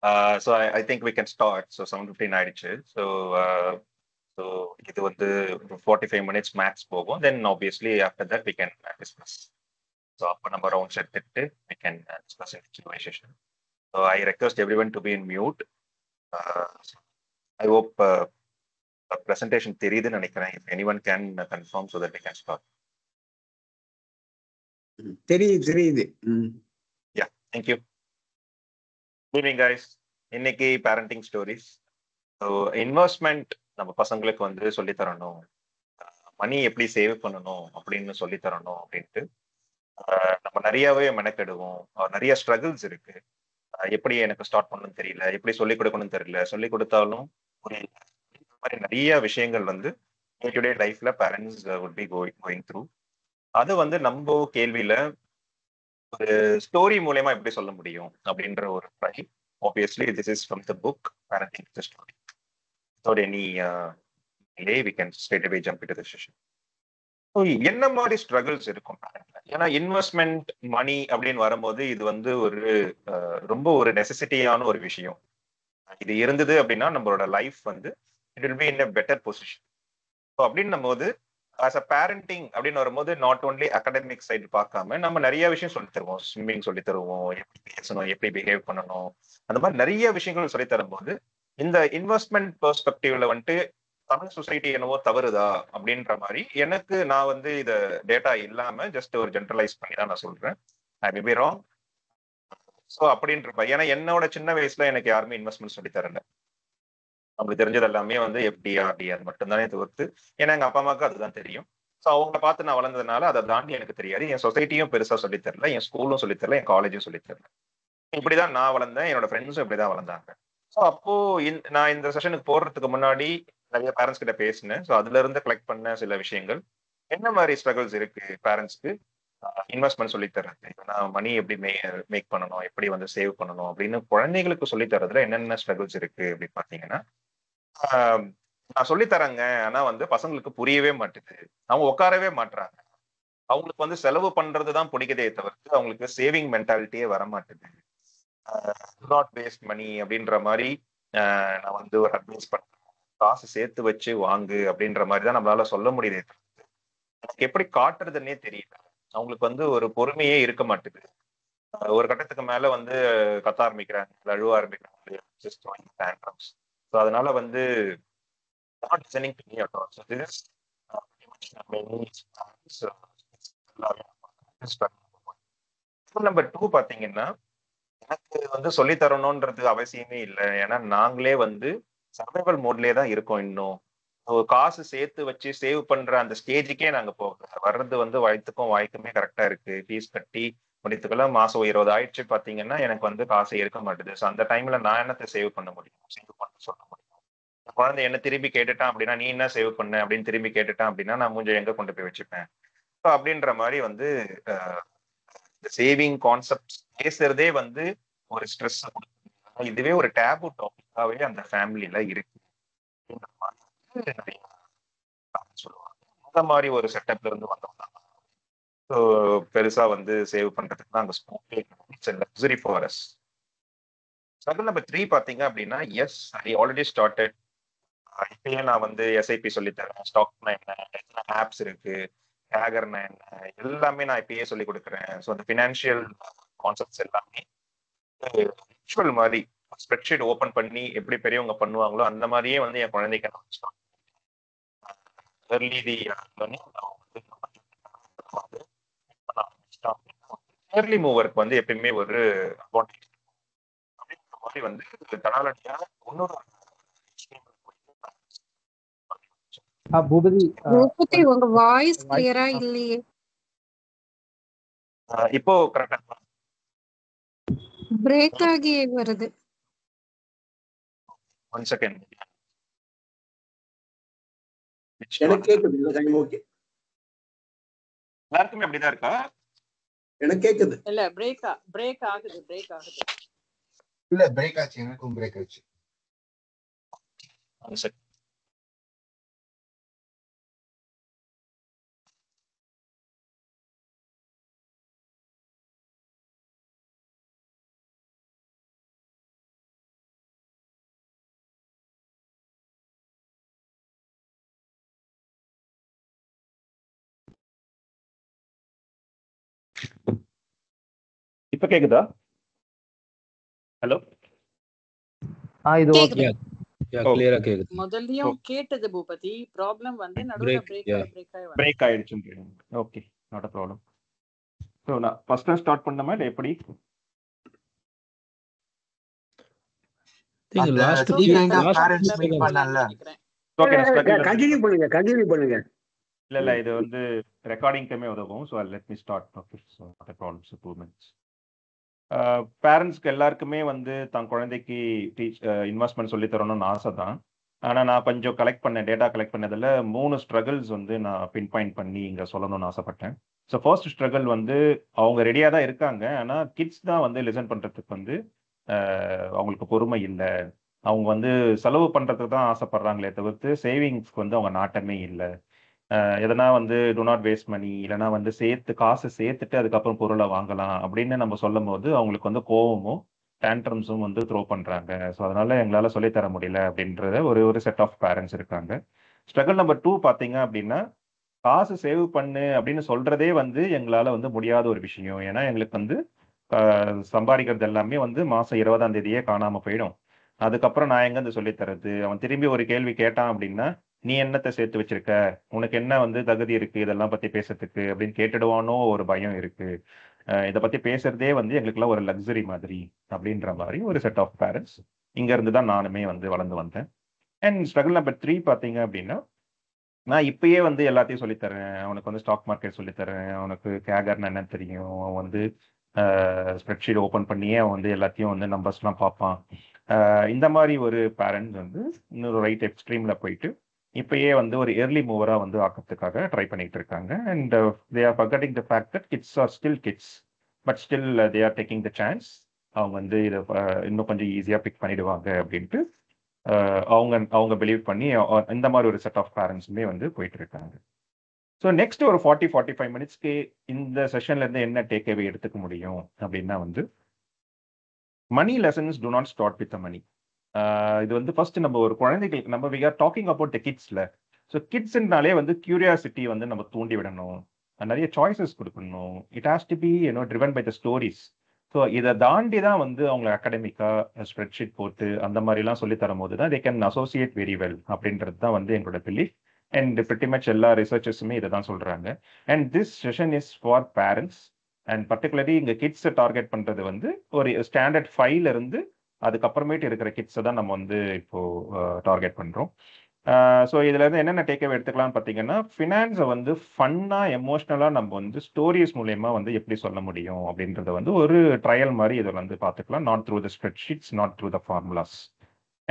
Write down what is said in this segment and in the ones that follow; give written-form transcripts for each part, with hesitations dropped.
I think we can start. So 7:15 ஆயிடுச்சு. So இது வந்து 45 minutes max போகும். Then obviously after that we can discuss. So அப்ப நம்ம rounds எடுத்துட்டு we can discuss in the conversation. So I request everyone to be in mute. I hope presentation தெரியுதுன்னு நினைக்கிறேன். If anyone can confirm so that we can start. தெரியுது. Yeah, thank you. Good evening guys. இன்னைக்கு parenting stories. So investment நம்ம பசங்களுக்கு வந்து சொல்லி தரணும், மணி எப்படி சேவ் பண்ணணும் அப்படின்னு சொல்லி தரணும் அப்படின்ட்டு நம்ம நிறையவே மெனக்கெடுவோம். நிறைய ஸ்ட்ரகிள்ஸ் இருக்கு. எப்படி எனக்கு ஸ்டார்ட் பண்ணணும்னு தெரியல, எப்படி சொல்லிக் கொடுக்கணும்னு தெரியல, சொல்லிக் கொடுத்தாலும் புரியல. இந்த மாதிரி நிறைய விஷயங்கள் வந்து டே டு டே லைஃப்ல parents would be going through. அது வந்து நம்ம கேள்வியில ஒரு ஸ்டோரி மூலயமா எப்படி சொல்ல முடியும் அப்படின்ற ஒரு try. Obviously, this is from the book Parenting with a Story. Without any delay, we can straight away jump into the session. So, என்ன மாதிரி ஸ்ட்ரகிள்ஸ் இருக்கும்? ஏன்னா இன்வெஸ்ட்மெண்ட் மணி அப்படின்னு வரும்போது இது வந்து ஒரு ரொம்ப ஒரு நெசசிட்டியான ஒரு விஷயம். இது இருந்தது அப்படின்னா நம்மளோட லைஃப் வந்து it will be in a better position. So அப்படின்னும் போது ஆஸ் அ பேரண்டிங் அப்படின்னு வரும்போது நாட் ஓன்லி அகடமிக் சைடு பார்க்காம நம்ம நிறைய விஷயம் சொல்லி தருவோம். ஸ்விம்மிங் சொல்லி தருவோம், எப்படி பேசணும், எப்படி பிஹேவ் பண்ணணும், அந்த மாதிரி நிறைய விஷயங்கள் சொல்லி தரும்போது இந்த இன்வெஸ்ட்மெண்ட் பெர்ஸ்பெக்டிவ்ல வந்துட்டு தமிழ் சொசைட்டி என்னவோ தவறுதா அப்படின்ற மாதிரி எனக்கு நான் வந்து இத டேட்டா இல்லாம ஜஸ்ட் ஒரு ஜென்ரலைஸ் பண்ணி தான் நான் சொல்றேன். ஐ மே பி ராங். ஸோ அப்படின்றப்ப ஏன்னா என்னோட சின்ன வயசுல எனக்கு யாருமே இன்வெஸ்ட்மெண்ட் சொல்லி தரல. நம்மளுக்கு தெரிஞ்சது எல்லாமே வந்து எஃப்டி ஆர்டி அது மட்டும்தானே தவிர்த்து, ஏன்னா எங்க அப்பா அம்மாவுக்கு அதுதான் தெரியும். ஸோ அவங்கள பார்த்து நான் வளர்ந்ததுனால அதை தாண்டி எனக்கு தெரியாது. என் சொசைட்டியும் பெருசா சொல்லித் தரல, என் ஸ்கூலும் சொல்லித் தரல, என் காலேஜும் சொல்லித் தரல. இப்படிதான் நான் வளர்ந்தேன், என்னோட ஃப்ரெண்ட்ஸும் இப்படிதான் வளர்ந்தாங்க. ஸோ அப்போ நான் இந்த செஷனுக்கு போடுறதுக்கு முன்னாடி நிறைய பேரண்ட்ஸ் கிட்ட பேசினேன். ஸோ அதுல இருந்து கலெக்ட் பண்ண சில விஷயங்கள், என்ன மாதிரி ஸ்ட்ரகிள்ஸ் இருக்கு பேரண்ட்ஸ்க்கு இன்வெஸ்ட்மெண்ட் சொல்லி தர்றது, மணி எப்படி மேக் பண்ணணும், எப்படி வந்து சேவ் பண்ணணும் அப்படின்னு குழந்தைகளுக்கு சொல்லி தரதுல என்னென்ன ஸ்ட்ரகிள்ஸ் இருக்கு அப்படின்னு பாத்தீங்கன்னா, நான் சொல்லி தரேங்க, ஆனா வந்து பசங்களுக்கு புரியவே மாட்டுது. அவங்க உட்காரவே மாட்டுறாங்க. அவங்களுக்கு வந்து செலவு பண்றதுதான் பிடிக்குதே தவிர்த்து அவங்களுக்கு சேவிங் மென்டாலிட்டியே வர மாட்டுது. நாட் வேஸ்ட் மணி அப்படின்ற மாதிரி நான் வந்து ஒரு அட்வைஸ் பண்றேன். காசு சேர்த்து வச்சு வாங்கு அப்படின்ற மாதிரி தான் நம்மளால சொல்ல முடியுதே தவிர்த்து எனக்கு எப்படி காட்டுறதுன்னே தெரியல. அவங்களுக்கு வந்து ஒரு பொறுமையே இருக்க மாட்டுது. ஒரு கட்டத்துக்கு மேல வந்து கத்த ஆரம்பிக்கிறாங்க, அழுவ ஆரம்பிக்கிறாங்க. ஸோ அதனால வந்து not listening to me at all. So this is pretty much many number 2 பாத்தீங்கன்னா, எனக்கு வந்து சொல்லி தரணும்ன்றது அவசியமே இல்லை. ஏன்னா நாங்களே வந்து சர்வைவல் மோட்லயே தான் இருக்கோம் இன்னும். காசு சேர்த்து வச்சு சேவ் பண்ற அந்த ஸ்டேஜுக்கே நாங்க போகல. வர்றது வந்து வயிற்றுக்கும் வாய்க்குமே கரெக்டா இருக்கு. ஃபீஸ் கட்டி முடித்துக்குள்ள மாசம் 20 ஆயிடுச்சு பாத்தீங்கன்னா எனக்கு வந்து காசு இருக்க மாட்டுது. ஸோ அந்த டைம்ல நான் என்னத்தை சேவ் பண்ண முடியும், சேவ் பண்ண சொல்ல முடியும். குழந்தை என்ன திரும்பி கேட்டுட்டான் அப்படின்னா, நீ என்ன சேவ் பண்ண அப்படின்னு திரும்பி கேட்டுட்டான் அப்படின்னா நான் மூஞ்ச எங்க கொண்டு போய் வச்சுப்பேன். ஸோ அப்படின்ற மாதிரி வந்து இந்த சேவிங் கான்செப்ட் பேசுறதே வந்து ஒரு ஸ்ட்ரெஸ். இதுவே ஒரு டேபு டாபிக்காவே அந்த ஃபேமிலியில இருக்கு. நிறைய சொல்லுவாங்க. இந்த மாதிரி ஒரு செட்டப்ல இருந்து வந்தோம் தான். ஸோ பெருசா வந்து சேவ் பண்றதுக்கு தான் அங்க ஸ்கோப்பே luxury for us. Struggle number 3 பாத்தீங்க அப்படின்னா, எஸ் ஐ ஆல்ரெடி ஸ்டார்டட். இப்பயே நான் வந்து எஸ்ஐபி சொல்லித்தரேன், ஸ்டாக்னா என்ன, எத்தனை ஆப்ஸ் இருக்கு, ஹேகர்னா என்ன, எல்லாமே நான் இப்பயே சொல்லி கொடுக்குறேன். ஸோ அந்த ஃபினான்ஷியல் கான்செப்ட்ஸ் எல்லாமே ரிச்சுவல் மாதிரி ஸ்ப்ரெட்ஷீட் ஓப்பன் பண்ணி எப்படி பெரியவங்க பண்ணுவாங்களோ அந்த மாதிரியே வந்து என் குழந்தைக்கு நான் ஸ்டார்ட் ஏர்லி மூவருக்கு வந்து எப்பயுமே ஒரு அட்வான்டேஜ் அப்படின்ற மாதிரி வந்து தடாலடியா இன்னொரு பூபதி உங்க வாய்ஸ் கிளியரா இல்லையே. இப்போ கரெக்டா பிரேக் ஆகி வருது. One second. எனக்கு கேக்குது. ஓகே, எல்லாருக்குமே அப்படிதான் இருக்கா? எனக்கு கேக்குது. இல்ல பிரேக் ஆகுது. இல்ல பிரேக் ஆச்சு, எனக்கும் பிரேக் ஆச்சு. One second. இப்போ கேக்குதா? ஹலோ, இது கேக்குது. ஓகே. கிளியரா கேக்குது. முதல்லயும் கேட்டது பூபதி. ப்ராப்ளம் வந்து நடுவுல பிரேக் ஆகி பிரேக் ஆயிடுச்சு. Okay, not a problem. So நான் ஃபர்ஸ்ட் ஸ்டார்ட் பண்ணமா இல்லை எப்படி? லாஸ்ட் மீட் பண்ணல. ஓகே, கண்டினியூ பண்ணுங்க. இல்ல இது வந்து ரெக்கார்டிங்க்குமே உதவும். So let me start. Okay, so not a problem. 2 minutes. பேரண்ட்ஸ்க்கு எல்லாருக்குமே வந்து தன் குழந்தைக்கு இன்வெஸ்ட்மெண்ட் சொல்லி தரணும்னு ஆசை தான். ஆனால் நான் கொஞ்சம் டேட்டா கலெக்ட் பண்ணதில் 3 ஸ்ட்ரகிள்ஸ் வந்து நான் பின் பாயிண்ட் பண்ணி இங்கே சொல்லணும்னு ஆசைப்பட்டேன். ஸோ ஃபர்ஸ்ட் ஸ்ட்ரகிள் வந்து அவங்க ரெடியாக தான் இருக்காங்க, ஆனால் கிட்ஸ் தான் வந்து லிசன் பண்ணுறதுக்கு வந்து அவங்களுக்கு பொறுமை இல்லை. அவங்க வந்து செலவு பண்ணுறதுக்கு தான் ஆசைப்படுறாங்களே தவிர்த்து சேவிங்ஸ்க்கு வந்து அவங்க நாட்டமே இல்லை. எதனா வந்து டு நாட் வேஸ்ட் மணி, இல்லைனா வந்து காசு சேர்த்துட்டு அதுக்கப்புறம் பொருளை வாங்கலாம் அப்படின்னு நம்ம சொல்லும் போது அவங்களுக்கு வந்து கோவமும் டேண்ட்ரம்ஸும் வந்து த்ரோ பண்ணுறாங்க. ஸோ அதனால எங்களால் சொல்லித்தர முடியல அப்படின்றத ஒரு செட் ஆஃப் பேரண்ட்ஸ் இருக்காங்க. ஸ்ட்ரகிள் நம்பர் 2 பார்த்தீங்க அப்படின்னா, காசு சேவ் பண்ணு அப்படின்னு சொல்றதே வந்து எங்களால் வந்து முடியாத ஒரு விஷயம். ஏன்னா எங்களுக்கு வந்து சம்பாதிக்கிறது எல்லாமே வந்து மாதம் 20ஆம் தேதியே காணாமல் போயிடும். அதுக்கப்புறம் நான் எங்கேருந்து சொல்லித்தரது? அவன் திரும்பி ஒரு கேள்வி கேட்டான் அப்படின்னா, நீ என்னத்தை சேர்த்து வச்சிருக்க, உனக்கு என்ன வந்து தகுதி இருக்கு இதெல்லாம் பத்தி பேசுறதுக்கு அப்படின்னு கேட்டுடுவானோ ஒரு பயம் இருக்கு. இதை பத்தி பேசுறதே வந்து எங்களுக்குலாம் ஒரு லக்ஸரி மாதிரி அப்படின்ற மாதிரி ஒரு செட் ஆஃப் பேரண்ட்ஸ். இங்க இருந்து தான் நானுமே வந்து வளர்ந்து வந்தேன். அண்ட் ஸ்ட்ரகிள் நம்பர் 3 பார்த்தீங்க அப்படின்னா, நான் இப்பயே வந்து எல்லாத்தையும் சொல்லித்தரேன். அவனுக்கு வந்து ஸ்டாக் மார்க்கெட் சொல்லித்தரேன், அவனுக்கு கேகர்னு என்ன தெரியும், அவன் வந்து ஸ்ப்ரெட்ஷீட் ஓப்பன் பண்ணியே அவன் வந்து எல்லாத்தையும் வந்து நம்பர்ஸ்லாம் பார்ப்பான். இந்த மாதிரி ஒரு பேரண்ட்ஸ் வந்து இன்னொரு ரைட் எக்ஸ்ட்ரீம்ல போயிட்டு இப்பயே வந்து ஒரு ஏர்லி மூவரா வந்து ஆக்கிறதுக்காக ட்ரை பண்ணிட்டு இருக்காங்க. And they are forgetting the fact that kids are still kids, but still they are taking the chance. அவங்க வந்து இதை இன்னும் கொஞ்சம் ஈஸியாக பிக் பண்ணிடுவாங்க அப்படின்ட்டு அவங்க பிலீவ் பண்ணி இந்த மாதிரி ஒரு செட் ஆஃப் பேரண்ட்ஸுமே வந்து போயிட்டு இருக்காங்க. ஸோ நெக்ஸ்ட் ஒரு 40-45 மினிட்ஸ்க்கு இந்த செஷன்ல இருந்து என்ன டேக் அவே எடுத்துக்க முடியும் அப்படின்னா வந்து, money lessons do not start with the money. இது வந்து ஃபர்ஸ்ட் நம்ம ஒரு குழந்தைகளுக்கு நம்ம we are talking about the கிட்ஸ்ல. ஸோ கிட்ஸ்னாலே வந்து கியூரியாசிட்டி வந்து நம்ம தூண்டி விடணும், நிறைய சாய்ஸஸ் கொடுக்கணும். It has to be driven by the stories. So இதை தாண்டி தான் வந்து அவங்க அகாடமிக்கா ஸ்ப்ரெட்ஷீட் போட்டு அந்த மாதிரிலாம் சொல்லி தரும் போது தான் they can associate very well அப்படின்றது தான் வந்து எங்களோட பிலீஃப். அண்ட் பிரிட்டி மச் எல்லா ரிசர்ச்சர்ஸுமே இதை தான் சொல்றாங்க. And this session is for parents and particularly இங்கே கிட்ஸை டார்கெட் பண்றது வந்து ஒரு ஸ்டாண்டர்ட் 5ல இருந்து அதுக்கப்புறமேட்டு இருக்கிற கிட்ஸை தான் நம்ம வந்து இப்போ டார்கெட் பண்றோம். ஸோ இதுல இருந்து என்னென்ன டேக்அவே எடுத்துக்கலாம்னு பார்த்தீங்கன்னா, ஃபினான்ஸை வந்து ஃபன்னா எமோஷ்னலாக நம்ம வந்து ஸ்டோரிஸ் மூலயமா வந்து எப்படி சொல்ல முடியும் அப்படின்றத வந்து ஒரு ட்ரையல் மாதிரி இதில் வந்து பார்த்துக்கலாம். Not through the spreadsheets, not through the formulas.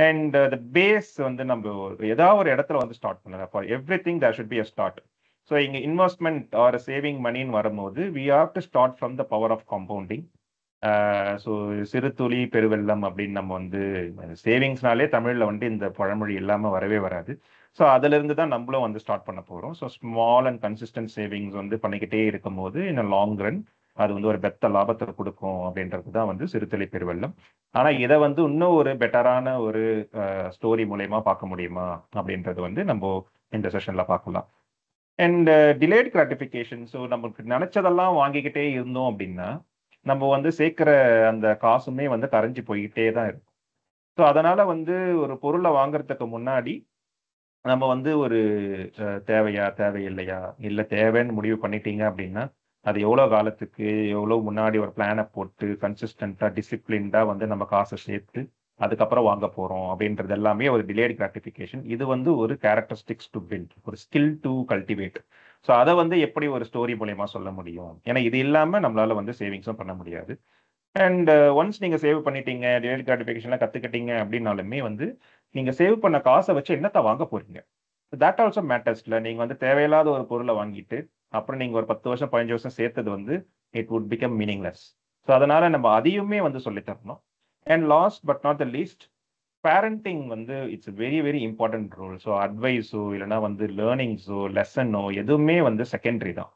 And the base வந்து நம்ம ஏதாவது ஒரு இடத்துல வந்து ஸ்டார்ட் பண்ணலாம். For everything there should be a start. So இங்கே இன்வெஸ்ட்மெண்ட் ஆர் சேவிங் மணின்னு வரும்போது we have to start from the power of compounding. So சிறு துளி பெருவெள்ளம் அப்படின்னு நம்ம வந்து சேவிங்ஸ்னாலே தமிழில் வந்து இந்த பழமொழி இல்லாமல் வரவே வராது. ஸோ அதிலிருந்து தான் நம்மளும் வந்து ஸ்டார்ட் பண்ண போகிறோம். So small and consistent savings வந்து பண்ணிக்கிட்டே இருக்கும்போது இன்னும் லாங் ரன் அது வந்து ஒரு பெத்த லாபத்தை கொடுக்கும் அப்படின்றது தான் வந்து சிறுதுளி பெருவெள்ளம். ஆனால் இதை வந்து இன்னும் ஒரு பெட்டரான ஒரு ஸ்டோரி மூலயமா பார்க்க முடியுமா அப்படின்றது வந்து நம்ம இந்த செஷனில் பார்க்கலாம். And delayed gratification. ஸோ நமக்கு நினைச்சதெல்லாம் வாங்கிக்கிட்டே இருந்தோம் அப்படின்னா நம்ம வந்து சேர்க்கிற அந்த காசுமே வந்து கரைஞ்சி போய்கிட்டே தான் இருக்கும். ஸோ அதனால வந்து ஒரு பொருளை வாங்குறதுக்கு முன்னாடி நம்ம வந்து ஒரு தேவையா தேவையில்லையா, இல்லை தேவைன்னு முடிவு பண்ணிட்டீங்க அப்படின்னா அது எவ்வளோ காலத்துக்கு எவ்வளோ முன்னாடி ஒரு பிளானை போட்டு கன்சிஸ்டண்டா டிசிப்ளின்டா வந்து நம்ம காசை சேர்த்து அதுக்கப்புறம் வாங்க போறோம் அப்படின்றது எல்லாமே ஒரு டிலேட் கிராட்டிஃபிகேஷன். இது வந்து ஒரு கேரக்டரிஸ்டிக்ஸ் டு பில்ட், ஒரு ஸ்கில் டு கல்டிவேட். ஸோ அதை வந்து எப்படி ஒரு ஸ்டோரி மூலயமா சொல்ல முடியும்? ஏன்னா இது இல்லாமல் நம்மளால வந்து சேவிங்ஸும் பண்ண முடியாது. அண்ட் ஒன்ஸ் நீங்கள் சேவ் பண்ணிட்டீங்க, டிலேட் கிராட்டிஃபிகேஷன்லாம் கற்றுக்கிட்டீங்க அப்படின்னாலுமே வந்து நீங்கள் சேவ் பண்ண காசை வச்சு என்னத்தை வாங்க போறீங்க? தட் ஆல்சோ மேட்டர்ஸ்ல. நீங்கள் வந்து தேவையில்லாத ஒரு பொருளை வாங்கிட்டு அப்புறம் நீங்கள் ஒரு 10 வருஷம் 15 வருஷம் சேர்த்தது வந்து it would become meaningless. So அதனால நம்ம அதையுமே வந்து சொல்லித்தரணும். And last but not the least, parenting வந்து it's very very important role. So அட்வைஸோ இல்லைனா வந்து லேர்னிங்ஸோ லெசனோ எதுவுமே வந்து செகண்டரி தான்.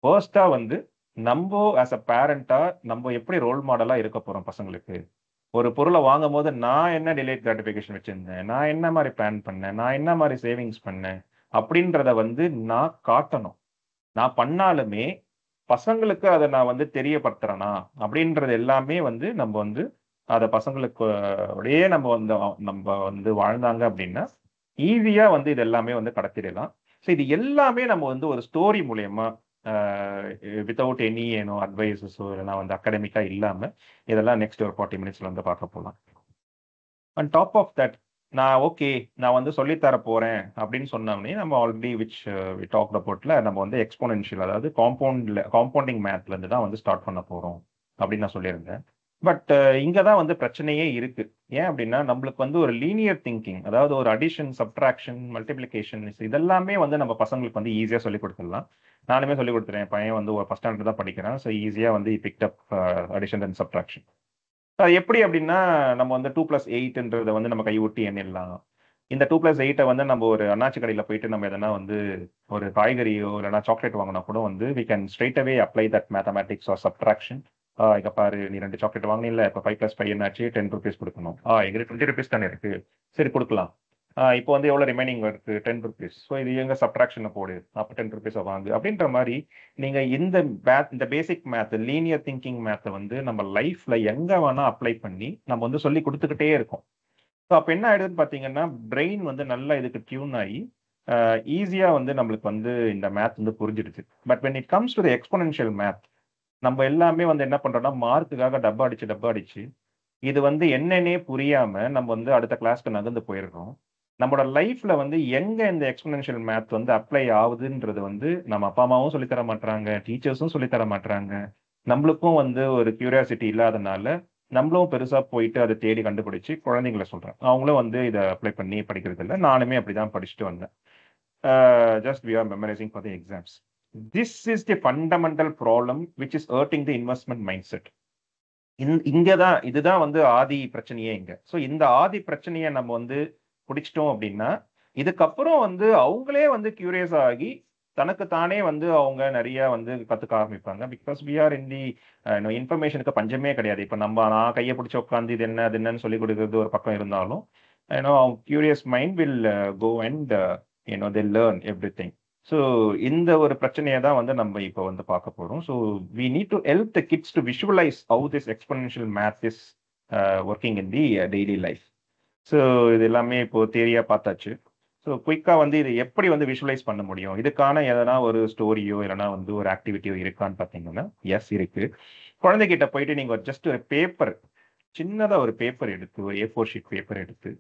ஃபர்ஸ்டா வந்து நம்ம ஆஸ் அ பேரண்டா நம்ம எப்படி ரோல் மாடலா இருக்க போறோம் பசங்களுக்கு. ஒரு பொருளை வாங்கும் போது நான் என்ன டிலேட் கிராட்டிஃபிகேஷன் வச்சிருந்தேன், நான் என்ன மாதிரி பிளான் பண்ணேன், நான் என்ன மாதிரி சேவிங்ஸ் பண்ணேன் அப்படின்றத வந்து நான் காட்டணும். நான் பண்ணாலுமே பசங்களுக்கு அதை நான் வந்து தெரியப்படுத்துறேனா அப்படின்றது எல்லாமே வந்து நம்ம வந்து அதை பசங்களுக்கு உடையே நம்ம வந்து வாழ்ந்தாங்க அப்படின்னா ஈஸியா வந்து இது எல்லாமே வந்து கடத்திடலாம். ஸோ இது எல்லாமே நம்ம வந்து ஒரு ஸ்டோரி மூலியமா வித்தவுட் எனி அட்வைசஸோ இல்லைன்னா வந்து அகாடமிக்கா இல்லாம இதெல்லாம் நெக்ஸ்ட் ஒரு 40 மினிட்ஸ்ல வந்து பார்க்க போகலாம். அண்ட் டாப் ஆஃப் தட் நான் வந்து சொல்லித்தர போறேன் அப்படின்னு சொன்னோம்னே நம்ம ஆல்ரெடி வி டாக் அபவுட்ல நம்ம வந்து எக்ஸ்போனென்ஷியல், அதாவது காம்பவுண்டிங் மேத்ல இருந்து தான் வந்து ஸ்டார்ட் பண்ண போறோம் அப்படின்னு நான் சொல்லியிருந்தேன். பட் இங்க தான் வந்து பிரச்சனையே இருக்கு. ஏன் அப்படின்னா நம்மளுக்கு வந்து ஒரு லீனியர் திங்கிங், அதாவது ஒரு அடிஷன், சப்ட்ராக்ஷன், மல்டிப்ளிகேஷன் இதெல்லாமே வந்து நம்ம பசங்களுக்கு வந்து ஈஸியா சொல்லிக் கொடுத்துடலாம். நானுமே சொல்லிக் கொடுத்துறேன். என் பையன் வந்து ஒரு ஃபர்ஸ்ட் ஸ்டாண்டர்ட் தான் படிக்கிறான். ஸோ ஈஸியா வந்து picked up addition and subtraction. அது எப்படி அப்படின்னா நம்ம வந்து 2+8 வந்து நம்ம கைவிட்டு எண்ணிடலாம். இந்த 2+8 வந்து நம்ம ஒரு அண்ணாச்சி கடையில் போயிட்டு நம்ம எதனா வந்து ஒரு காய்கறியோ இல்லைனா சாக்லேட் வாங்கினா கூட வந்து we can straight away apply that mathematics or subtraction. இங்க பாரு, நீ 2 சாக்லேட் வாங்கினில்ல, இப்போ 5+5 என்னாச்சு, 10 rupees கொடுக்கணும். எங்க 20 rupees தானே இருக்கு, சரி கொடுக்கலாம். இப்போ வந்து எவ்வளோ ரிமைனிங் இருக்கு, 10 rupees. ஸோ இது எங்க சப்ட்ராக்ஷனை போடு, அப்போ 10 rupees வாங்கு அப்படின்ற மாதிரி நீங்க இந்த பேசிக் மேத், லீனியர் திங்கிங் மேத்தை வந்து நம்ம லைஃப்ல எங்க வேணா அப்ளை பண்ணி நம்ம வந்து சொல்லி கொடுத்துக்கிட்டே இருக்கோம். ஸோ அப்போ என்ன ஆயிடுதுன்னு பார்த்தீங்கன்னா பிரெயின் வந்து நல்லா இதுக்கு டியூன் ஆகி ஈஸியா வந்து நம்மளுக்கு வந்து இந்த மேத் வந்து புரிஞ்சிடுச்சு. But when it comes to the exponential math நம்ம எல்லாமே வந்து என்ன பண்றோம்னா மார்க்குக்காக டப்பா அடிச்சு இது வந்து என்னன்னே புரியாம நம்ம வந்து அடுத்த கிளாஸ்க்கு நகர்ந்து போயிடுறோம். நம்மளோட லைஃப்ல வந்து எங்க இந்த எக்ஸ்போனென்ஷியல் மேத் வந்து அப்ளை ஆகுதுன்றது வந்து நம்ம அப்பா அம்மாவும் சொல்லித்தர மாட்டாங்க, டீச்சர்ஸும் சொல்லித்தர மாட்டாங்க. நம்மளுக்கும் வந்து ஒரு கியூரியாசிட்டி இல்லாதனால நம்மளும் பெருசா போயிட்டு அதை தேடி கண்டுபிடிச்சு குழந்தைங்களை சொல்றேன். அவங்களும் வந்து இதை அப்ளை பண்ணி படிக்கிறது இல்லை. நானுமே அப்படிதான் படிச்சுட்டு வந்தேன். Just we are memorizing for the exams. This is the fundamental problem which is hurting the investment mindset. இதுதான் வந்து ஆதி பிரச்சனையே இங்க. ஸோ இந்த ஆதி பிரச்சனையை நம்ம வந்து பிடிச்சிட்டோம் அப்படின்னா இதுக்கப்புறம் வந்து அவங்களே வந்து கியூரியஸ் ஆகி தனக்கு தானே வந்து அவங்க நிறைய வந்து கத்துக்க ஆரம்பிப்பாங்க. பிகாஸ் வி ஆர் இன் தி இன்ஃபர்மேஷனுக்கு பஞ்சமே கிடையாது. இப்போ நான் கையை பிடிச்சி உட்காந்து இது என்ன அது என்னன்னு சொல்லி கொடுக்கறது ஒரு பக்கம் இருந்தாலும் curious mind will go and they learn everything. So இந்த ஒரு பிரச்சனையை தான் வந்து நம்ம இப்போ வந்து பார்க்க போறோம். So we need to help the kids to visualize how this exponential math is working in the daily life. So இது எல்லாமே இப்போ தியரியா பார்த்தாச்சு. ஸோ குயிக்கா வந்து இது எப்படி வந்து விஷுவலைஸ் பண்ண முடியும், இதுக்கான எதனா ஒரு ஸ்டோரியோ இல்லைனா வந்து ஒரு ஆக்டிவிட்டியோ இருக்கான்னு பார்த்தீங்கன்னா எஸ் இருக்கு. குழந்தைகிட்ட போயிட்டு நீங்க ஜஸ்ட் ஒரு பேப்பர், சின்னதா ஒரு பேப்பர் எடுத்து, ஒரு A4 ஷீட் பேப்பர் எடுத்து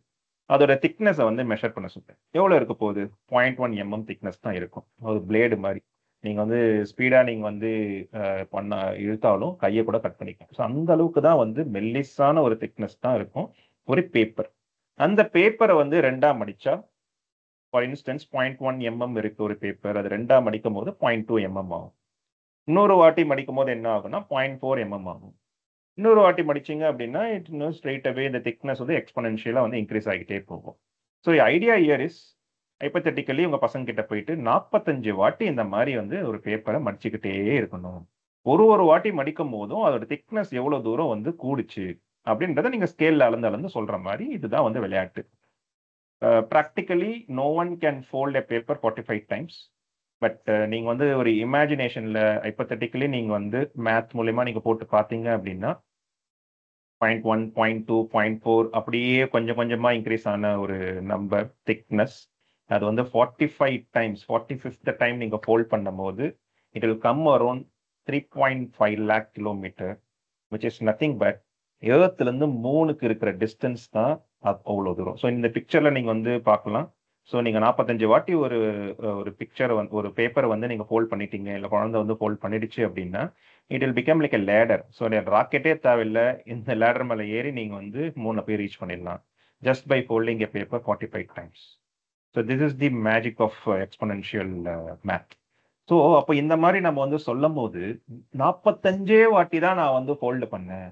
அதோட திக்னஸை வந்து மெஷர் பண்ண சொல்றேன். எவ்வளோ இருக்க போகுது, 0.1 mm திக்னஸ் தான் இருக்கும். ஒரு பிளேடு மாதிரி நீங்க வந்து ஸ்பீடா நீங்க வந்து பண்ண இழுத்தாலும் கையை கூட கட் பண்ணிக்கலாம். ஸோ அந்த அளவுக்கு தான் வந்து மெல்லிஸான ஒரு திக்னஸ் தான் இருக்கும் ஒரு பேப்பர். அந்த பேப்பரை வந்து 2ஆ மடிச்சா, ஃபார் இன்ஸ்டன்ஸ் 0.1 mm இருக்கு ஒரு பேப்பர், அது 2ஆ மடிக்கும் போது 0.2 mm ஆகும். இன்னொரு வாட்டி மடிக்கும் போது என்ன ஆகும்னா 0.4 mm ஆகும். இன்னொரு வாட்டி மடிச்சிங்க அப்படின்னா இட் இன்னும் ஸ்ட்ரெயிட் அவே இந்த திக்னஸ் வந்து எக்ஸ்போனென்ஷியலாக வந்து இன்க்ரீஸ் ஆகிட்டே போகும். ஸோ ஐடியா இயர் இஸ் ஹைப்போதெட்டிக்கலி உங்கள் பசங்க கிட்ட போயிட்டு 45 வாட்டி இந்த மாதிரி வந்து ஒரு பேப்பரை மடிச்சுக்கிட்டே இருக்கணும். ஒரு வாட்டி மடிக்கும் போதும் அதோட திக்னஸ் எவ்வளோ தூரம் வந்து கூடுச்சு அப்படின்றத நீங்கள் ஸ்கேலில் அளந்து சொல்கிற மாதிரி இதுதான் வந்து விளையாட்டு. Practically no one can fold a paper 45 times. But நீங்கள் வந்து ஒரு இமேஜினேஷனில் ஹைப்போதெட்டிக்கலி நீங்கள் வந்து மேத் மூலயமா நீங்கள் போட்டு பார்த்தீங்க அப்படின்னா 0.1, 0.2, 0.4 அப்படியே கொஞ்சம் கொஞ்சமாக இன்க்ரீஸ் ஆன ஒரு நம்பர் திக்னஸ், அது வந்து 45 times, 45th டைம் நீங்கள் ஃபோல்ட் பண்ணும் போது it will come around 3.5 lakh kilometer, which is nothing but ஏர்த்துலேருந்து மூணுக்கு இருக்கிற டிஸ்டன்ஸ் தான் அவ்வளோ தூரம். ஸோ இந்த பிக்சரில் நீங்கள் வந்து பார்க்கலாம். ஸோ நீங்கள் 45 வாட்டி ஒரு பிக்சரை வந்து ஒரு பேப்பரை வந்து நீங்கள் ஃபோல்ட் பண்ணிட்டீங்க, இல்லை குழந்தை வந்து ஃபோல்ட் பண்ணிடுச்சு அப்படின்னா it will become like a ladder. So ராக்கெட்டே தேவையில்லை, இந்த லேடர் மேலே ஏறி நீங்கள் வந்து 3 போய் ரீச் பண்ணிடலாம் just by folding a paper 45 times. So this is the magic of exponential math. So அப்போ இந்த மாதிரி நம்ம வந்து சொல்லும் போது 45 வாட்டி தான் நான் வந்து ஃபோல்டு பண்ணேன்,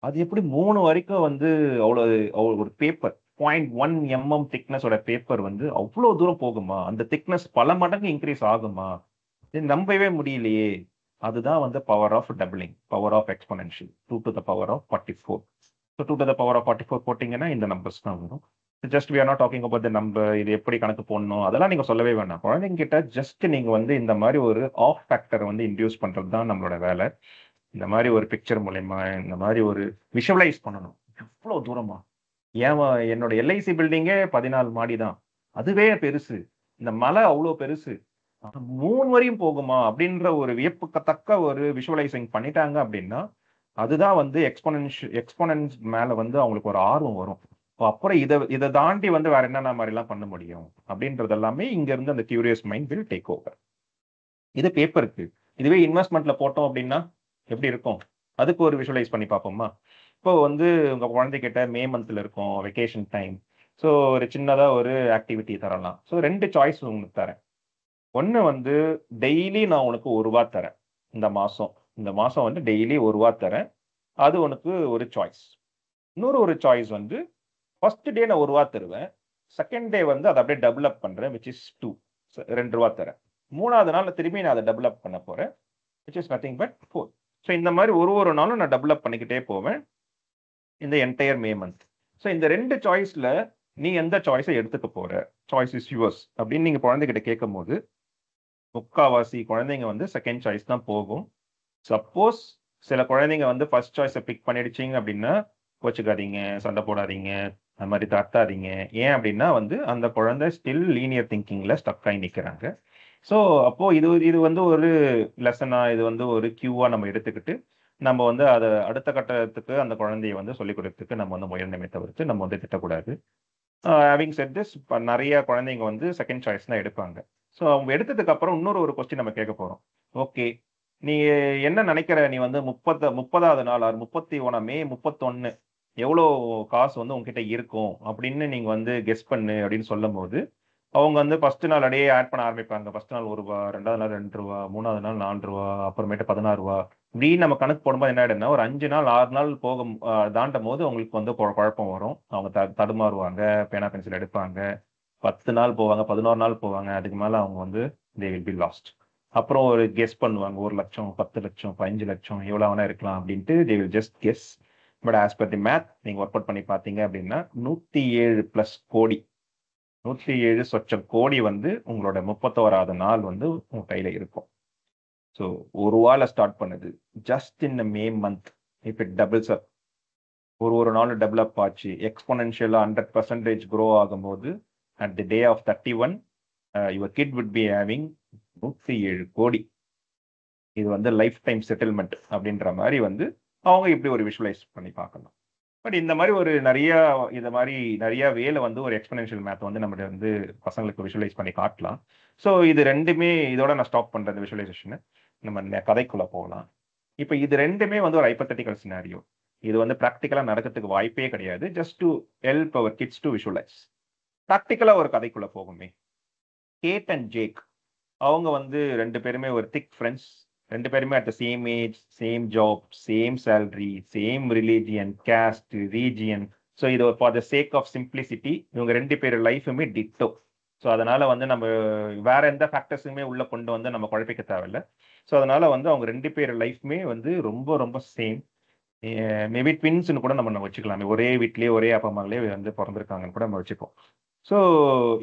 அது எப்படி 3 வரைக்கும் வந்து அவ்வளோ ஒரு பேப்பர் 0.1 mm திக்னஸோட பேப்பர் வந்து அவ்வளோ தூரம் போகுமா, அந்த திக்னஸ் பல மடங்கு இன்க்ரீஸ் ஆகுமா, இது நம்பவே முடியலையே. அதுதான் வந்து power of doubling, power of exponential 2 to the power of 44. So 2 to the power of 44 போட்டிங்கன்னா இந்த நம்பர்ஸ் தான் வரும். Just we are not talking about the number, இது எப்படி கணக்கு போடணும் அதெல்லாம் நீங்க சொல்லவே வேண்டாம். குழந்தைங்க கிட்ட ஜஸ்ட் நீங்க வந்து இந்த மாதிரி ஒரு ஆஃப் ஃபேக்டர் வந்து இன்டியூஸ் பண்றது தான் நம்மளோட வேலை. இந்த மாதிரி ஒரு பிக்சர் மூலயமா இந்த மாதிரி ஒரு விஷுவலைஸ் பண்ணணும். எவ்வளோ தூரமா என்னோட எல்ஐசி பில்டிங்கே 14 மாடி தான், அதுவே பெருசு. இந்த மலை அவ்வளோ பெருசு, 3 வரையும் போகுமா அப்படின்ற ஒரு வியப்புக்கத்தக்க ஒரு விஷுவலைசிங் பண்ணிட்டாங்க அப்படின்னா அதுதான் வந்து எக்ஸ்போனன்ஸ் மேல வந்து அவங்களுக்கு ஒரு ஆர்வம் வரும். அப்புறம் இதை தாண்டி வந்து வேற என்னென்ன மாதிரி எல்லாம் பண்ண முடியும் அப்படின்றது எல்லாமே இங்க இருந்து அந்த curious mind will take over. இது பேப்பருக்கு. இதுவே இன்வெஸ்ட்மெண்ட்ல போட்டோம் அப்படின்னா எப்படி இருக்கும், அதுக்கு ஒரு விஷுவலைஸ் பண்ணி பார்ப்போமா. இப்போ வந்து உங்க குழந்தைகிட்ட மே மந்த்ல இருக்கும், வெக்கேஷன் டைம். ஸோ ஒரு சின்னதா ஒரு ஆக்டிவிட்டி தரலாம். ஸோ 2 சாய்ஸ் உங்களுக்கு தரேன். ஒன்று வந்து டெய்லி நான் உனக்கு ₹1 தரேன். இந்த மாசம் வந்து டெய்லி ₹1 தரேன், அது உனக்கு ஒரு சாய்ஸ். இன்னொரு சாய்ஸ் வந்து ஃபர்ஸ்ட் டே நான் ₹1 தருவேன், செகண்ட் டே வந்து அதை அப்படியே டெவலப் பண்றேன், விச் இஸ் 2, ₹2 தரேன். 3வது நாள் திரும்பி நான் அதை டெவலப் பண்ண போறேன், which is nothing but 4. So இந்த மாதிரி ஒரு நாளும் நான் டெவலப் பண்ணிக்கிட்டே போவேன் இந்த என்டையர் மே மந்த். ஸோ இந்த 2 சாய்ஸ்ல நீ எந்த சாய்ஸை எடுத்துக்க போற, சாய்ஸ் இஸ் யுவர்ஸ் அப்படின்னு நீங்க குழந்தைகிட்ட கேட்கும் போது முக்காவாசி குழந்தைங்க வந்து செகண்ட் சாய்ஸ் தான் போகும். சப்போஸ் சில குழந்தைங்க வந்து ஃபர்ஸ்ட் சாய்ஸை பிக் பண்ணிடுச்சிங்க அப்படின்னா கோச்சுக்காதீங்க, சண்டை போடாதீங்க, அது மாதிரி தட்டாதீங்க. ஏன் அப்படின்னா வந்து அந்த குழந்தை ஸ்டில் லீனியர் திங்கிங்ல ஸ்டக் ஆகி நிற்கிறாங்க. ஸோ அப்போ இது வந்து ஒரு லெசனா, இது வந்து ஒரு கியூவா நம்ம எடுத்துக்கிட்டு நம்ம வந்து அதை அடுத்த கட்டத்துக்கு அந்த குழந்தைய வந்து சொல்லிக் கொடுக்கறதுக்கு நம்ம வந்து முயற்சியை தவிர்த்து நம்ம வந்து திட்டக்கூடாது. ஹேவிங் செட் திஸ், நிறைய குழந்தைங்க வந்து செகண்ட் சாய்ஸ் தான் எடுப்பாங்க. ஸோ அவங்க எடுத்ததுக்கு அப்புறம் இன்னொரு கொஸ்டின் நம்ம கேட்க போறோம். ஓகே, நீ என்ன நினைக்கிற, நீ வந்து 30வது நாள் 31 மே 31 எவ்வளோ காசு வந்து உங்ககிட்ட இருக்கும் அப்படின்னு நீங்க வந்து கெஸ் பண்ணு அப்படின்னு சொல்லும் போது அவங்க வந்து ஃபர்ஸ்ட் நாள் அப்படியே ஆட் பண்ண ஆரம்பிப்பாங்க. ஃபர்ஸ்ட் நாள் ₹1, 2வது நாள் ₹2, 3வது நாள் ₹4, அப்புறமேட்டு ₹16 இப்படின்னு நம்ம கணக்கு போடும்போது என்ன ஆயிடுன்னா ஒரு 5 நாள் 6 நாள் தாண்டும் போது அவங்களுக்கு வந்து குழப்பம் வரும். அவங்க தடுமாறுவாங்க, பேனா பென்சில் எடுப்பாங்க. 10 நாள் போவாங்க, 11 நாள் போவாங்க, அதுக்கு மேல அவங்க வந்து தே வில் பி லாஸ்ட். அப்புறம் ஒரு கெஸ் பண்ணுவாங்க, 1 லட்சம், 10 லட்சம், 15 லட்சம் எவ்வளவு வேணா இருக்கலாம் அப்படின்ட்டு they will just guess. But as per the math நீங்க ஒர்க் அவுட் பண்ணி பார்த்தீங்க அப்படின்னா 107+ கோடி, 107 சொச்சம் கோடி வந்து உங்களோட 31வது நாள் வந்து உங்க கையில இருக்கும். ஸோ ₹1 ஸ்டார்ட் பண்ணுது ஜஸ்ட் இன் மே மந்த். இப்போ இட் டபுள்ஸ் அப், ஒரு நாள் டெவலப் ஆச்சு, எக்ஸ்போனென்ஷியலா 100% க்ரோ ஆகும்போது at the day of 31 your kid would be having 107 crore. இது வந்து லைஃப் டைம் செட்டில்மெண்ட் அப்படின்ற மாதிரி வந்து அவங்க இப்படி ஒரு விஷுவலைஸ் பண்ணி பார்க்கலாம். பட் இந்த மாதிரி ஒரு நிறைய வேலை வந்து ஒரு எக்ஸ்போனென்ஷியல் மேத் வந்து நம்ம வந்து பசங்களுக்கு விஷுவலைஸ் பண்ணி காட்டலாம். ஸோ இது ரெண்டுமே இதோட நான் ஸ்டாப் பண்றேன் இந்த விஷுவலைசேஷனை. நம்ம கதைக்குள்ள போகலாம். இப்போ இது ரெண்டுமே வந்து ஒரு ஹைப்போதெட்டிக்கல் சினாரியோ. இது வந்து ப்ராக்டிக்கலா நடக்கிறதுக்கு வாய்ப்பே கிடையாது. Just to help our kids to visualise. ப்ராக்டிக்கலா ஒரு கதைக்குள்ள போகுமே. கேட் அண்ட் ஜேக் அவங்க வந்து 2 பேருமே ஒரு திக் ஃப்ரெண்ட்ஸ். 2 பேருமே at the same age, same job, same salary, same religion, caste, region. So இது for the sake of simplicity இவங்க 2 பேர் லைஃபுமே டிட்டோ. ஸோ அதனால வந்து நம்ம வேற எந்த ஃபேக்டர்ஸுமே உள்ள கொண்டு வந்து நம்ம குழப்பிக்க தேவையில்லை. ஸோ அதனால வந்து அவங்க 2 பேர் லைஃப்மே வந்து ரொம்ப ரொம்ப சேம். மேபி ட்வின்ஸ்னு கூட நம்ம வச்சுக்கலாமே, ஒரே வீட்லயே ஒரே அப்பா அம்மாங்களே வந்து பிறந்திருக்காங்கன்னு கூட நம்ம வச்சுப்போம். ஸோ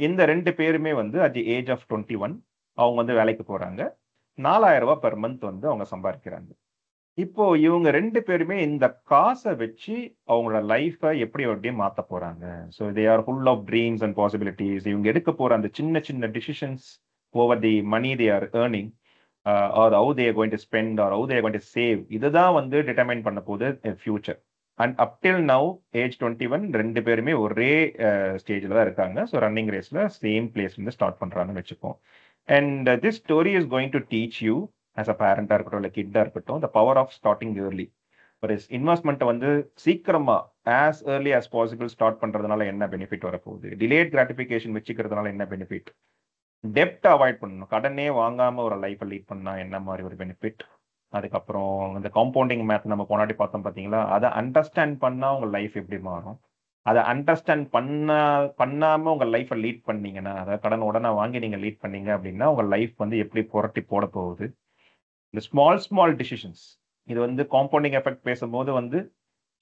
இந்த 2 பேருமே வந்து அட் தி ஏஜ் ஆஃப் 21 அவங்க வந்து வேலைக்கு போறாங்க. ₹4000 பெர் மந்த் வந்து அவங்க சம்பாதிக்கிறாங்க. இப்போ இவங்க 2 பேருமே இந்த காசை வச்சு அவங்களோட லைஃபை எப்படி மாத்த போறாங்க. So they are full of dreams and possibilities. இவங்க எடுக்க போற அந்த சின்ன சின்ன decisions over the money they are earning or how they are going to spend or how they are going to save, இதுதான் வந்து டிட்டர்மைன் பண்ண போகுது future. And up till now age 21 2 பேருமே ஒரே ஸ்டேஜில் தான் இருக்காங்க. ஸோ ரன்னிங் ரேஸ்ல சேம் பிளேஸ்லேருந்து ஸ்டார்ட் பண்றாங்கன்னு வச்சுப்போம். And this story is going to teach you as a பேரண்டா இருக்கட்டும் இல்லை கிட்டா இருக்கட்டும் the power of starting early. ஒரு இன்வெஸ்ட்மெண்ட்டை வந்து சீக்கிரமா as early as possible start பண்றதுனால என்ன பெனிஃபிட் வரப்போகுது, டிலேட் கிராட்டிஃபிகேஷன் வச்சுக்கிறதுனால என்ன பெனிஃபிட், டெப்ட் அவாய்ட் பண்ணணும், கடனே வாங்காம ஒரு லைஃப்பை லீட் பண்ணா என்ன மாதிரி ஒரு பெனிஃபிட். அதுக்கப்புறம் இந்த காம்பவுண்டிங் மேத் நம்ம போனாடி பார்த்தோம் பார்த்தீங்களா, அதை அண்டர்ஸ்டாண்ட் பண்ணா உங்க லைஃப் எப்படி மாறும். அதை அண்டர்ஸ்டாண்ட் பண்ணாம உங்க லைஃப்பை லீட் பண்ணீங்கன்னா, அதாவது கடன் உடனே வாங்கி நீங்க லீட் பண்ணீங்க அப்படின்னா உங்க லைஃப் வந்து எப்படி புரட்டி போட போகுது. இந்த ஸ்மால் டிசிஷன்ஸ், இது வந்து காம்பவுண்டிங் எஃபெக்ட் பேசும்போது வந்து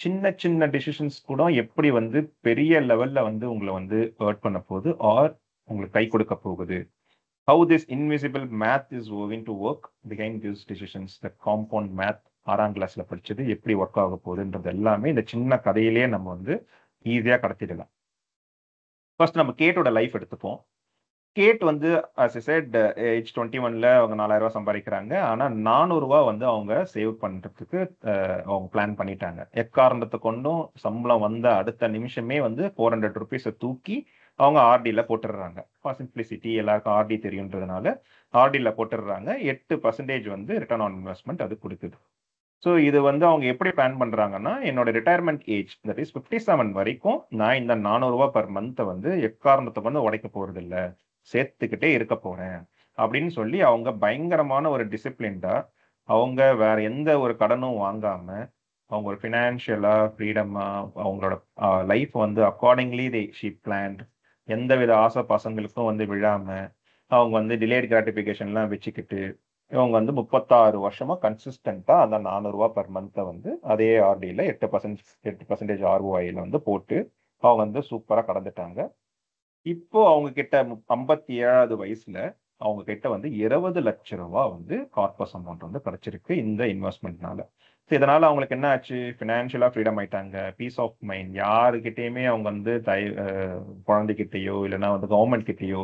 சின்ன சின்ன டிசிஷன்ஸ் கூட எப்படி வந்து பெரிய லெவல்ல வந்து உங்களை வந்து ஹர்ட் பண்ண போகுது ஆர் உங்களுக்கு கை கொடுக்க போகுது. How this invisible math is woven to work behind these decisions. The compound math 6ஆம் கிளாஸ்ல படிச்சது எப்படி ஒர்க் ஆக போகுதுன்றது எல்லாமே இந்த சின்ன கதையிலேயே நம்ம வந்து ஈஸியா கடத்திடலாம். ஃபர்ஸ்ட் நம்ம கேட்டோட லைஃப் எடுத்துப்போம். கேட் வந்து as I said ஏஜ் 21ல அவங்க 4000 ரூபாய் சம்பாதிக்கிறாங்க. ஆனா 400 ரூபாய் வந்து அவங்க சேவ் பண்றதுக்கு அவங்க பிளான் பண்ணிட்டாங்க. எக்காரணத்தை கொண்டும் சம்பளம் வந்த அடுத்த நிமிஷமே வந்து 400 ருபீஸை தூக்கி அவங்க ஆர்டில போட்டுடுறாங்க. ஃபார் சிம்பிளிசிட்டி எல்லாருக்கும் ஆர்டி தெரியுன்றதுனால ஆர்டில போட்டுடுறாங்க. 8% வந்து ரிட்டர்ன் ஆன் இன்வெஸ்ட்மெண்ட் அது கொடுக்குது. ஸோ இது வந்து அவங்க எப்படி பிளான் பண்றாங்கன்னா, என்னோட ரிட்டையர்மெண்ட் ஏஜ் தட் இஸ் 57 வரைக்கும் நான் இந்த 400 ரூபாய் பர் மந்த்தை வந்து எக்காரணத்தை வந்து உடைக்க போறது இல்லை, சேர்த்துக்கிட்டே இருக்க போறேன் அப்படின்னு சொல்லி அவங்க பயங்கரமான ஒரு டிசிப்ளின்டா அவங்க வேற எந்த ஒரு கடனும் வாங்காம அவங்க ஒரு ஃபினான்ஷியலா ஃப்ரீடமா அவங்களோட லைஃப் வந்து அக்கார்டிங்லி ஷீ பிளான். எந்த வித ஆசை பசங்களுக்கும் வந்து விழாம அவங்க வந்து டிலேட் கிராட்டிஃபிகேஷன்லாம் வச்சுக்கிட்டு இவங்க வந்து 36 வருஷமா கன்சிஸ்டண்டா அந்த 400 ரூபாய் பர் மந்த்தை வந்து அதே ஆர்டியில் 8% ஆர்ஓஐல வந்து போட்டு அவங்க வந்து சூப்பரா கடந்துட்டாங்க. இப்போ அவங்க கிட்ட 57வது வயசுல அவங்க கிட்ட வந்து 20 லட்சம் ரூபாய் வந்து கார்பஸ் அமௌண்ட் வந்து கிடைச்சிருக்கு இந்த இன்வெஸ்ட்மெண்ட்னால. ஸோ இதனால அவங்களுக்கு என்ன ஆச்சு, ஃபினான்ஷியலா ஃப்ரீடம் ஆயிட்டாங்க, பீஸ் ஆஃப் மைண்ட். யாருக்கிட்டேயுமே அவங்க வந்து குழந்தைகிட்டயோ இல்லைன்னா வந்து கவர்மெண்ட் கிட்டயோ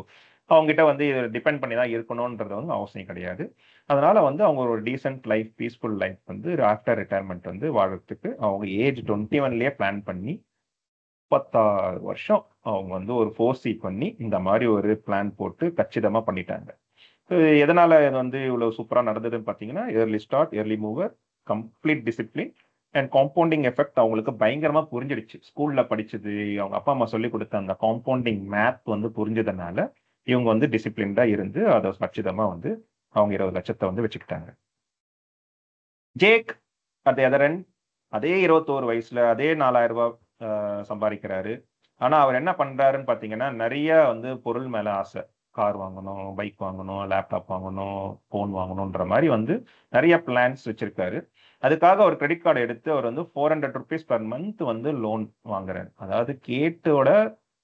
அவங்க கிட்ட வந்து டிபெண்ட் பண்ணி தான் இருக்கணும்ன்றது வந்து அவசியம் கிடையாது. அதனால வந்து அவங்க ஒரு டீசென்ட் லைஃப், பீஸ்ஃபுல் லைஃப் வந்து ஆஃப்டர் ரிட்டையர்மெண்ட் வந்து வாழறதுக்கு அவங்க ஏஜ் 21லயே பிளான் பண்ணி 36 வருஷம் அவங்க வந்து ஒரு ஃபோர்ஸி பண்ணி இந்த மாதிரி ஒரு பிளான் போட்டு கச்சிதமா பண்ணிட்டாங்க. எதனால இது வந்து இவ்வளவு சூப்பரா நடந்ததுன்னு பாத்தீங்கன்னா, ஏர்லி ஸ்டார்ட், ஏர்லி மூவர், complete discipline and compounding effect அவங்களுக்கு பயங்கரமா புரிஞ்சிடுச்சு. ஸ்கூல்ல படிச்சது, அவங்க அப்பா அம்மா சொல்லி கொடுத்த அந்த காம்பவுண்டிங் மேத் வந்து புரிஞ்சதுனால இவங்க வந்து டிசிப்ளின்டா இருந்து அதை கச்சிதமா வந்து அவங்க 20 லட்சத்தை வந்து வச்சுக்கிட்டாங்க. ஜேக் அட் அதர் எண்ட் அதே 21 வயசுல அதே 4000 ரூபாய் சம்பாதிக்கிறாரு. ஆனா அவர் என்ன பண்றாருன்னு பாத்தீங்கன்னா, நிறைய வந்து பொருள் மேல ஆசை. கார் வாங்கணும், பைக் வாங்கணும், லேப்டாப் வாங்கணும், போன் வாங்கணும்ன்ற மாதிரி வந்து நிறைய பிளான்ஸ் வச்சிருக்காரு. அதுக்காக ஒரு கிரெடிட் கார்டு எடுத்து அவர் வந்து 400 ருபீஸ் பர் மந்த் வந்து லோன் வாங்குறாரு. அதாவது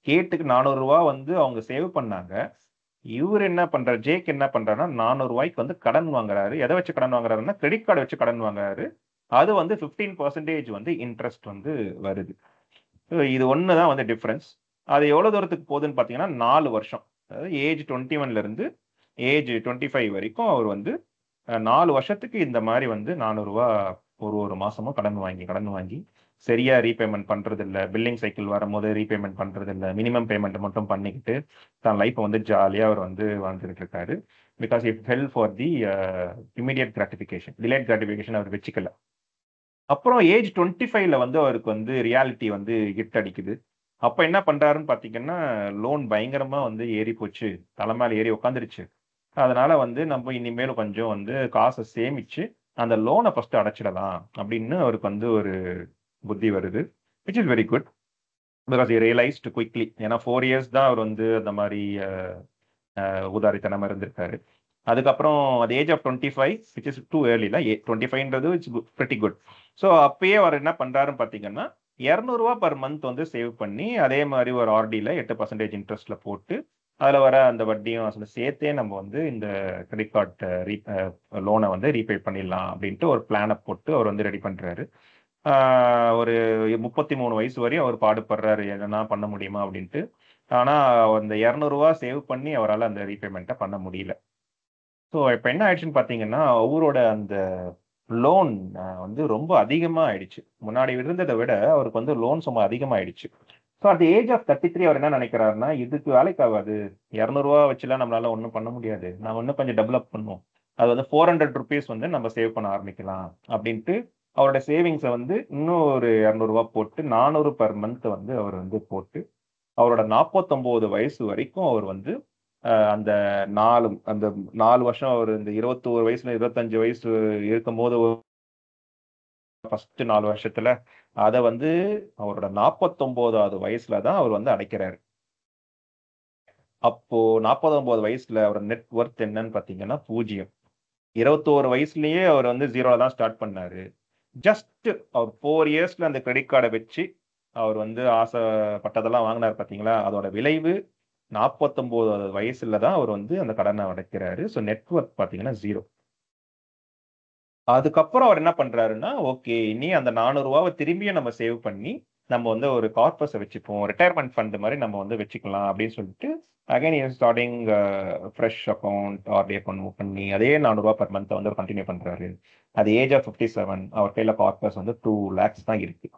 கேட்டுக்கு 400 ரூபாய் வந்து அவங்க சேவ் பண்ணாங்க. இவர் என்ன பண்றாரு, ஜேக் என்ன பண்றாருன்னா 400 ரூபாய்க்கு வந்து கடன் வாங்குறாரு. எதை வச்சு கடன் வாங்குறாருன்னா கிரெடிட் கார்டு வச்சு கடன் வாங்குறாரு. அது வந்து 15% வந்து இன்ட்ரெஸ்ட் வந்து வருது. இது ஒண்ணுதான் வந்து டிஃபரன்ஸ். அது எவ்வளவு தூரத்துக்கு போகுதுன்னு பாத்தீங்கன்னா 4 வருஷம். அதாவது ஏஜ் 21ல இருந்து ஏஜ் 25 வரைக்கும் அவர் வந்து 4 வருஷத்துக்கு இந்த மாதிரி வந்து 400 ரூபாய் ஒரு மாசமும் கடன் வாங்கி சரியா ரீபேமெண்ட் பண்றது இல்லை. பில்லிங் சைக்கிள் வரும்போது ரீபேமெண்ட் பண்றது இல்லை. மினிமம் பேமெண்ட் மட்டும் பண்ணிக்கிட்டு தன் லைஃப்பை வந்து ஜாலியா அவர் வந்து வாழ்ந்துட்டு இருக்காரு. Because it help for the immediate gratification. Delayed gratification அவர் வச்சுக்கல. அப்புறம் ஏஜ் 25ல வந்து அவருக்கு வந்து ரியாலிட்டி வந்து ஹிட் அடிக்குது. அப்ப என்ன பண்றாருன்னு பாத்தீங்கன்னா, லோன் பயங்கரமா வந்து ஏறி போச்சு, தலைமையில ஏறி உட்காந்துருச்சு. அதனால வந்து நம்ம இனிமேல் கொஞ்சம் வந்து காசை சேமிச்சு அந்த லோனை ஃபர்ஸ்ட் அடைச்சிடலாம் அப்படின்னு அவருக்கு வந்து ஒரு புத்தி வருது. Which is very good because he realized quickly. ஏன்னா 4 இயர்ஸ் தான் அவர் வந்து அந்த மாதிரி உதாரித்தனமா இருந்திருக்காரு. அதுக்கப்புறம் அது age of 25 which is too ஏர்லில 25ன்றது இட்ஸ் பிரிட்டி குட். ஸோ அப்பயே அவர் என்ன பண்றாருன்னு பார்த்தீங்கன்னா 200 ரூபாய் பர் மந்த் வந்து சேவ் பண்ணி அதே மாதிரி ஒரு ஆர்டியில் 8% இன்ட்ரெஸ்ட்ல போட்டு அதில் வர அந்த வட்டியும் சேர்த்தே நம்ம வந்து இந்த கிரெடிட் கார்டு லோனை வந்து ரீபே பண்ணிடலாம் அப்படின்ட்டு ஒரு பிளானை போட்டு அவர் வந்து ரெடி பண்றாரு. ஒரு 33 வயசு வரையும் அவர் பாடுபடுறாரு, என்னன்னா பண்ண முடியுமா அப்படின்ட்டு. ஆனா அந்த 200 ரூபாய் சேவ் பண்ணி அவரால் அந்த ரீபேமெண்ட்டை பண்ண முடியல. ஸோ இப்போ என்ன ஆயிடுச்சுன்னு பார்த்தீங்கன்னா, அவரோட அந்த லோன் வந்து ரொம்ப அதிகமா ஆயிடுச்சு. முன்னாடி இருந்ததை விட அவருக்கு வந்து லோன் சும்மா அதிகமாயிடுச்சு. ஸோ அட் ஏஜ் ஆஃப் 33 அவர் என்ன நினைக்கிறாருன்னா, இதுக்கு வேலைக்கு ஆகாது, 200 ரூபா வச்சுலாம் நம்மளால ஒன்றும் பண்ண முடியாது, நம்ம இன்னும் கொஞ்சம் டெவலப் பண்ணுவோம், அது வந்து 400 ருபீஸ் வந்து நம்ம சேவ் பண்ண ஆரம்பிக்கலாம் அப்படின்ட்டு அவரோட சேவிங்ஸை வந்து இன்னும் ஒரு 200 ரூபா போட்டு 400 பர் மந்த் வந்து அவர் வந்து போட்டு அவரோட 49 வயசு வரைக்கும் அவர் வந்து அந்த 4 வருஷம் அவர் இந்த 21 வயசுல 25 வயசு இருக்கும் போது ஃபர்ஸ்ட் 4 வருஷத்துல அதை வந்து அவரோட 49வது வயசுல தான் அவர் வந்து அடைக்கிறாரு. அப்போ 49 வயசுல அவரோட நெட் ஒர்த் என்னன்னு பாத்தீங்கன்னா 0. 21 வயசுலயே அவர் வந்து 0ல தான் ஸ்டார்ட் பண்ணாரு. ஜஸ்ட் அவர் 4 இயர்ஸ்ல அந்த கிரெடிட் கார்டை வச்சு அவர் வந்து ஆசைப்பட்டதெல்லாம் வாங்கினார் பார்த்தீங்களா, அதோட விளைவு 49 வயசுல தான் அவர் வந்து அந்த கடனை அடைக்கிறாரு. ஸோ நெட்ஒர்க் பார்த்தீங்கன்னா 0. அதுக்கப்புறம் அவர் என்ன பண்றாருன்னா, ஓகே இனி அந்த 400 ரூபாவை திரும்பியும் நம்ம சேவ் பண்ணி நம்ம வந்து ஒரு கார்பஸை வச்சுப்போம், ரிட்டையர்மெண்ட் ஃபண்ட் மாதிரி நம்ம வந்து வச்சுக்கலாம் அப்படின்னு சொல்லிட்டு again starting fresh account RT account move பண்ணி அதே 400 ரூபா பர் மந்த் வந்து அவர் கண்டினியூ பண்றாரு. அது ஏஜ் ஆஃப் 57 அவர் கையில கார்பஸ் வந்து 2 lakhs தான் இருக்கு.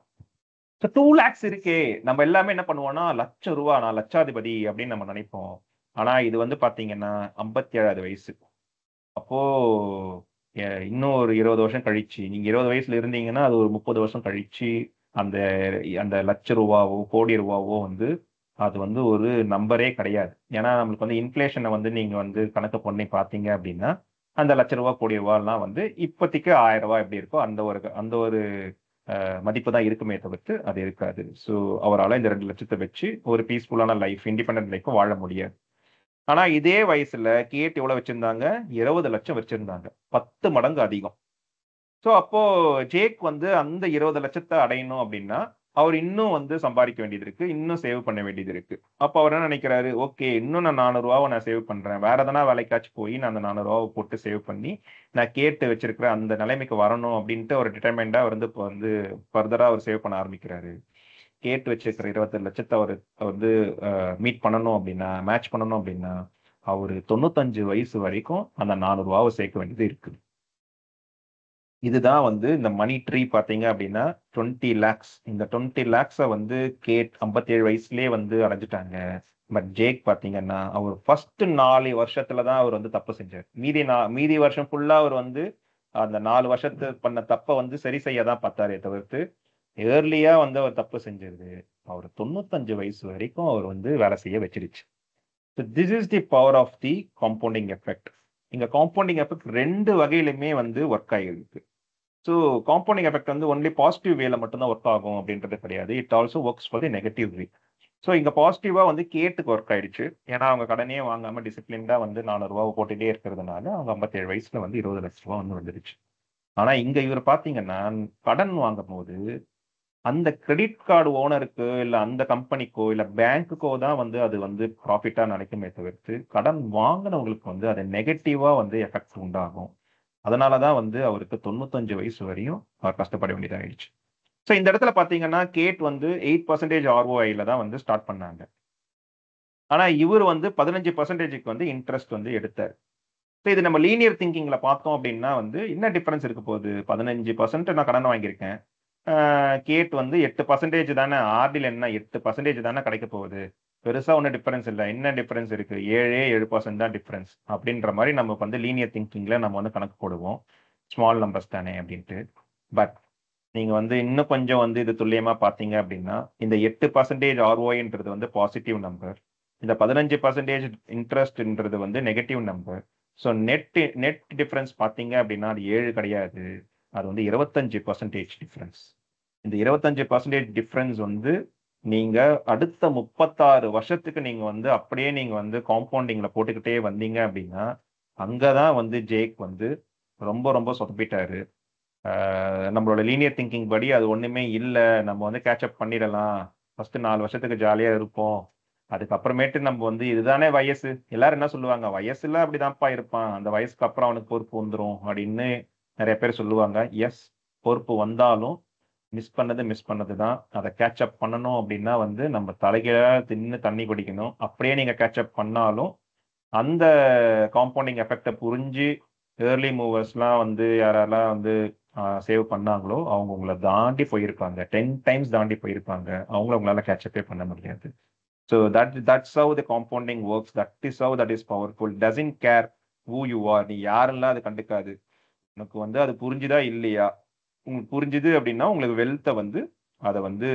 ஸோ 2 lakhs இருக்கே, நம்ம எல்லாமே என்ன பண்ணுவோம்னா லட்சம் ரூபா நான் லட்சாதிபதி அப்படின்னு நம்ம நினைப்போம். ஆனா இது வந்து பாத்தீங்கன்னா 57 வயசு. அப்போ இன்னும் ஒரு 20 வருஷம் கழிச்சு, நீங்க 20 வயசுல இருந்தீங்கன்னா அது ஒரு 30 வருஷம் கழிச்சு அந்த அந்த லட்ச ரூபாவோ கோடி ரூபாவோ வந்து அது வந்து ஒரு நம்பரே கிடையாது. ஏன்னா நம்மளுக்கு வந்து இன்ஃபிளேஷனை வந்து நீங்க வந்து கணக்கு பண்ணி பார்த்தீங்க அப்படின்னா அந்த லட்ச ரூபா கோடி ரூபாலாம் வந்து இப்போதைக்கு 1000 ரூபாய் எப்படி இருக்கோ அந்த ஒரு மதிப்பு தான் இருக்குமே தவிர்த்து அது இருக்காது. ஸோ அவரால் இந்த 2 லட்சத்தை வச்சு ஒரு பீஸ்ஃபுல்லான லைஃப், இண்டிபெண்டன்ட் லைஃப் வாழ முடியாது. ஆனா இதே வயசுல கேட் எவ்வளவு வச்சிருந்தாங்க, 20 லட்சம் வச்சிருந்தாங்க, 10 மடங்கு அதிகம். ஸோ அப்போ ஜேக் வந்து அந்த 20 லட்சத்தை அடையணும் அப்படின்னா அவர் இன்னும் வந்து சம்பாதிக்க வேண்டியது இருக்கு, இன்னும் சேவ் பண்ண வேண்டியது இருக்கு. அப்போ அவர் என்ன நினைக்கிறாரு, ஓகே இன்னும் நான் 400 ரூபாவை நான் சேவ் பண்றேன், வேற எதனா வேலைக்காச்சும் போய் நான் அந்த 400 ரூபாவை போட்டு சேவ் பண்ணி நான் கேட்டு வச்சிருக்கிற அந்த நிலைமைக்கு வரணும் அப்படின்ட்டு ஒரு டிட்டர்மைண்டா வந்து இப்போ வந்து ஃபர்தரா அவர் சேவ் பண்ண ஆரம்பிக்கிறாரு. கேட்டு வச்சிருக்கிற 20 லட்சத்தை அவர் வந்து மீட் பண்ணணும் அப்படின்னா, மேட்ச் பண்ணணும் அப்படின்னா அவரு 95 வயசு வரைக்கும் அந்த 400 ரூபாவை சேர்க்க வேண்டியது இருக்கு. இதுதான் வந்து இந்த மணி ட்ரீ பாத்தீங்க அப்படின்னா 20 lakhs. இந்த 20 lakhs வந்து கேட் 57 வயசுலயே வந்து அடைஞ்சிட்டாங்க. பட் ஜேக் பாத்தீங்கன்னா அவர் ஃபர்ஸ்ட் 4 வருஷத்துல தான் அவர் வந்து தப்பு செஞ்சார். மீதி வருஷம் ஃபுல்லா அவர் வந்து அந்த 4 வருஷத்து பண்ண தப்பை வந்து சரி செய்ய தான் பார்த்தாரே தவிர்த்து ஏர்லியா வந்து அவர் தப்பு செஞ்சது அவர் 95 வயசு வரைக்கும் அவர் வந்து வேலை செய்ய வச்சிருச்சு. This is the power of the compounding effect. இங்க காம்பவுண்டிங் எஃபெக்ட் 2 வகையிலுமே வந்து ஒர்க் ஆகிருக்கு. ஸோ காம்பவுண்டிங் எஃபெக்ட் வந்து ஒன்லி பாசிட்டிவ் வேல மட்டும்தான் ஒர்க் ஆகும் அப்படின்றது கிடையாது. It also works for the negative way. So இங்க பாசிட்டிவா வந்து கேட்டுக்கு ஒர்க் ஆயிடுச்சு. ஏன்னா அவங்க கடனே வாங்காம டிசிப்ளின்டா வந்து 400 ரூபாவை போட்டுட்டே இருக்கிறதுனால அவங்க 57 வயசுல வந்து 20 லட்ச ரூபா வந்து வந்துருச்சு. ஆனா இங்க இவர் பாத்தீங்கன்னா கடன் வாங்கும் போது அந்த கிரெடிட் கார்டு ஓனருக்கு இல்ல அந்த கம்பெனிக்கோ இல்ல பேங்க்குக்கோ தான் வந்து அது வந்து ப்ராஃபிட்டா நினைக்குமே தவிர்த்து கடன் வாங்கினவங்களுக்கு வந்து அது நெகட்டிவா வந்து எஃபெக்ட் உண்டாகும். அதனாலதான் வந்து அவருக்கு 95 வயசு வரையும் அவர் கஷ்டப்பட வேண்டியதாயிடுச்சு. ஸோ இந்த இடத்துல பாத்தீங்கன்னா கேட் வந்து 8% ROI தான் வந்து ஸ்டார்ட் பண்ணாங்க. ஆனா இவர் வந்து 15% வந்து இன்ட்ரெஸ்ட் வந்து எடுத்தார். ஸோ இது நம்ம லீனியர் திங்கிங்ல பார்த்தோம் அப்படின்னா வந்து என்ன டிஃபரன்ஸ் இருக்க போகுது, 15% நான் கடன் வாங்கியிருக்கேன், கேட் வந்து 8% தானே, ஆர்டியில் என்ன 8% தானே கிடைக்க போகுது, பெருசா ஒன்றும் டிஃபரன்ஸ் இல்லை, என்ன டிஃபரன்ஸ் இருக்கு, 7% தான் டிஃபரன்ஸ் அப்படின்ற மாதிரி நம்ம வந்து லீனியர் திங்கிங்ல நம்ம வந்து கணக்கு போடுவோம், ஸ்மால் நம்பர்ஸ் தானே அப்படின்ட்டு. பட் நீங்க வந்து இன்னும் கொஞ்சம் வந்து இது துல்லியமா பார்த்தீங்க அப்படின்னா இந்த 8% ROIன்றது வந்து பாசிட்டிவ் நம்பர், இந்த 15% இன்ட்ரெஸ்ட்ன்றது வந்து negative number. So net difference பார்த்தீங்க அப்படின்னா அது 7 கிடையாது, அது வந்து 25% டிஃபரன்ஸ். இந்த 25% டிஃபரன்ஸ் வந்து நீங்க அடுத்த 36 வருஷத்துக்கு நீங்க வந்து அப்படியே நீங்க வந்து காம்பவுண்டிங்ல போட்டுக்கிட்டே வந்தீங்க அப்படின்னா அங்கதான் வந்து ஜேக் வந்து ரொம்ப ரொம்ப சொதப்பிட்டாரு. நம்மளோட லீனியர் திங்கிங் படி அது ஒண்ணுமே இல்லை, நம்ம வந்து கேட்சப் பண்ணிடலாம், ஃபர்ஸ்ட் 4 வருஷத்துக்கு ஜாலியா இருப்போம், அதுக்கப்புறமேட்டு நம்ம வந்து இதுதானே வயசு, எல்லாரும் என்ன சொல்லுவாங்க, வயசுல அப்படிதான்ப்பா இருப்பான், அந்த வயசுக்கு அப்புறம் அவனுக்கு பொறுப்பு வந்துடும் அப்படின்னு நிறைய பேர் சொல்லுவாங்க. எஸ், பொறுப்பு வந்தாலும் மிஸ் பண்ணது தான். அதை கேட்சப் பண்ணணும் அப்படின்னா வந்து நம்ம தலைகீழ தின்னு தண்ணி குடிக்கணும். அப்படியே நீங்க கேட்சப் பண்ணாலும் அந்த காம்பவுண்டிங் எஃபெக்டை புரிஞ்சு ஏர்லி மூவர்ஸ்லாம் வந்து யாரெல்லாம் வந்து சேவ் பண்ணாங்களோ அவங்க உங்களை தாண்டி போயிருப்பாங்க, 10 டைம்ஸ் தாண்டி போயிருப்பாங்க, அவங்கள உங்களால கேட்சப்பே பண்ண முடியாது. So that's how the compounding works. That is how that is powerful. Doesn't care who you are. நீ யாரெல்லாம் அது கண்டுக்காது, உனக்கு வந்து அது புரிஞ்சுதா இல்லையா, உங்களுக்கு புரிஞ்சுது அப்படின்னா உங்களுக்கு வெல்த்தை வந்து அதை வந்து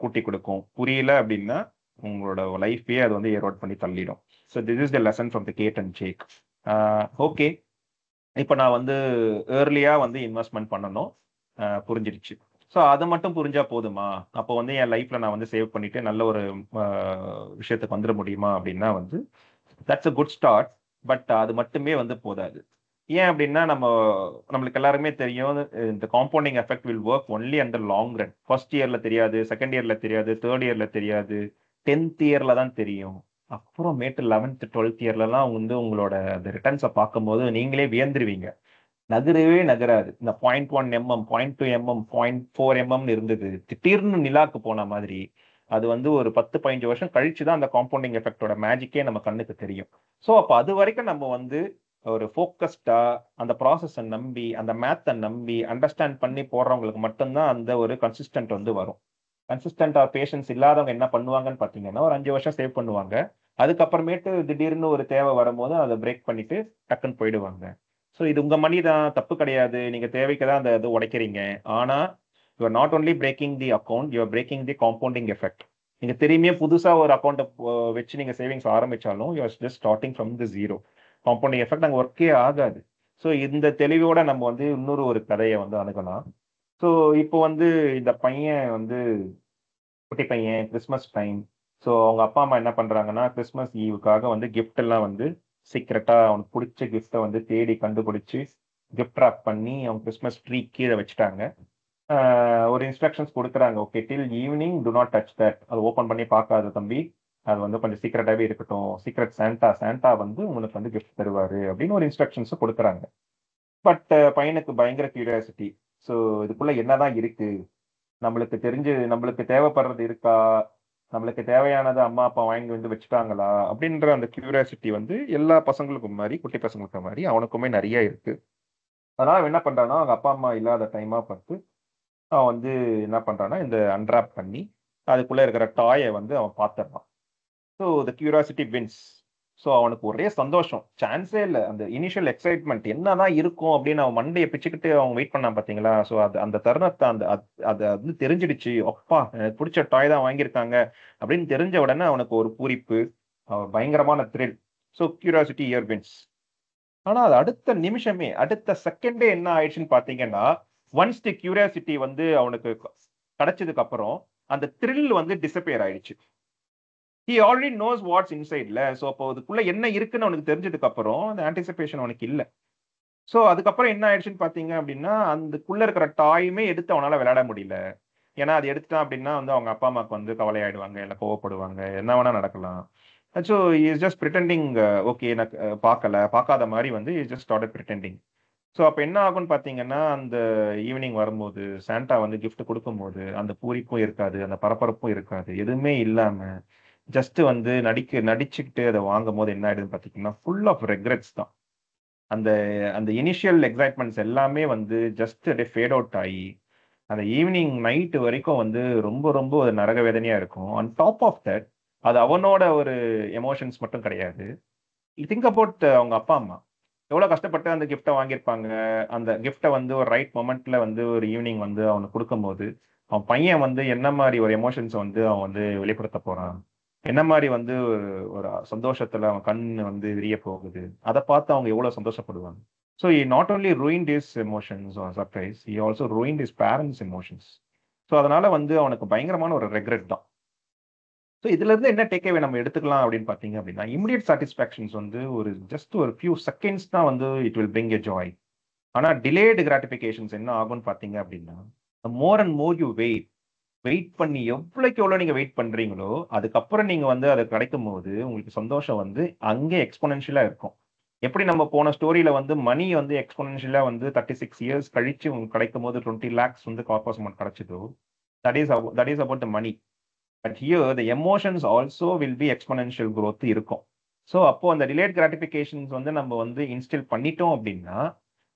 கூட்டி கொடுக்கும், புரியல அப்படின்னா உங்களோட லைஃபே அது வந்து ஏரோட் பண்ணி தள்ளிடும். So this is the lesson from the cat and Jack. Okay, இப்போ நான் வந்து ஏர்லியா வந்து இன்வெஸ்ட்மெண்ட் பண்ணணும், புரிஞ்சிருச்சு. ஸோ அதை மட்டும் புரிஞ்சா போதுமா, அப்போ வந்து என் லைஃப்ல நான் வந்து சேவ் பண்ணிட்டு நல்ல ஒரு விஷயத்துக்கு வந்துட முடியுமா அப்படின்னா வந்து that's a good start. But அது மட்டுமே வந்து போதாது. ஏன் அப்படின்னா நம்மளுக்கு எல்லாருமே தெரியும் இந்த compounding effect will work only அந்த லாங் ரன். ஃபர்ஸ்ட் இயர்ல தெரியாது, செகண்ட் இயர்ல தெரியாது, தேர்ட் இயர்ல தெரியாது, 10th இயர்ல தான் தெரியும். அப்புறமேட்டு 11th 12th இயர்லலாம் வந்து உங்களோட அந்த ரிட்டர்ன்ஸை பார்க்கும்போது நீங்களே வியந்துருவீங்க. நகரவே நகராது. இந்த 0.1 mm 0.2 mm 0.4 mm இருந்தது, திடீர்னு நிலாக்கு போன மாதிரி. அது வந்து ஒரு 10-15 வருஷம் கழிச்சு தான் அந்த காம்பவுண்டிங் எஃபெக்டோட மேஜிக்கே நம்ம கண்ணுக்கு தெரியும். ஸோ அப்போ அது வரைக்கும் நம்ம வந்து ஒரு ஃபோக்கஸ்டா அந்த ப்ராசஸை நம்பி அந்த மேத்தை நம்பி அண்டர்ஸ்டாண்ட் பண்ணி போடுறவங்களுக்கு மட்டும்தான் அந்த ஒரு கன்சிஸ்டன்ட் வந்து வரும். கன்சிஸ்டன்டா பேஷன்ஸ் இல்லாதவங்க என்ன பண்ணுவாங்கன்னு பார்த்தீங்கன்னா ஒரு 5 வருஷம் சேவ் பண்ணுவாங்க. அதுக்கப்புறமேட்டு திடீர்னு ஒரு தேவை வரும்போது அதை பிரேக் பண்ணிட்டு டக்குன்னு போயிடுவாங்க. ஸோ இது உங்க மணி தான், தப்பு கிடையாது. நீங்க தேவைக்கு தான் அந்த இது உடைக்கிறீங்க. ஆனா you are not only breaking the account, you are breaking the compounding effect. நீங்க திரும்பியே புதுசா ஒரு அக்கௌண்ட்டை வச்சு நீங்க சேவிங்ஸ் ஆரம்பிச்சாலும் you are just starting from the zero. Compounding effect அங்கே ஒர்க்கே ஆகாது. ஸோ இந்த தெளிவோட நம்ம வந்து இன்னொரு ஒரு கதையை வந்து அணுகலாம். ஸோ இப்போ வந்து இந்த பையன் வந்து குட்டி பையன், கிறிஸ்மஸ் டைம். ஸோ அவங்க அப்பா அம்மா என்ன பண்றாங்கன்னா கிறிஸ்மஸ் ஈவுக்காக வந்து கிஃப்ட் எல்லாம் வந்து சீக்கிரட்டா அவனுக்கு பிடிச்ச கிஃப்டை வந்து தேடி கண்டுபிடிச்சு கிஃப்ட் ராப் பண்ணி அவங்க கிறிஸ்மஸ் ட்ரீ கீழே வச்சுட்டாங்க. ஒரு இன்ஸ்ட்ரக்ஷன்ஸ் கொடுக்குறாங்க, okay till evening to not touch that, அது ஓப்பன் பண்ணி பார்க்காத தம்பி, அது வந்து கொஞ்சம் சீக்கிரட்டாகவே இருக்கட்டும், சீக்ரெட் சாண்டா வந்து உங்களுக்கு வந்து கிஃப்ட் தருவாரு அப்படின்னு ஒரு இன்ஸ்ட்ரக்ஷன்ஸும் கொடுக்குறாங்க. பட் பையனுக்கு பயங்கர கியூரியாசிட்டி. ஸோ இதுக்குள்ள என்னதான் இருக்கு, நம்மளுக்கு தேவைப்படுறது இருக்கா, நம்மளுக்கு தேவையானது அம்மா அப்பா வாங்கி வந்து வச்சுட்டாங்களா அப்படின்ற அந்த கியூரியாசிட்டி வந்து எல்லா பசங்களுக்கும் மாதிரி, குட்டி பசங்களுக்கு மாதிரி அவனுக்குமே நிறைய இருக்கு. அதனால அவன் என்ன பண்றான்னா அவங்க அப்பா அம்மா இல்லாத டைமா பார்த்து அவன் வந்து என்ன பண்றான்னா இந்த அன்ராப் பண்ணி அதுக்குள்ள இருக்கிற டாயை வந்து அவன் பார்த்துடுறான். So the curiosity wins. So அவனுக்கு ஒரே சந்தோஷம், சான்ஸே இல்லை. அந்த இனிஷியல் எக்ஸைட்மெண்ட் என்னதான் இருக்கும் அப்படின்னு அவன் மண்டையை பிச்சுக்கிட்டு அவன் வெயிட் பண்ணான் பார்த்தீங்களா. ஸோ அந்த தருணத்தை அதை வந்து தெரிஞ்சிடுச்சு, அப்பா எனக்கு பிடிச்ச டாய் தான் வாங்கியிருக்காங்க அப்படின்னு தெரிஞ்ச உடனே அவனுக்கு ஒரு பூரிப்பு, பயங்கரமான thrill. So curiosity here wins. ஆனால் அது அடுத்த நிமிஷமே, அடுத்த செகண்டே என்ன ஆயிடுச்சுன்னு பார்த்தீங்கன்னா, ஒன்ஸ் தி கியூரியாசிட்டி வந்து அவனுக்கு கிடைச்சதுக்கு அப்புறம் அந்த த்ரில் வந்து டிசப்பியர் ஆயிடுச்சு. he already knows what's insideல. ஸோ அப்போ அதுக்குள்ள என்ன இருக்குன்னு அவனுக்கு தெரிஞ்சதுக்கு அப்புறம் அந்த ஆன்டிசிபேஷன் அவனுக்கு இல்லை. ஸோ அதுக்கப்புறம் என்ன ஆயிடுச்சுன்னு பார்த்தீங்க அப்படின்னா அதுக்குள்ள இருக்கிற டாயுமே எடுத்து அவனால விளையாட முடியல. ஏன்னா அது எடுத்துட்டான் அப்படின்னா வந்து அவங்க அப்பா அம்மாவுக்கு வந்து கவலையாயிடுவாங்க, இல்லை கோவப்படுவாங்க, என்ன வேணா நடக்கலாம். So is just pretending, okay எனக்கு பார்க்காத மாதிரி வந்து is just started pretending. So அப்போ என்ன ஆகும்னு பார்த்தீங்கன்னா அந்த ஈவினிங் வரும்போது சாண்டா வந்து கிஃப்ட் கொடுக்கும்போது அந்த பூரிப்பும் இருக்காது, அந்த பரபரப்பும் இருக்காது, எதுவுமே இல்லாம ஜஸ்ட் வந்து நடிச்சுக்கிட்டு அதை வாங்கும் போது என்ன ஆயிடுதுன்னு பார்த்தீங்கன்னா ஃபுல் ஆஃப் ரெக்ரெட்ஸ் தான். அந்த அந்த இனிஷியல் எக்ஸைட்மெண்ட்ஸ் எல்லாமே வந்து ஜஸ்ட் அப்படியே ஃபேட் அவுட் ஆகி அந்த ஈவினிங் நைட்டு வரைக்கும் வந்து ரொம்ப ரொம்ப ஒரு நரக வேதனையா இருக்கும். ஆன் டாப் ஆஃப் தட் அது அவனோட ஒரு எமோஷன்ஸ் மட்டும் கிடையாது. திங்க் அபவுட் அவங்க அப்பா அம்மா எவ்வளோ கஷ்டப்பட்டு அந்த கிஃப்டை வாங்கியிருப்பாங்க. அந்த கிஃப்டை வந்து ஒரு ரைட் மொமெண்ட்ல வந்து ஒரு ஈவினிங் வந்து அவனுக்கு கொடுக்கும்போது அவன் பையன் வந்து என்ன மாதிரி ஒரு எமோஷன்ஸை வந்து அவன் வந்து வெளிப்படுத்த போறான், என்ன மாதிரி வந்து ஒரு சந்தோஷத்துல அவன் கண் வந்து விரிய போகுது, அதை பார்த்து அவங்க எவ்வளவு சந்தோஷப்படுவாங்க. So he not only ruined his emotions or surprise, he also ruined his parents' emotions. So அதனால வந்து அவனுக்கு பயங்கரமான ஒரு ரெக்ரெட் தான். ஸோ இதுல இருந்து என்ன டேக்அவே நம்ம எடுத்துக்கலாம் அப்படின்னு பார்த்தீங்க அப்படின்னா இமிடியட் சாட்டிஸ்ஃபேக்ஷன்ஸ் வந்து ஒரு ஜஸ்ட் ஒரு ஃபியூ செகண்ட்ஸ் தான் வந்து it will bring a joy. ஆனால் டிலேடு கிராட்டிஃபிகேஷன்ஸ் என்ன ஆகும்னு பார்த்தீங்க அப்படின்னா more and more you wait பண்ணி எவ்வளோக்கு எவ்வளோ நீங்கள் வெயிட் பண்ணுறீங்களோ அதுக்கப்புறம் நீங்கள் வந்து அது கிடைக்கும் போது உங்களுக்கு சந்தோஷம் வந்து அங்கே எக்ஸ்பொனென்ஷியலாக இருக்கும். எப்படி நம்ம போன ஸ்டோரியில் வந்து மணி வந்து எக்ஸ்பொனென்ஷியலாக வந்து 36 years கழிச்சு உங்களுக்கு கிடைக்கும் போது 20 lakhs வந்து கார்பஸ் அமௌண்ட் கிடைச்சதோ, that is about the money. But here the emotions also will be exponential growth இருக்கும். ஸோ அப்போ அந்த டிலேட் கிராட்டிஃபிகேஷன்ஸ் வந்து நம்ம வந்து இன்ஸ்டில் பண்ணிட்டோம் அப்படின்னா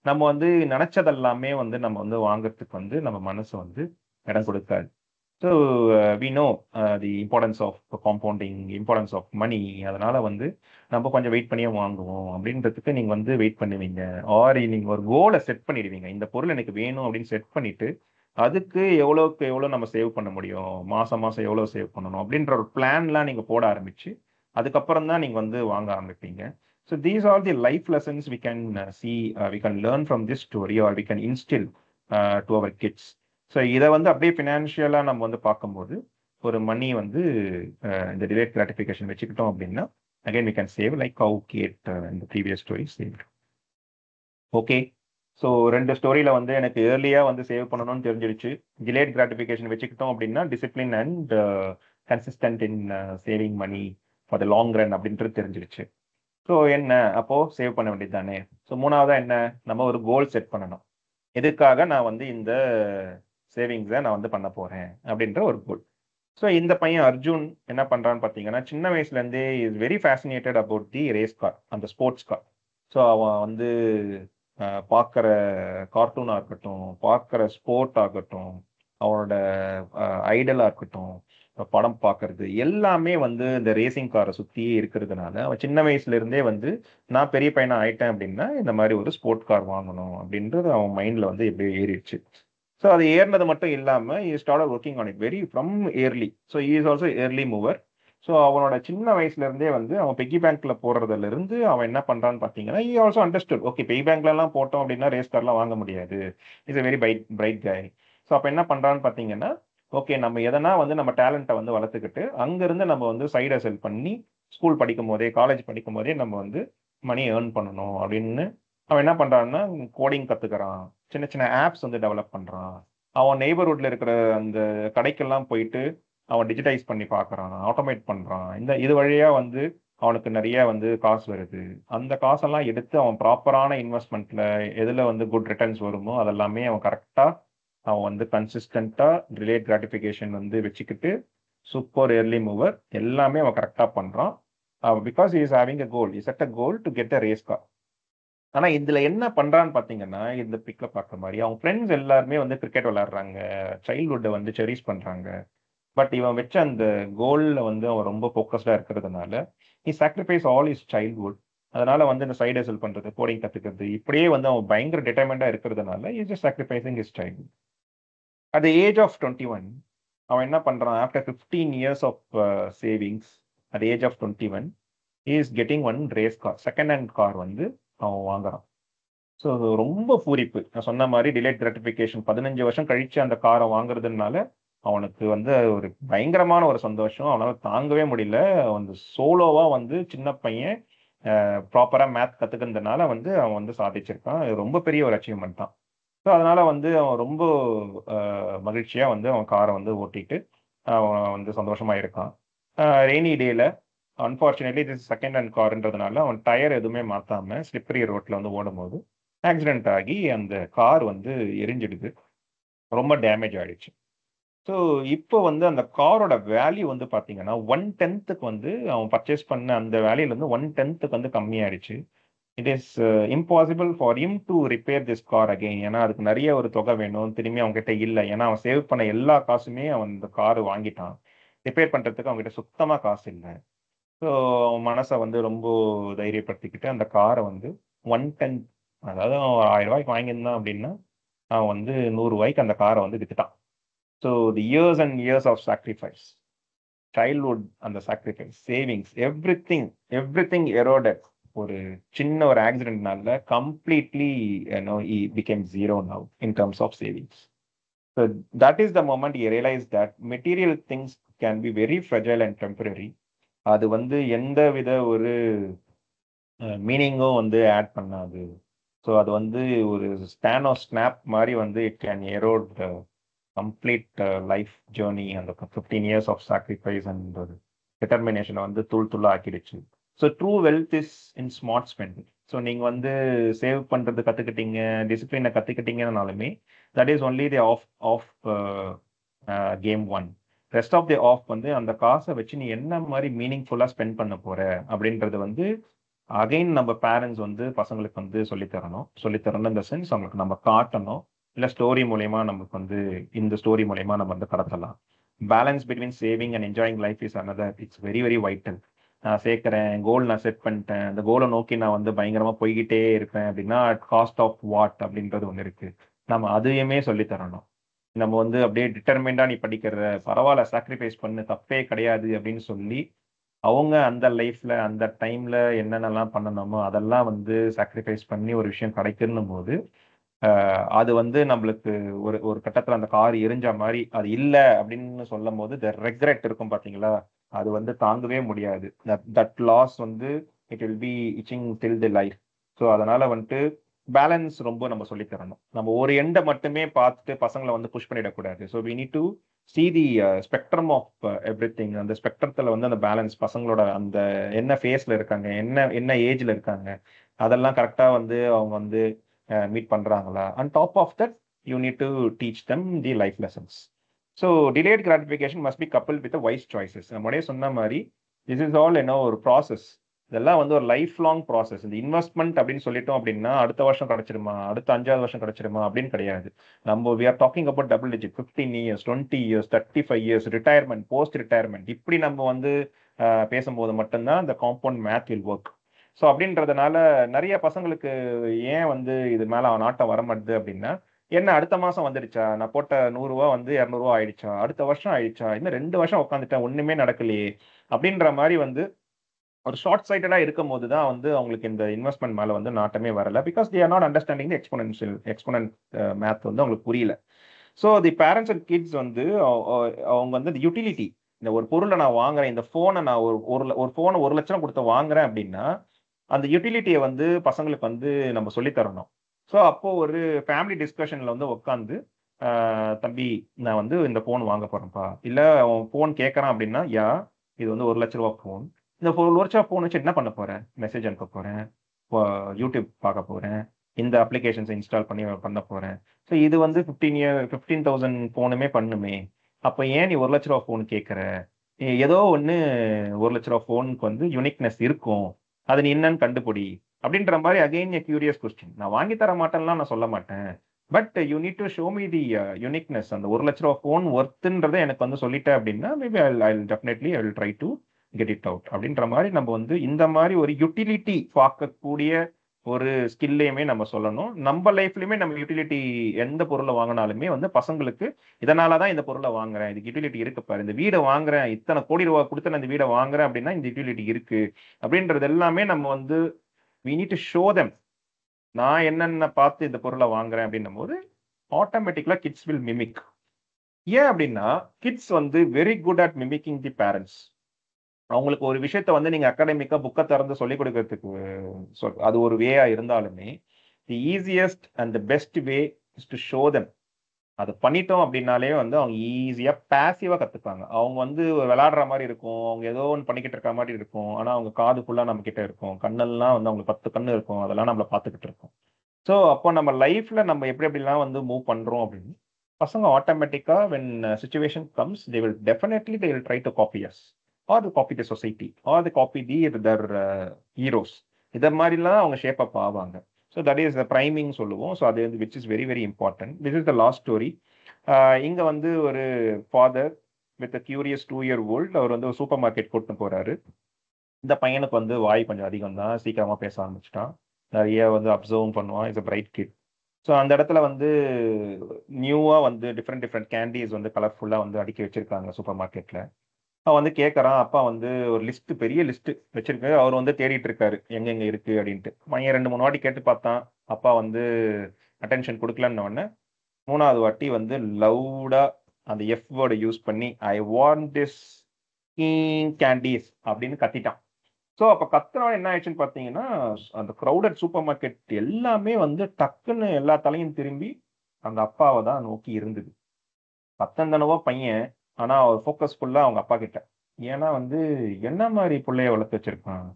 நம்ம வந்து நினைச்சதெல்லாமே வந்து நம்ம வந்து வாங்குறதுக்கு வந்து நம்ம மனசு வந்து இடம் கொடுக்காது. So we know the importance of compounding, importance of money. அதனால வந்து நம்ம கொஞ்சம் வெயிட் பண்ணியே வாங்குவோம் அப்படின்றதுக்கு நீங்கள் வந்து வெயிட் பண்ணுவீங்க. ஆர் நீங்கள் ஒரு கோலை செட் பண்ணிடுவீங்க, இந்த பொருள் எனக்கு வேணும் அப்படின்னு செட் பண்ணிட்டு அதுக்கு எவ்வளோக்கு எவ்வளோ நம்ம சேவ் பண்ண முடியும், மாதம் எவ்வளோ சேவ் பண்ணணும் அப்படின்ற ஒரு பிளான்லாம் நீங்கள் போட ஆரம்பிச்சு அதுக்கப்புறம் தான் நீங்கள் வந்து வாங்க ஆரம்பிப்பீங்க. So these are the life lessons we can we can learn from this story or we can instil to our kids. So இதை வந்து அப்படியே ஃபினான்ஷியலாக நம்ம வந்து பார்க்கும்போது ஒரு மணி வந்து இந்த டிலேட் கிராட்டிஃபிகேஷன் வச்சுக்கிட்டோம் அப்படின்னா again we can save like how cat இந்த previous story save. Okay. So 2 ஸ்டோரியில் வந்து எனக்கு ஏர்லியாக வந்து சேவ் பண்ணணும்னு தெரிஞ்சிருச்சு. டிலேட் கிராட்டிஃபிகேஷன் வச்சுக்கிட்டோம் அப்படின்னா discipline and consistent in saving money for the long run அப்படின்றது தெரிஞ்சிருச்சு. ஸோ என்ன அப்போது சேவ் பண்ண வேண்டியது தானே. ஸோ 3வதாக என்ன, நம்ம ஒரு கோல் செட் பண்ணணும். எதுக்காக நான் வந்து இந்த சேவிங்ஸை நான் வந்து பண்ண போகிறேன் அப்படின்ற ஒரு கோல். ஸோ இந்த பையன் அர்ஜுன் என்ன பண்ணுறான்னு பார்த்தீங்கன்னா, சின்ன வயசுலேருந்தே is very fascinated about the race car, அந்த ஸ்போர்ட்ஸ் கார். ஸோ அவன் வந்து பார்க்குற கார்ட்டூனாக இருக்கட்டும், பார்க்குற ஸ்போர்ட் ஆகட்டும், அவனோட ஐடலாக இருக்கட்டும், படம் பார்க்கறது எல்லாமே வந்து இந்த ரேசிங் காரை சுற்றியே இருக்கிறதுனால அவன் சின்ன வயசுலேருந்தே வந்து நான் பெரிய பையனாக ஆயிட்டேன் அப்படின்னா இந்த மாதிரி ஒரு ஸ்போர்ட் கார் வாங்கணும் அப்படின்றது அவன் மைண்டில் வந்து எப்படியோ ஏறிடுச்சு. ஸோ அது ஏறினது மட்டும் இல்லாமல் he start working on it very from early. So is also early mover. So அவனோட சின்ன வயசுலேருந்தே வந்து அவன் பெக்கி பேங்க்ல போடுறதுலேருந்து அவன் என்ன பண்ணுறான்னு பார்த்தீங்கன்னா he also understood, okay piggy பேங்க்லலாம் போட்டோம் அப்படின்னா ரேஸ் கார்லாம் வாங்க முடியாது, is a very bright guy. So அப்போ என்ன பண்ணுறான்னு பார்த்தீங்கன்னா, ஓகே நம்ம எதனா வந்து நம்ம டேலண்ட்டை வந்து வளர்த்துக்கிட்டு அங்கேருந்து நம்ம வந்து சைட் ஹசல் பண்ணி ஸ்கூல் படிக்கும் போதே காலேஜ் படிக்கும் போதே நம்ம வந்து மணி ஏர்ன் பண்ணணும் அப்படின்னு அவன் என்ன பண்ணுறான்னா கோடிங் கற்றுக்கிறான், சின்ன சின்ன ஆப்ஸ் வந்து டெவலப் பண்ணுறான். அவன் நெய்பர்ஹுட்ல இருக்கிற அந்த கடைக்கெல்லாம் போயிட்டு அவன் டிஜிட்டைஸ் பண்ணி பார்க்குறான், ஆட்டோமேட் பண்ணுறான். இது வழியாக வந்து அவனுக்கு நிறைய வந்து காசு வருது. அந்த காசெல்லாம் எடுத்து அவன் ப்ராப்பரான இன்வெஸ்ட்மெண்ட்டில் எதில் வந்து குட் ரிட்டர்ன்ஸ் வருமோ அதெல்லாமே அவன் கரெக்டாக அவன் வந்து கன்சிஸ்டண்ட்டாக டிலேட் கிராட்டிஃபிகேஷன் வந்து வச்சுக்கிட்டு சூப்பர் ஏர்லி மூவர் எல்லாமே அவன் கரெக்டாக பண்ணுறான். Because is having a goal, is set a goal to get a race car. ஆனால் இதில் என்ன பண்ணுறான்னு பார்த்தீங்கன்னா, இந்த பிக்கில் பார்க்குற மாதிரி அவங்க ஃப்ரெண்ட்ஸ் எல்லாருமே வந்து கிரிக்கெட் விளையாடுறாங்க, சைல்ட்ஹுட்டை வந்து செரிஷ் பண்ணுறாங்க. பட் இவன் வச்ச அந்த கோலில் வந்து அவன் ரொம்ப ஃபோக்கஸ்டாக இருக்கிறதுனால he sacrifice all his childhood. அதனால வந்து இந்த சைட் ஹசல் பண்ணுறது, கோடிங் கற்றுக்கிறது, இப்படியே வந்து அவன் பயங்கர டிட்டர்மெண்டாக இருக்கிறதுனால is just sacrificing his childhood. At the age of 21 அவன் என்ன பண்ணுறான், after 15 years of savings at the age of 21 he is getting one race car, second hand car வந்து அவன் வாங்குறான். ஸோ ரொம்ப பூரிப்பு. நான் சொன்ன மாதிரி டிலேட் கிராட்டிஃபிகேஷன் 15 வருஷம் கழிச்சு அந்த காரை வாங்குறதுனால அவனுக்கு வந்து ஒரு பயங்கரமான ஒரு சந்தோஷம். அவனால் தாங்கவே முடியல. வந்து சோலோவாக வந்து சின்ன பையன் ப்ராப்பராக மேத் கற்றுக்கிறதுனால வந்து அவன் வந்து சாதிச்சிருக்கான். இது ரொம்ப பெரிய ஒரு அச்சீவ்மெண்ட் தான். ஸோ அதனால வந்து அவன் ரொம்ப மகிழ்ச்சியாக வந்து அவன் காரை வந்து ஓட்டிட்டு அவன் வந்து சந்தோஷமாக இருக்கான். ரெய்னி டேல அன்ஃபார்ச்சுனேட்லி இது செகண்ட் ஹேண்ட் கார்ன்றதுனால அவன் டயர் எதுவுமே மாற்றாமல் ஸ்லிப்பரி ரோட்டில் வந்து ஓடும்போது ஆக்சிடென்ட் ஆகி அந்த கார் வந்து எரிஞ்சிடுது, ரொம்ப டேமேஜ் ஆகிடுச்சு. ஸோ இப்போ வந்து அந்த காரோட வேல்யூ வந்து பார்த்தீங்கன்னா 1/10 வந்து அவன் பர்ச்சேஸ் பண்ண அந்த வேல்யூலேருந்து 1/10 வந்து கம்மியாயிடுச்சு. It is impossible for him to repair this car again. ஏன்னா அதுக்கு நிறைய ஒரு தொகை வேணும், திரும்பி அவங்ககிட்ட இல்லை. ஏன்னா அவன் சேவ் பண்ண எல்லா காசுமே அவன் இந்த கார் வாங்கிட்டான். ரிப்பேர் பண்ணுறதுக்கு அவங்ககிட்ட சுத்தமாக காசு இல்லை. ஸோ அவன் மனசை வந்து ரொம்ப தைரியப்படுத்திக்கிட்டு அந்த காரை வந்து 1/10, அதாவது அவன் 1000 ரூபாய்க்கு வாங்கியிருந்தான் அப்படின்னா அவன் வந்து 100 ரூபாய்க்கு அந்த காரை வந்து வித்துட்டான். So the years and years of sacrifice, childhood அந்த சாக்ரிஃபைஸ், சேவிங்ஸ், எவ்ரிதிங் எரோடட். ஒரு சின்ன ஒரு ஆக்சிடென்ட்னால completely became zero now in terms of savings. So that is the moment he realized that material things can be very fragile and temporary. அது வந்து எந்த வித ஒரு மீனிங்கும் வந்து ஆட் பண்ணாது. ஸோ அது வந்து ஒரு ஸ்னாப் மாதிரி வந்து it can erode complete life journey. அந்த 15 இயர்ஸ் ஆஃப் சாக்ரிஃபைஸ் அண்ட் டிட்டர்மினேஷனை வந்து தூள் ஆக்கிடுச்சு. So true wealth is in smart spending. So நீங்கள் வந்து சேவ் பண்ணுறது கற்றுக்கிட்டீங்க, டிசிப்ளினை கற்றுக்கிட்டீங்கன்னாலுமே that is only the of game one. Rest of the of வந்து அந்த காசை வச்சு நீ என்ன மாதிரி மீனிங்ஃபுல்லாக ஸ்பெண்ட் பண்ண போகிற அப்படின்றது வந்து அகைன் நம்ம பேரண்ட்ஸ் வந்து பசங்களுக்கு வந்து சொல்லித்தரணும் இந்த சென்ஸ் அவங்களுக்கு நம்ம காட்டணும். இல்லை ஸ்டோரி மூலயமா நமக்கு வந்து இந்த ஸ்டோரி மூலயமா நம்ம வந்து கடத்தலாம். Balance between saving and enjoying life is another. It's very very vital. நான் சேர்க்குறேன், கோல் நான் செட் பண்ணிட்டேன், அந்த கோலை நோக்கி நான் வந்து பயங்கரமாக போய்கிட்டே இருப்பேன் அப்படின்னா காஸ்ட் ஆஃப் வாட் அப்படின்றது ஒன்று இருக்குது. நம்ம அதையுமே சொல்லித்தரணும். நம்ம வந்து அப்படியே டிட்டர்மெண்டாக நீ படிக்கிற பரவாயில்ல, சாக்ரிஃபைஸ் பண்ணு, தப்பே கிடையாது அப்படின்னு சொல்லி அவங்க அந்த லைஃப்ல அந்த டைம்ல என்னென்னலாம் பண்ணணுமோ அதெல்லாம் வந்து சாக்ரிஃபைஸ் பண்ணி ஒரு விஷயம் கிடைக்கணும் போது அது வந்து நம்மளுக்கு ஒரு கட்டத்தில் அந்த கார் எரிஞ்ச மாதிரி அது இல்லை அப்படின்னு சொல்லும் போது த ரெக்ரெட் இருக்கும் பார்த்தீங்களா, அது வந்து தாங்கவே முடியாது. தட் லாஸ் வந்து it will be itching till the life. So அதனால வந்துட்டு பேலன்ஸ் ரொம்ப நம்ம சொல்லித் தரணும். நம்ம ஒரு எண்டை மட்டுமே பார்த்துட்டு பசங்களை வந்து புஷ் பண்ணிடக்கூடாது. So we need to see the spectrum of everything. அந்த ஸ்பெக்ட்ரத்தில் வந்து அந்த பேலன்ஸ் பசங்களோட அந்த என்ன ஃபேஸில் இருக்காங்க, என்ன ஏஜில் இருக்காங்க, அதெல்லாம் கரெக்டாக வந்து அவங்க வந்து மீட் பண்ணுறாங்களா. And top of that you need to teach them the life lessons. So delayed gratification must be couple with wise choices. நம்மளே சொன்ன மாதிரி திஸ் இஸ் ஆல் என்ன ஒரு ப்ராசஸ். இதெல்லாம் வந்து ஒரு லைஃப் லாங் ப்ராசஸ். இந்த இன்வெஸ்ட்மெண்ட் அப்படின்னு சொல்லிட்டோம் அப்படின்னா அடுத்த வருஷம் கிடைச்சிருமா, அடுத்த 5வது வருஷம் கிடைச்சிருமா அப்படின்னு கிடையாது. நம்ம we are talking about double digit, 15 years, 20 years, 35 years, retirement, post retirement, இப்படி நம்ம வந்து பேசும்போது மட்டும்தான் இந்த compound math will work. So அப்படின்றதுனால நிறைய பசங்களுக்கு ஏன் வந்து இது மேலே நாட்டம் வர மாட்டுது அப்படின்னா, என்ன அடுத்த மாதம் வந்துடுச்சா, நான் போட்ட 100 ரூபா வந்து 200 ரூபா ஆயிடுச்சா, அடுத்த வருஷம் ஆயிடுச்சா, இன்னும் 2 வருஷம் உட்காந்துட்டேன் ஒன்றுமே நடக்கலையே அப்படின்ற மாதிரி வந்து ஒரு ஷார்ட் சைட்டடாக இருக்கும் போது தான் வந்து அவங்களுக்கு இந்த இன்வெஸ்ட்மெண்ட் மேலே வந்து நாட்டமே வரல. Because they are not understanding the exponent math வந்து அவங்களுக்கு புரியல. So the parents and kids வந்து அவங்க வந்து இந்த யூட்டிலிட்டி, இந்த ஒரு பொருளை நான் வாங்குறேன், இந்த ஃபோனை நான் ஒரு ஃபோனை 1 லட்சம் கொடுத்து வாங்குறேன் அப்படின்னா அந்த யூட்டிலிட்டியை வந்து பசங்களுக்கு வந்து நம்ம சொல்லித்தரணும். ஸோ அப்போ ஒரு ஃபேமிலி டிஸ்கஷனில் வந்து உட்காந்து தம்பி நான் வந்து இந்த ஃபோன் வாங்க போகிறேன்ப்பா, இல்லை அவன் ஃபோன் கேட்குறான் அப்படின்னா இது வந்து 1 லட்ச ரூபா ஃபோன், இந்த 1 லட்ச ஃபோன் வச்சு என்ன பண்ண போகிறேன், மெசேஜ் அனுப்ப போகிறேன், யூடியூப் பார்க்க போகிறேன், இந்த அப்ளிகேஷன்ஸை இன்ஸ்டால் பண்ண போகிறேன். ஸோ இது வந்து 15,000 ஃபோனுமே பண்ணுமே, அப்போ ஏன் நீ 1 லட்ச ரூபா ஃபோன் கேட்குற, ஏதோ ஒன்று 1 லட்ச ரூபா ஃபோனுக்கு வந்து யூனிக்னஸ் இருக்கும், அது நீ என்னன்னு கண்டுபிடி அப்படின்ற மாதிரி. அகெயின் ஏ கியூரியஸ் கொஸ்டின். நான் வாங்கி தர மாட்டேன்லாம் நான் சொல்ல மாட்டேன், but you need to show me the uniqueness. அந்த 1 லட்ச ரூபா ஃபோன் ஒர்த்துன்றதை எனக்கு வந்து சொல்லிட்டேன் அப்படின்னா maybe I definitely I will try to get it out அப்படின்ற மாதிரி. நம்ம வந்து இந்த மாதிரி ஒரு யூட்டிலிட்டி பார்க்கக்கூடிய ஒரு ஸ்கில்லையுமே நம்ம சொல்லணும். நம்ம லைஃப்லையுமே நம்ம யூட்டிலிட்டி எந்த பொருளை வாங்கினாலுமே வந்து பசங்களுக்கு இதனால தான் இந்த பொருளை வாங்குறேன், இதுக்கு யூட்டிலிட்டி இருக்கு பாரு, இந்த வீடை வாங்குறேன், இத்தனை கோடி ரூபா கொடுத்து நான் இந்த வீடை வாங்குறேன் அப்படின்னா இந்த யூட்டிலிட்டி இருக்கு அப்படின்றது எல்லாமே நம்ம வந்து we need to show them. நான் என்னென்ன பார்த்து இந்த பொருளை வாங்குறேன் அப்படின்னும் போது ஆட்டோமேட்டிக்கலா கிட்ஸ் வில் மிமிக். ஏன் அப்படின்னா கிட்ஸ் வந்து very good at mimicking the parents. அவங்களுக்கு ஒரு விஷயத்த வந்து நீங்க அகாடமிக்கா புக்கை திறந்து சொல்லிக் கொடுக்கறதுக்கு அது ஒரு வேயா இருந்தாலுமே தி easiest and the best way is to show them. அதை பண்ணிட்டோம் அப்படின்னாலே வந்து அவங்க ஈஸியா பேசிவா கத்துப்பாங்க. அவங்க வந்து விளையாடுற மாதிரி இருக்கும், அவங்க ஏதோ ஒன்று பண்ணிக்கிட்டு இருக்க மாதிரி இருக்கும், ஆனா அவங்க காது ஃபுல்லா நம்ம கிட்ட இருக்கும், கண்ணெல்லாம் வந்து அவங்களுக்கு 10 கண்ணு இருக்கும், அதெல்லாம் நம்மள பார்த்துக்கிட்டு இருக்கும். ஸோ அப்போ நம்ம லைஃப்ல நம்ம எப்படிலாம் வந்து மூவ் பண்றோம் அப்படின்னு பசங்க ஆட்டோமேட்டிக்கா when situation comes they will definitely they will try to copy us or the copy the society or the copy the their heroes. இதை மாதிரிலாம் அவங்க ஷேப் அப் ஆவாங்க. So that is the priming சொல்லுவோம். So அது வந்து which is very very important. This is the last story. இங்கே வந்து ஒரு father with a curious 2-year-old அவர் வந்து ஒரு சூப்பர் மார்க்கெட் கூட்டிட்டு போறாரு. இந்த பையனுக்கு வந்து வாய் கொஞ்சம் அதிகம் தான், சீக்கிரமா பேச ஆரம்பிச்சிட்டான், நிறைய வந்து அப்சர்வ் பண்ணுவான், is a bright kid. So அந்த இடத்துல வந்து நியூவாக வந்து டிஃப்ரெண்ட் கேண்டீஸ் வந்து கலர்ஃபுல்லாக வந்து அடுக்கி வச்சிருக்காங்க சூப்பர் மார்க்கெட்டில். அவன் வந்து கேட்குறான், அப்பா வந்து ஒரு லிஸ்ட், பெரிய லிஸ்ட் வச்சிருக்காரு, அவர் வந்து தேடிட்டு இருக்காரு எங்கெங்க இருக்கு அப்படின்ட்டு. பையன் 2-3 வாட்டி கேட்டு பார்த்தான், அப்பா வந்து அட்டென்ஷன் கொடுக்கலன்னு உடனே 3வது வாட்டி வந்து லவுடா அந்த எஃப் வேர்டை யூஸ் பண்ணி ஐ வாண்ட் திஸ் கேண்டீஸ் அப்படின்னு கத்திட்டான். ஸோ அப்போ கத்துனால என்ன ஆயிடுச்சுன்னு பார்த்தீங்கன்னா அந்த க்ரௌடட் சூப்பர் மார்க்கெட் எல்லாமே வந்து டக்குன்னு எல்லா தலையும் திரும்பி அந்த அப்பாவை தான் நோக்கி இருந்தது. 19 பையன், ஆனா அவர் ஃபோக்கஸ் ஃபுல்லா அவங்க அப்பா கிட்ட. ஏன்னா வந்து என்ன மாதிரி பிள்ளைய வளர்த்து வச்சிருக்கான்,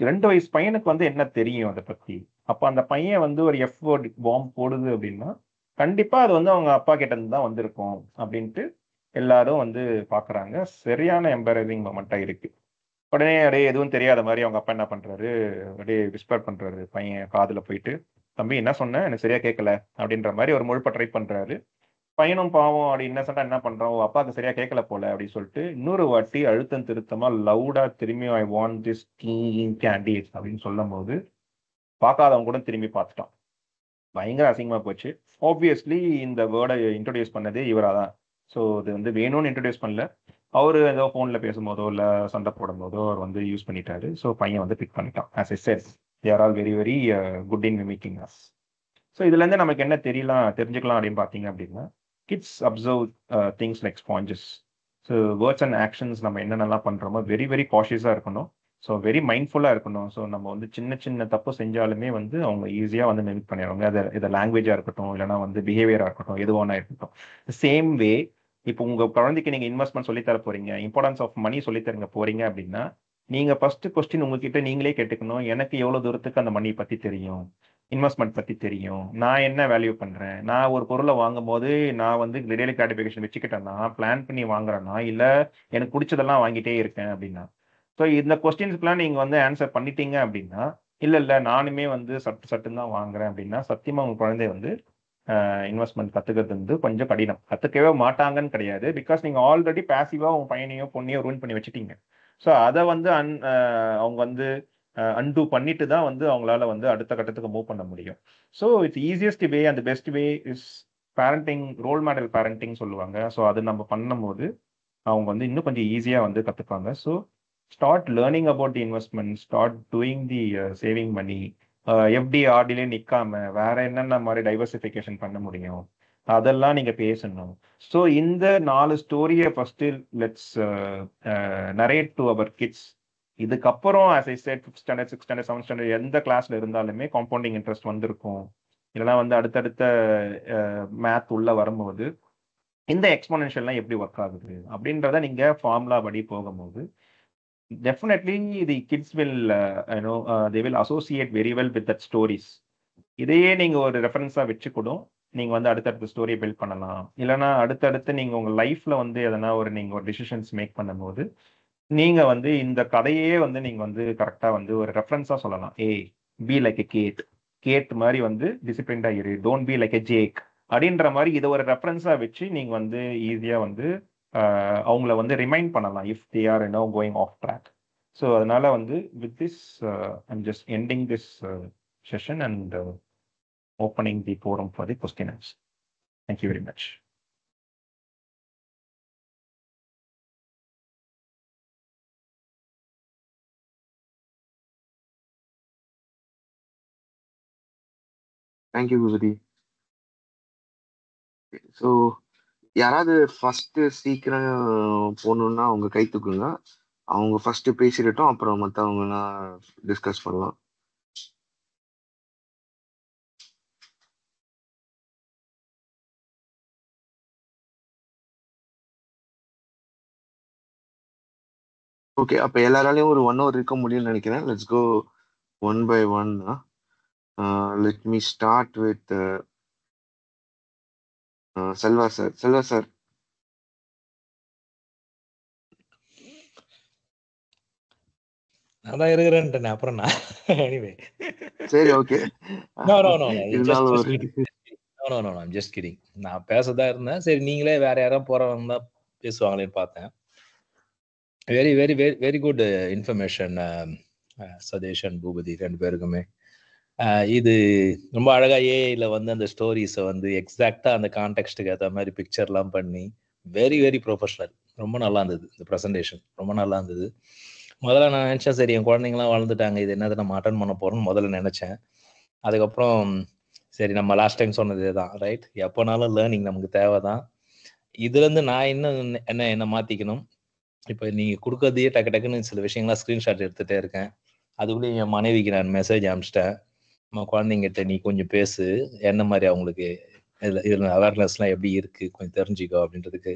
2 வயசு பையனுக்கு வந்து என்ன தெரியும் அதை பத்தி. அப்ப அந்த பையன் வந்து ஒரு எஃப் வேர்டு பாம்பு போடுது அப்படின்னா கண்டிப்பா அது வந்து அவங்க அப்பா கிட்ட இருந்து தான் வந்திருக்கும் அப்படின்ட்டு எல்லாரும் வந்து பாக்குறாங்க. சரியான எம்பரரிங் மொமெண்டா இருக்கு. உடனே அப்படியே எதுவும் தெரியாத மாதிரி அவங்க அப்பா என்ன பண்றாரு, அப்படியே விஸ்பர் பண்றாரு பையன் காதுல போயிட்டு, தம்பி என்ன சொன்ன எனக்கு சரியா கேட்கல அப்படின்ற மாதிரி ஒரு முழுப்ப ட்ரை பண்றாரு. பையனும் பாவம் அப்படி இன்னசென்ட்டா என்ன பண்றான், அப்பாவுக்கு சரியா கேட்கல போல அப்படின்னு சொல்லிட்டு இன்னொரு வாட்டி அழுத்தம் திருத்தமா லவுடா திரும்பி ஐ வாண்ட் திஸ் கேண்டீஸ் அப்படின்னு சொல்லும் போது பார்க்காதவங்க கூட திரும்பி பார்த்துட்டான். பயங்கர அசிங்கமா போச்சு. ஆப்வியஸ்லி இந்த வேர்டை இன்ட்ரோடியூஸ் பண்ணது இவரா தான். ஸோ இது வந்து வேணும்னு இன்ட்ரோடியூஸ் பண்ணல, அவரு ஏதோ ஃபோன்ல பேசும்போதோ இல்லை சண்டை போடும் போதோ அவர் வந்து யூஸ் பண்ணிட்டாரு. ஸோ பையன் வந்து பிக் பண்ணிட்டான். As I said they are all very very good in mimicking us. So இதுல இருந்து நமக்கு என்ன தெரிஞ்சுக்கலாம் அப்படின்னு பார்த்தீங்க அப்படின்னா, kids observe things like sponges. So words and actions நம்ம என்னென்னலாம் பண்றோமோ வெரி வெரி காஷியஸா இருக்கணும். ஸோ வெரி மைண்ட்ஃபுல்லாக இருக்கணும். ஸோ நம்ம வந்து சின்ன சின்ன தப்பு செஞ்சாலுமே வந்து அவங்க ஈஸியாக வந்து மிமிக் பண்ணிடுவாங்க. இதை லாங்குவேஜாக இருக்கட்டும், இல்லைனா வந்து பிஹேவியராக இருக்கட்டும், எதுவானா இருக்கட்டும். சேம் வே இப்போ உங்கள் குழந்தைக்கு நீங்கள் இன்வெஸ்ட்மெண்ட் சொல்லித்தர போகிறீங்க, இம்பார்ட்டன்ஸ் ஆஃப் மணி சொல்லித்தரங்க போகிறீங்க அப்படின்னா, நீங்கள் ஃபஸ்ட்டு கொஸ்டின் உங்ககிட்ட நீங்களே கேட்டுக்கணும், எனக்கு எவ்வளோ தூரத்துக்கு அந்த மணி பற்றி தெரியும், இன்வெஸ்ட்மெண்ட் பற்றி தெரியும், நான் என்ன வேல்யூ பண்ணுறேன், நான் ஒரு பொருளை வாங்கும் போது நான் வந்து டெய்லி கிராட்டிஃபிகேஷன் வச்சுக்கிட்டேன்னா, பிளான் பண்ணி வாங்குறேன்னா, இல்லை எனக்கு பிடிச்சதெல்லாம் வாங்கிட்டே இருக்கேன் அப்படின்னா. ஸோ இந்த கொஸ்டின்ஸ்க்குலாம் நீங்கள் வந்து ஆன்சர் பண்ணிட்டீங்க அப்படின்னா, இல்லை நானுமே வந்து சட்டுன்னு தான் வாங்குறேன் அப்படின்னா, சத்தியமாக உங்கள் குழந்தை வந்து இன்வெஸ்ட்மெண்ட் கற்றுக்கிறது வந்து கொஞ்சம் கடினம். கற்றுக்கவே மாட்டாங்கன்னு கிடையாது. பிகாஸ் நீங்கள் ஆல்ரெடி பேசிவாக உங்கள் பையனையோ பொண்ணையோ ரூன் பண்ணி வச்சுட்டீங்க. ஸோ அதை வந்து அவங்க வந்து அன்டூ பண்ணிட்டு தான் வந்து அவங்களால வந்து அடுத்த கட்டத்துக்கு மூவ் பண்ண முடியும். So it's easiest way and best way is parenting, role model parenting சொல்லுவாங்க. ஸோ அது நம்ம பண்ணும்போது அவங்க வந்து இன்னும் கொஞ்சம் ஈஸியாக வந்து கற்றுப்பாங்க. So start learning about the investment, start doing the saving money. FD ஆர்டிலே நிற்காம வேற என்னென்ன மாதிரி டைவர்சிஃபிகேஷன் பண்ண முடியும் அதெல்லாம் நீங்க பேசணும். ஸோ இந்த 4 ஸ்டோரியை first let's narrate to our kids. இதுக்கப்புறம் as I said 5th standard 6th standard 7th standard எந்த கிளாஸ்ல இருந்தாலுமே காம்பவுண்டிங் இன்ட்ரெஸ்ட் வந்திருக்கும். இல்லைனா வந்து அடுத்தடுத்த மேத் உள்ள வரும்போது இந்த எக்ஸ்போனென்ஷியல்லாம் எப்படி ஒர்க் ஆகுது அப்படின்றத நீங்க ஃபார்முலா படி போகும்போது definitely the kids will they will associate very well with that stories. இதையே நீங்க ஒரு ரெஃபரன்ஸா வச்சு கூட நீங்க வந்து அடுத்தடுத்த ஸ்டோரியை பில்ட் பண்ணலாம். இல்லைனா அடுத்தடுத்து நீங்க உங்க லைஃப்ல வந்து எதனா நீங்க ஒரு டிசிஷன்ஸ் மேக் பண்ணும்போது நீங்க வந்து இந்த கதையே வந்து நீங்க வந்து கரெக்டா வந்து ஒரு ரெஃபரன்ஸா சொல்லலாம். பி லைக் எ கேட் மாதிரி வந்து டிசிப்ளின்டா இரு, don't be like a jack அப்படின்ற மாதிரி இதை ஒரு ரெஃபரன்ஸா வச்சு நீங்க வந்து ஈஸியா வந்து அவங்கள வந்து ரிமைண்ட் பண்ணலாம் if they are going off track. So அதனால வந்து with this I'm just ending this session and opening the forum for the questions. Thank you very much. Thank you Boopathi. So யாராவது ஃபர்ஸ்ட் சீக்கிரம் போகணுன்னா அவங்க கை தூக்குங்க. அவங்க ஃபர்ஸ்ட் பேசிடட்டும், அப்புறம் மற்றவங்கலாம் டிஸ்கஸ் பண்ணலாம். ஓகே, அப்போ எல்லாராலையும் ஒரு 1 hour இருக்க முடியும்னு நினைக்கிறேன். Let's go one by one. Let me start with Selva sir. Selva sir, அதான் இருக்கிறேன்ட்டேன் அப்புறம் நான் எனிவே சரி ஓகே. இருந்தாலும் ஒரு I'm just kidding. நான் பேசதா இருந்தேன். சரி நீங்களே வேற யாராவது போறவங்க தான் பேசுவாங்களேன்னு பார்த்தேன். Very very very very good information Sathesh and Boopathi 2 பேருக்குமே. இது ரொம்ப அழகா ஏஐல வந்து அந்த ஸ்டோரிஸை வந்து எக்ஸாக்டா அந்த கான்டெக்ஸ்டுக்கு ஏற்ற மாதிரி பிக்சர்லாம் பண்ணி வெரி வெரி ப்ரொஃபஷனல். ரொம்ப நல்லா இருந்தது இந்த ப்ரெசன்டேஷன், ரொம்ப நல்லா இருந்தது. முதல்ல நான் நினைச்சேன் சரி என் குழந்தைங்களாம் வளர்ந்துட்டாங்க, இது என்னது நம்ம அட்டன் பண்ண போறோம்னு முதல்ல நினைச்சேன். அதுக்கப்புறம் சரி நம்ம லாஸ்ட் டைம் சொன்னதே தான், ரைட், எப்போனாலும் லேர்னிங் நமக்கு தேவைதான். இதுல இருந்து நான் இன்னும் என்ன மாத்திக்கணும். இப்போ நீங்க கொடுக்கறதையே டக்குன்னு சில விஷயங்கள்லாம் ஸ்கிரீன்ஷாட் எடுத்துட்டே இருக்கேன். அதுக்குள்ளேயும் என் மனைவிக்கு நான் மெசேஜ் அனுப்பிச்சிட்டேன், நம்ம குழந்தைங்கிட்ட நீ கொஞ்சம் பேசு, என்ன மாதிரி அவங்களுக்கு இதுல அவேர்னஸ்லாம் எப்படி இருக்கு கொஞ்சம் தெரிஞ்சுக்கோ அப்படின்றதுக்கு.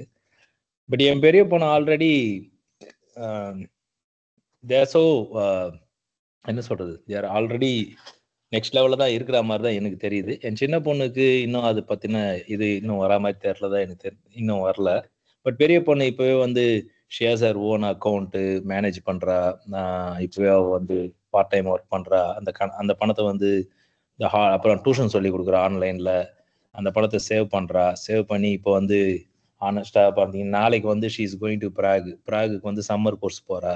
பட் என் பெரிய பொண்ணு ஆல்ரெடி என்ன சொல்றது, தேர் ஆல்ரெடி நெக்ஸ்ட் லெவலில் தான் இருக்கிற மாதிரி தான் எனக்கு தெரியுது. என் சின்ன பொண்ணுக்கு இன்னும் அது பற்றின இது இன்னும் வரா மாதிரி தெரியலதான் எனக்கு இன்னும் வரல. பட் பெரிய பொண்ணு இப்போவே வந்து shares her own account manage பண்ணுறா. இப்போவே அவள் வந்து பார்ட் டைம் ஒர்க் பண்ணுறா. அந்த பணத்தை வந்து அப்புறம் டியூஷன் சொல்லி கொடுக்குறா ஆன்லைனில். அந்த பணத்தை சேவ் பண்ணுறா. சேவ் பண்ணி இப்போ வந்து ஆனஸ்டாக பார்த்தீங்கன்னா நாளைக்கு வந்து ஷீ இஸ் கோயிங் டு ப்ராகுக்கு வந்து சம்மர் கோர்ஸ் போகிறா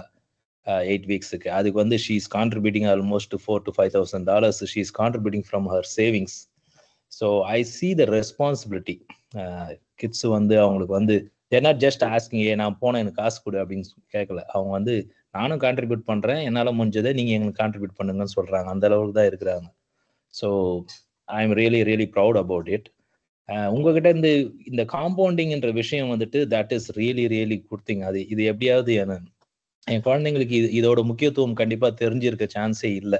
8 வீக்ஸுக்கு. அதுக்கு வந்து she is contributing almost $4,000 to $5,000 she is contributing from her savings. So I see the responsibility. Kids வந்து அவங்களுக்கு வந்து தேர் நாட் ஜஸ்ட் ஆஸ்கிங் நான் போனேன் எனக்கு காசு கொடு அப்படின்னு கேட்கல. அவங்க வந்து நானும் கான்ட்ரிபியூட் பண்ணுறேன், என்னால் முடிஞ்சதை நீங்கள் எங்களுக்கு கான்ட்ரிபியூட் பண்ணுங்கன்னு சொல்கிறாங்க. அந்த அளவுக்கு தான் இருக்கிறாங்க. So I am really really proud about it. உங்ககிட்ட இந்த காம்பவுண்டிங்ன்ற விஷயம் வந்துட்டு that is really really good thing. இது எப்படியாவது என் குழந்தைங்களுக்கு இதோட முக்கியத்துவம் கண்டிப்பா தெரிஞ்சிருக்க சான்ஸே இல்லை.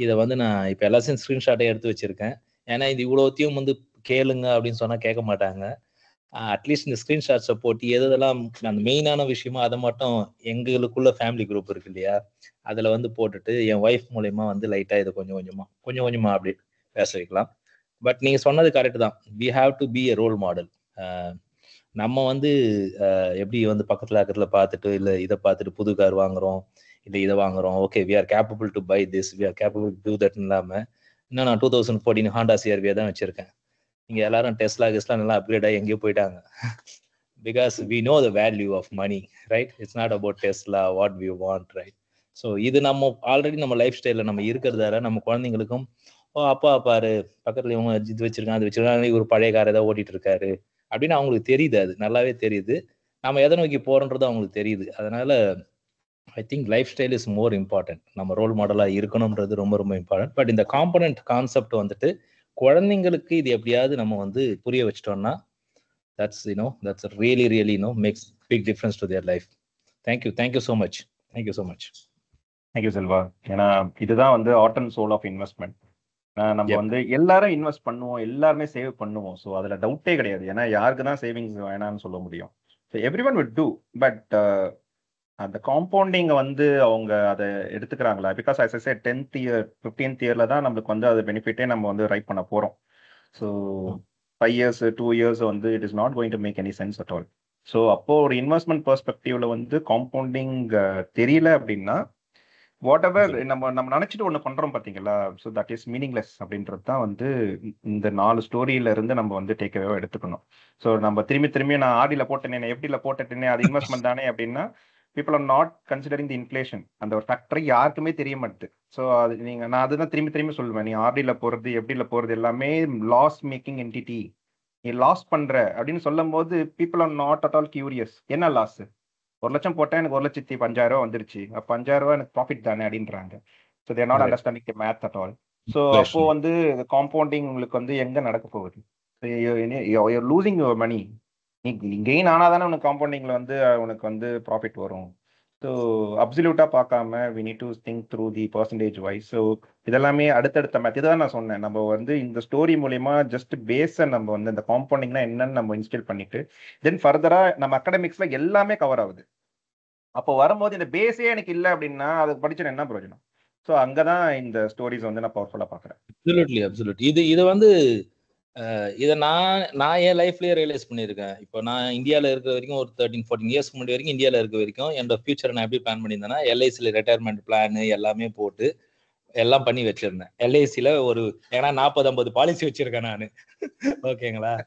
இதை வந்து நான் இப்போ எல்லாத்தையும் ஸ்க்ரீன்ஷாட்டை எடுத்து வச்சிருக்கேன். ஏன்னா இது இவ்வளோத்தையும் வந்து கேளுங்க அப்படின்னு சொன்னா கேட்க மாட்டாங்க. அட்லீஸ்ட் இந்த ஸ்க்ரீன்ஷாட்ஸை போட்டு எதெல்லாம் அந்த மெயினான விஷயமோ அதை மட்டும் எங்களுக்குள்ள ஃபேமிலி குரூப் இருக்கு இல்லையா, அதில் வந்து போட்டுட்டு என் ஒய்ஃப் மூலயமா வந்து லைட்டாக இதை கொஞ்சம் கொஞ்சமா அப்படி பேச வைக்கலாம். பட் நீங்கள் சொன்னது கரெக்ட் தான். We have to be a role model. நம்ம வந்து எப்படி வந்து பக்கத்தில் பார்த்துட்டு இல்லை இதை பார்த்துட்டு புது கார் வாங்குறோம், இல்லை இதை வாங்குறோம், okay we are capable to buy this, we are capable to do that இல்லாமல் இன்னும் நான் 2014 ஹாண்டா சிஆர்வியை தான் வச்சிருக்கேன். இங்க எல்லாரும் டெஸ்லா நல்லா அப்கிரேட் ஆகி எங்கேயோ போயிட்டாங்க. Because we know the value of money, right? It's not about Tesla what we want, right? So இது நம்ம ஆல்ரெடி நம்ம லைஃப் ஸ்டைலில் நம்ம இருக்கிறதால நம்ம குழந்தைங்களுக்கும் அப்பா பாரு பக்கத்துல இவங்க இது வச்சிருக்காங்க அது வச்சிருக்காங்க, ஒரு பழைய காரை ஏதாவது ஓட்டிட்டு இருக்காரு அப்படின்னு அவங்களுக்கு தெரியுது. அது நல்லாவே தெரியுது. நம்ம எதை நோக்கி போறோன்றது அவங்களுக்கு தெரியுது. அதனால I think life style is more important. நம்ம ரோல் மாடலாக இருக்கணும்ன்றது ரொம்ப இம்பார்ட்டன்ட். பட் இந்த காம்பனன்ட் கான்செப்ட் வந்துட்டு குழந்தைங்களுக்கு இது எப்படியாவது நம்ம வந்து புரிய வச்சிட்டோம்னா that's really makes big difference to their life. thank you so much. Thank you Selva. ஏன்னா இதுதான் வந்து art and soul of investment. நம்ம வந்து எல்லாரும் இன்வெஸ்ட் பண்ணுவோம், எல்லாருமே சேவ் பண்ணுவோம். ஸோ அதுல டவுட்டே கிடையாது. ஏன்னா யாருக்கு தான் சேவிங்ஸ் வேணாம்னு சொல்ல முடியும். So everyone would do. But அந்த காம்பவுண்டிங் வந்து அவங்க அதை எடுத்துக்கிறாங்களா? Because as I said 10th year 15th yearல தான் நம்மளுக்கு வந்து அது பெனிஃபிட்டே நம்ம வந்து ரைட் பண்ண போறோம். ஸோ 5 years 2 years வந்து it is not going to make any sense at all. So அப்போ ஒரு இன்வெஸ்ட்மெண்ட் பெர்ஸ்பெக்டிவ்ல வந்து காம்பவுண்டிங் தெரியல அப்படின்னா வாட் எவர் நம்ம நினைச்சிட்டு ஒன்று பண்றோம் பார்த்தீங்களா, ஸோ தட் இஸ் மீனிங்லெஸ் அப்படின்றது தான் வந்து இந்த 4 ஸ்டோரியில இருந்து நம்ம வந்து டேக்அவே எடுத்துக்கணும். ஸோ நம்ம திரும்பி நான் ஆடியில போட்டேனே எப்படில போட்டுட்டேனே அது இன்வெஸ்ட்மெண்ட் தானே அப்படின்னா people are not considering the inflation. அந்த ஒரு ஃபேக்டரி யாருக்குமே தெரிய மாட்டுது. ஸோ அது நான் அதுதான் திரும்பி சொல்லுவேன். நீ ஆர்டில போறது எப்படில போறது எல்லாமே லாஸ் மேக்கிங் என்டிட்டி. நீ லாஸ் பண்ற அப்படின்னு சொல்லும் போது people are not at all curious. என்ன லாஸ்? 1 லட்சம் போட்டேன் எனக்கு 1,05,000 வந்துருச்சு, அப்போ 5,000 எனக்கு ப்ராஃபிட் தானே அப்படின்றாங்க. So they're not understanding the math at all. So அப்போ வந்து காம்பவுண்டிங் உங்களுக்கு வந்து எங்க நடக்க போகுது? Losing your money. நீ கெயின் ஆனாதானே உனக்கு காம்பவுண்டிங்ல வந்து உனக்கு வந்து ப்ராஃபிட் வரும். ஸோ அப்சல்யூட்டா பார்க்காம we need to think through the percentage wise. So இதெல்லாமே அடுத்தடுத்த மேத். இதான் நான் சொன்னேன், நம்ம வந்து இந்த ஸ்டோரி மூலியமா ஜஸ்ட் பேஸை நம்ம வந்து இந்த காம்பவுண்டிங்னா என்னன்னு நம்ம இன்ஸ்டால் பண்ணிட்டு தென் ஃபர்தரா நம்ம அகாடமிக்ஸ்ல எல்லாமே கவர் ஆகுது. அப்போ வரும்போது இந்த பேஸே எனக்கு இல்லை அப்படின்னா அது படிச்சு என்ன பிரயோஜனம்? ஸோ அங்கதான் இந்த ஸ்டோரிஸ் வந்து நான் பவர்ஃபுல்லா பாக்குறேன். அப்சல்யூட்லி. இது வந்து இதை நான் என் லைஃப்லயே ரியலைஸ் பண்ணியிருக்கேன். இப்போ நான் இந்தியாவில் இருக்கிற வரைக்கும் ஒரு 13-14 இயர்ஸ் முன்னாடி வரைக்கும் இந்தியாவில் இருக்க வரைக்கும் என்னோட ஃபியூச்சரை நான் எப்படி பிளான் பண்ணியிருந்தேன்னா எல்ஐசியில் ரிட்டையர்மெண்ட் பிளான் எல்லாமே போட்டு எல்லாம் பண்ணி வச்சிருந்தேன். எல்ஐசியில் ஏன்னா 40-50 பாலிசி வச்சிருக்கேன் நான். ஓகேங்களா?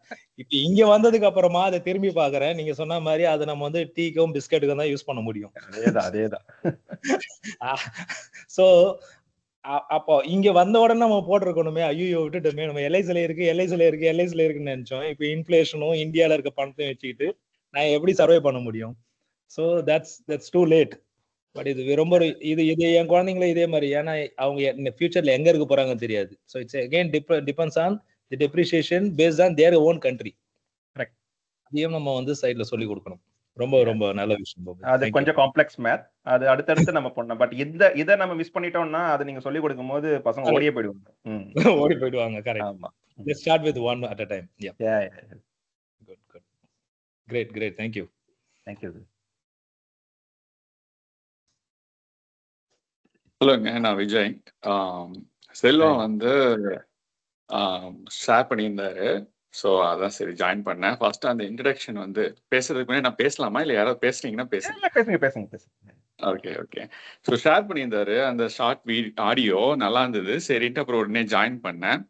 இப்போ இங்க வந்ததுக்கு அப்புறமா அதை திரும்பி பாக்குறேன். நீங்க சொன்ன மாதிரி அதை நம்ம வந்து டீக்கும் பிஸ்கட்டுக்கும் தான் யூஸ் பண்ண முடியும். அதேதான். ஸோ அப்போ இங்க வந்த உடனே நம்ம போட்டிருக்கணுமே, ஐயோ விட்டுட்டோமே, நம்ம எல்ஐசில இருக்குன்னு நினைச்சோம். இப்போ இன்ஃபிளேஷனும் இந்தியால இருக்க பணத்தையும் வச்சுக்கிட்டு நான் எப்படி சர்வை பண்ண முடியும்? So that's too late. But இது ரொம்ப இது என் குழந்தைங்களும் இதே மாதிரி. ஏன்னா அவங்க ஃபியூச்சர்ல எங்க இருக்க போறாங்கன்னு தெரியாது. So it's again depends on the depreciation based on their own country. Correct. அதையும் நம்ம வந்து சைட்ல சொல்லி கொடுக்கணும். ரொம்ப நல்ல விஷயம். அது கொஞ்சம் காம்ப்ளெக்ஸ் மேத். அது அடுத்தடுத்து நம்ம பண்ணோம். பட் இதை நம்ம மிஸ் பண்ணிட்டோம்னா அதை நீங்க சொல்லி கொடுக்கும் போது பசங்க ஓடியே போயிடுவாங்க. கரெக்ட். ஆமா. Let's start with one at a time. Yeah. Good. Great. Thank you. சொல்லுங்க. நான் விஜய். செல்வம் வந்து ஷேர் பண்ணியிருந்தாரு. ஸோ அதான் சரி ஜாயின் பண்ணேன். ஃபர்ஸ்ட் அந்த இன்ட்ரடக்ஷன் வந்து பேசுறதுக்கு முன்னாடி நான் பேசலாமா இல்லை யாராவது பேசுனீங்கன்னா பேசுங்க. ஓகே. ஸோ ஷேர் பண்ணியிருந்தாரு அந்த ஷார்ட் ஆடியோ நல்லா இருந்தது. சரின்ட்டு அப்புறம் உடனே ஜாயின் பண்ணேன்.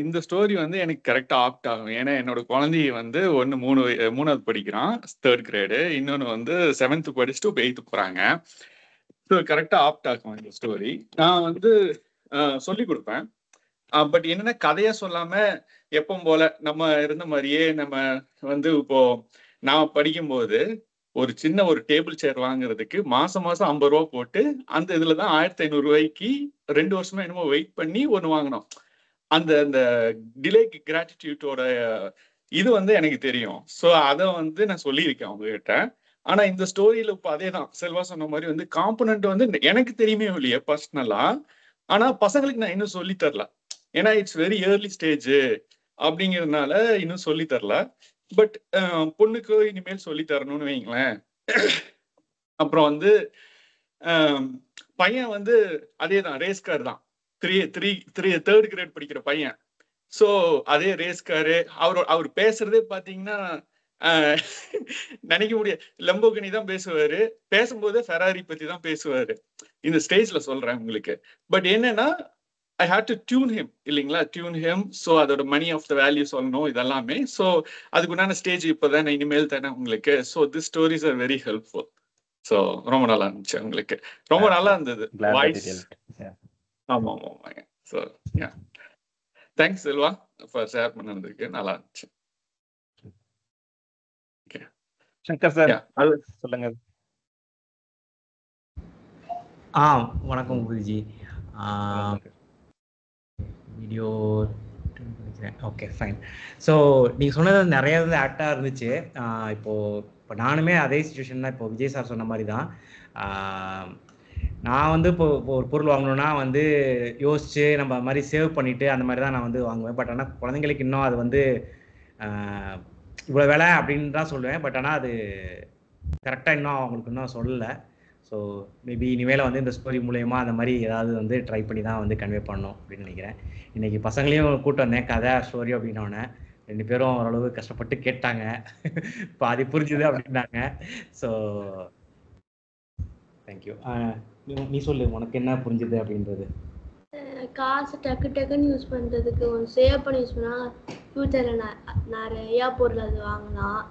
இந்த ஸ்டோரி வந்து எனக்கு கரெக்டாக ஆப்ட் ஆகும். ஏன்னா என்னோட குழந்தைய வந்து 3வது படிக்கிறான், 3rd கிரேடு. இன்னொன்று வந்து 7th படிச்சுட்டு 8th போகிறாங்க. ஸோ கரெக்டாக ஆப்ட் ஆகும் இந்த ஸ்டோரி. நான் வந்து சொல்லி கொடுப்பேன். பட் என்னன்னா கதையா சொல்லாம எப்பவும் போல நம்ம இருந்த மாதிரியே நம்ம வந்து இப்போ நான் படிக்கும்போது ஒரு டேபிள் சேர் வாங்குறதுக்கு மாசம் 50 ரூபா போட்டு அந்த இதுலதான் 1500 ரூபாய்க்கு 2 வருஷமா என்னமோ வெயிட் பண்ணி ஒண்ணு வாங்கினோம். அந்த டிலே கிராட்டிடியூட்டோட இது வந்து எனக்கு தெரியும். ஸோ அதை வந்து நான் சொல்லியிருக்கேன் அவங்ககிட்ட. ஆனா இந்த ஸ்டோரியில இப்போ அதேதான் செல்வா சொன்ன மாதிரி வந்து காம்பனண்ட் வந்து எனக்கு தெரியுமே இல்லையே பர்சனலா. ஆனா பசங்களுக்கு நான் இன்னும் சொல்லி தரல, ஏன்னா இட்ஸ் வெரி ஏர்லி ஸ்டேஜ் அப்படிங்கிறதுனால இன்னும் சொல்லி தரல. பட் பொண்ணுக்கு இனிமேல் சொல்லி தரணும்னு வைங்களேன். அப்புறம் வந்து பையன் வந்து அதேதான் ரேஸ் கார் தான், தேர்ட் கிரேட் படிக்கிற பையன். ஸோ அதே ரேஸ் காரு. அவர் பேசுறதே பாத்தீங்கன்னா நினைக்க முடியாது, லம்போகினி தான் பேசுவாரு. பேசும்போது ஃபெராரி பத்தி தான் பேசுவாரு. இந்த ஸ்டேஜ்ல சொல்றேன் உங்களுக்கு. பட் என்னன்னா ஐ ஹேட் டு டியூன் ஹிம் இல்லைங்களா, டியூன் ஹிம். ஸோ அதோட மணி ஆஃப் த வேல்யூ சொல்லணும் இதெல்லாமே. ஸோ அதுக்குண்டான ஸ்டேஜ் இப்போதான் இனிமேல் தானே உங்களுக்கு. So this stories are very helpful. So ரொம்ப நல்லா இருந்துச்சு உங்களுக்கு, ரொம்ப நல்லா இருந்தது வாய்ஸ். ஆமா ஆமாங்க. So thanks Selva for share பண்ணதுக்கு, நல்லா இருந்துச்சு. சங்கர் சார் சொல்லுங்க. வணக்கம் Guruji. Video okay fine. So நீங்கள் சொன்னது நிறைய வந்து ஆக்டாக இருந்துச்சு. இப்போ நானுமே அதே சுச்சுவேஷன் தான். இப்போ விஜய் சார் சொன்ன மாதிரி தான். நான் வந்து இப்போ ஒரு பொருள் வாங்கணுன்னா வந்து யோசிச்சு நம்ம அது மாதிரி சேவ் பண்ணிவிட்டு அந்த மாதிரி தான் நான் வந்து வாங்குவேன். பட் ஆனால் குழந்தைங்களுக்கு இன்னும் அது வந்து இவ்வளோ விலை அப்படின்னு தான் சொல்லுவேன். பட் ஆனால் அது கரெக்டாக இன்னும் அவங்களுக்கு இன்னும் சொல்லலை. ஸோ மேபி இனிமேல் வந்து இந்த ஸ்டோரி மூலயமா அந்த மாதிரி ஏதாவது வந்து ட்ரை பண்ணி தான் வந்து கன்வே பண்ணணும் அப்படின்னு நினைக்கிறேன். இன்றைக்கி பசங்களையும் கூட்டு வந்தேன், கதை ஸ்டோரி அப்படின்னோடனே 2 பேரும் ஓரளவு கஷ்டப்பட்டு கேட்டாங்க, பாதி புரிஞ்சுது அப்படின்னாங்க. So thank you. நீ சொல்லு, உனக்கு என்ன புரிஞ்சுது அப்படின்றது. காசு டக்குன்னு யூஸ் பண்ணுறதுக்கு ஒன்று சேவ் பண்ணி யூஸ் பண்ணால் ஃப்யூச்சரில் நிறையா பொருள் அது வாங்கலாம்.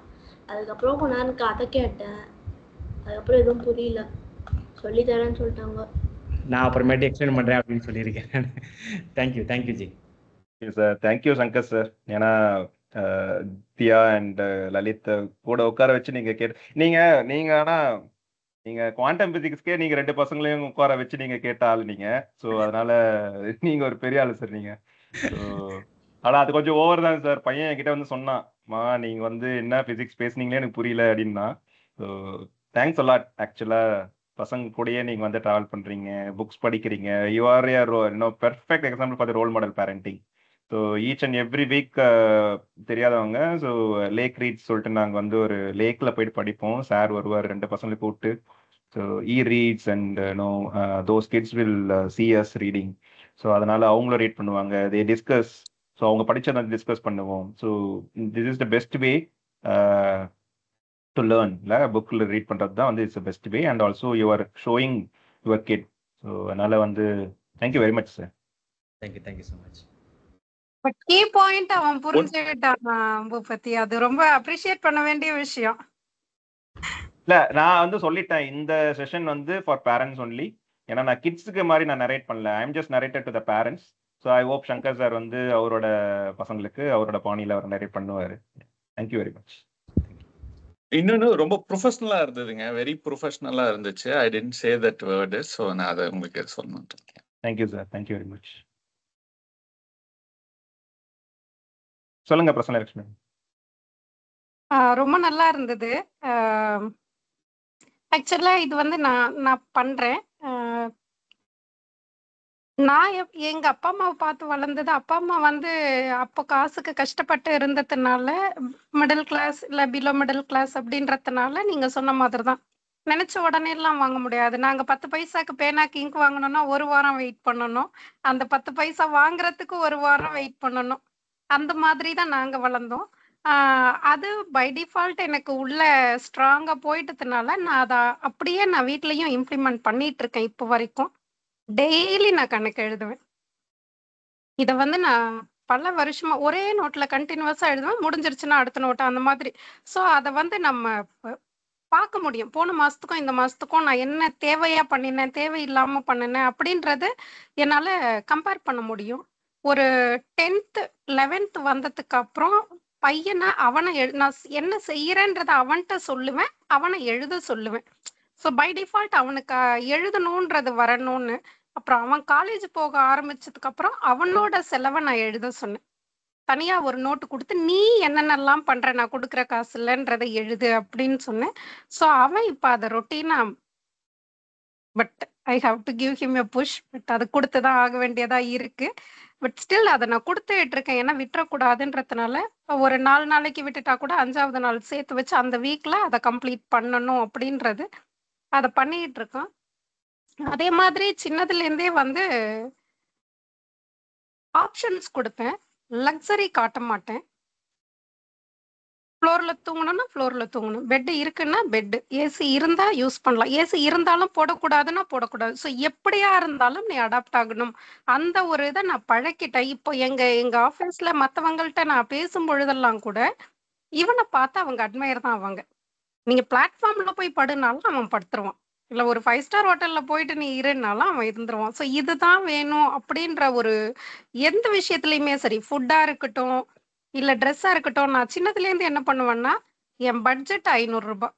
அதுக்கப்புறம் கொஞ்ச நேரம் கதை கேட்டேன், அதுக்கப்புறம் எதுவும் புரியல, சொல்லித்தரேன்னு சொல்லிட்டாங்க. நான் அப்புறமேட்டு எக்ஸ்பிளைன் பண்ணுறேன் அப்படின்னு சொல்லியிருக்கேன். Thank you G. Sir thank you Shankar sir. ஏன்னா தியா அண்ட் லலித் கூட உட்கார வச்சு நீங்க நீங்க ஆனா நீங்க குவாண்டம் பிசிக்ஸ்க்கே நீங்க 2 பசங்களையும் உட்கார வச்சு நீங்க கேட்ட ஆள் நீங்க. ஸோ அதனால நீங்க ஒரு பெரிய ஆளு சார் நீங்க. ஆனா அது கொஞ்சம் ஓவர் தான் சார். பையன் என்கிட்ட வந்து சொன்னான், மா நீங்க வந்து என்ன பிசிக்ஸ் பேசுனீங்களே எனக்கு புரியல அப்படின்னா. So thanks a lot. ஆக்சுவலா பசங்க கூடயே நீங்க வந்து டிராவல் பண்றீங்க, புக்ஸ் படிக்கிறீங்க. You are perfect example for the role model parenting. So each and every week தெரியாதவங்க ஸோ லேக் ரீட்ஸ் சொல்லிட்டு நாங்கள் வந்து ஒரு லேக்கில் போயிட்டு படிப்போம். சார் வருவார் 2 பசங்களை கூப்பிட்டு. So reads and those kids will see us reading. So அதனால அவங்களும் ரீட் பண்ணுவாங்க, தே டிஸ்கஸ். ஸோ அவங்க படிச்சதை டிஸ்கஸ் பண்ணுவோம். So this is the best way to learn. இல்லை, புக்கில் ரீட் பண்ணுறது தான் வந்து it's best way. And also you are showing your kid. So அதனால வந்து thank you very much sir. Thank you so much. But key point அவன் புரிஞ்சுக்கிட்டான் பூபதி, அது ரொம்ப அப்ரிஷியேட் பண்ண வேண்டிய விஷயம். இல்ல, நான் வந்து சொல்லிட்டேன் இந்த செஷன் வந்து ஃபார் பேரண்ட்ஸ் ஒன்லி. ஏன்னா நான் கிட்ஸுக்கு மாதிரி நான் நரேட் பண்ணல. I am just narrated to the parents. So I hope Shankar sir வந்து அவரோட பசங்களுக்கு அவரோட பாணியில அவர் நரேட் பண்ணுவாரு. Thank you very much. இன்னொன்னு ரொம்ப ப்ரொஃபஷனலா இருந்ததுங்க, வெரி ப்ரொஃபஷனலா இருந்துச்சு. I tend say that word. So நான் அதை உங்களுக்கு சொல்லணும். Thank you sir, thank you very much. சொல்லுங்க பிரசன்ன லட்சுமி. ரொம்ப நல்லா இருந்தது. ஆக்சுவலா இது வந்து நான் பண்றேன். நான் எங்க அப்பா அம்மாவை பார்த்து வளர்ந்தது. அப்பா அம்மா வந்து அப்போ காசுக்கு கஷ்டப்பட்டு இருந்ததுனால, மிடில் கிளாஸ் இல்ல பிலோ மிடில் கிளாஸ் அப்படின்றதுனால நீங்க சொன்ன மாதிரி தான், நினைச்ச உடனே எல்லாம் வாங்க முடியாது. நாங்க 10 பைசாக்கு பேனாக்கு இங்க் வாங்கணும்னா 1 வாரம் வெயிட் பண்ணணும். அந்த 10 பைசா வாங்குறதுக்கு 1 வாரம் வெயிட் பண்ணணும். அந்த மாதிரி தான் நாங்க வளர்ந்தோம். அது பை டிஃபால்ட் எனக்கு உள்ள ஸ்ட்ராங்கா போயிட்டதுனால நான் அதை அப்படியே நான் வீட்லயும் இம்ப்ளிமெண்ட் பண்ணிட்டு இருக்கேன். இப்போ வரைக்கும் டெய்லி நான் கணக்கு எழுதுவேன். இதை வந்து நான் பல வருஷமா ஒரே நோட்ல கண்டினியூஸா எழுதுவேன். முடிஞ்சிருச்சுன்னா அடுத்த நோட்டு அந்த மாதிரி. ஸோ அதை வந்து நம்ம பார்க்க முடியும். போன மாசத்துக்கும் இந்த மாசத்துக்கும் நான் என்ன தேவையா பண்ணினேன், தேவையில்லாம பண்ணினேன் அப்படின்றது என்னால கம்பேர் பண்ண முடியும். ஒரு 10th 11th வந்ததுக்கு அப்புறம் பையனை அவனை நான் என்ன செய்யறேன்றத அவன்கிட்ட சொல்லுவேன், அவனை எழுத சொல்லுவேன். ஸோ பை டிஃபால்ட் அவனுக்கு எழுதணுன்றது வரணும்னு. அப்புறம் அவன் காலேஜ் போக ஆரம்பிச்சதுக்கு அப்புறம் அவனோட செலவை நான் எழுத சொன்னேன். தனியா ஒரு நோட்டு கொடுத்து நீ என்னென்னலாம் பண்ற நான் கொடுக்குற காசு இல்லைன்றதை எழுது அப்படின்னு சொன்னேன். ஸோ அவன் இப்போ அதை ரொட்டீனா, but I have to give him a push. But அது கொடுத்து தான் ஆக வேண்டியதா இருக்கு. பட் ஸ்டில் அதை நான் கொடுத்துட்டு இருக்கேன், ஏன்னா விட்டுறக்கூடாதுன்றதுனால. ஒரு 4 நாளைக்கு விட்டுட்டா கூட 5வது நாள் சேர்த்து வச்சு அந்த வீக்ல அதை கம்ப்ளீட் பண்ணணும் அப்படின்றது அதை பண்ணிட்டு இருக்கோம். அதே மாதிரி சின்னதுல இருந்தே வந்து ஆப்ஷன்ஸ் கொடுப்பேன், லக்ஸரி காட்ட மாட்டேன். ஃப்ளோர்ல தூங்கணும்னா ஃப்ளோர்ல தூங்கணும், பெட் இருக்குன்னா பெட், ஏசி இருந்தா யூஸ் பண்ணலாம், ஏசி இருந்தாலும் போடக்கூடாதுன்னா போடக்கூடாது. ஸோ எப்படியா இருந்தாலும் நீ அடாப்ட் ஆகணும், அந்த ஒரு இதை நான் பழக்கிட்டேன். இப்போ எங்க ஆஃபீஸ்ல மற்றவங்கள்ட்ட நான் பேசும் பொழுதெல்லாம் கூட இவனை பார்த்து அவங்க அட்மையர் தான் அவங்க. நீங்க பிளாட்ஃபார்ம்ல போய் படுனாலும் அவன் படுத்துருவான், இல்லை ஒரு 5 ஸ்டார் ஹோட்டல்ல போயிட்டு நீ இருன்னாலும் அவன் இருந்துருவான். ஸோ இதுதான் வேணும் அப்படின்ற ஒரு எந்த விஷயத்துலையுமே சரி, ஃபுட்டா இருக்கட்டும் இல்லை ட்ரெஸ்ஸாக இருக்கட்டும். நான் சின்னதுலேருந்து என்ன பண்ணுவேன்னா, என் பட்ஜெட் 500 ரூபாய்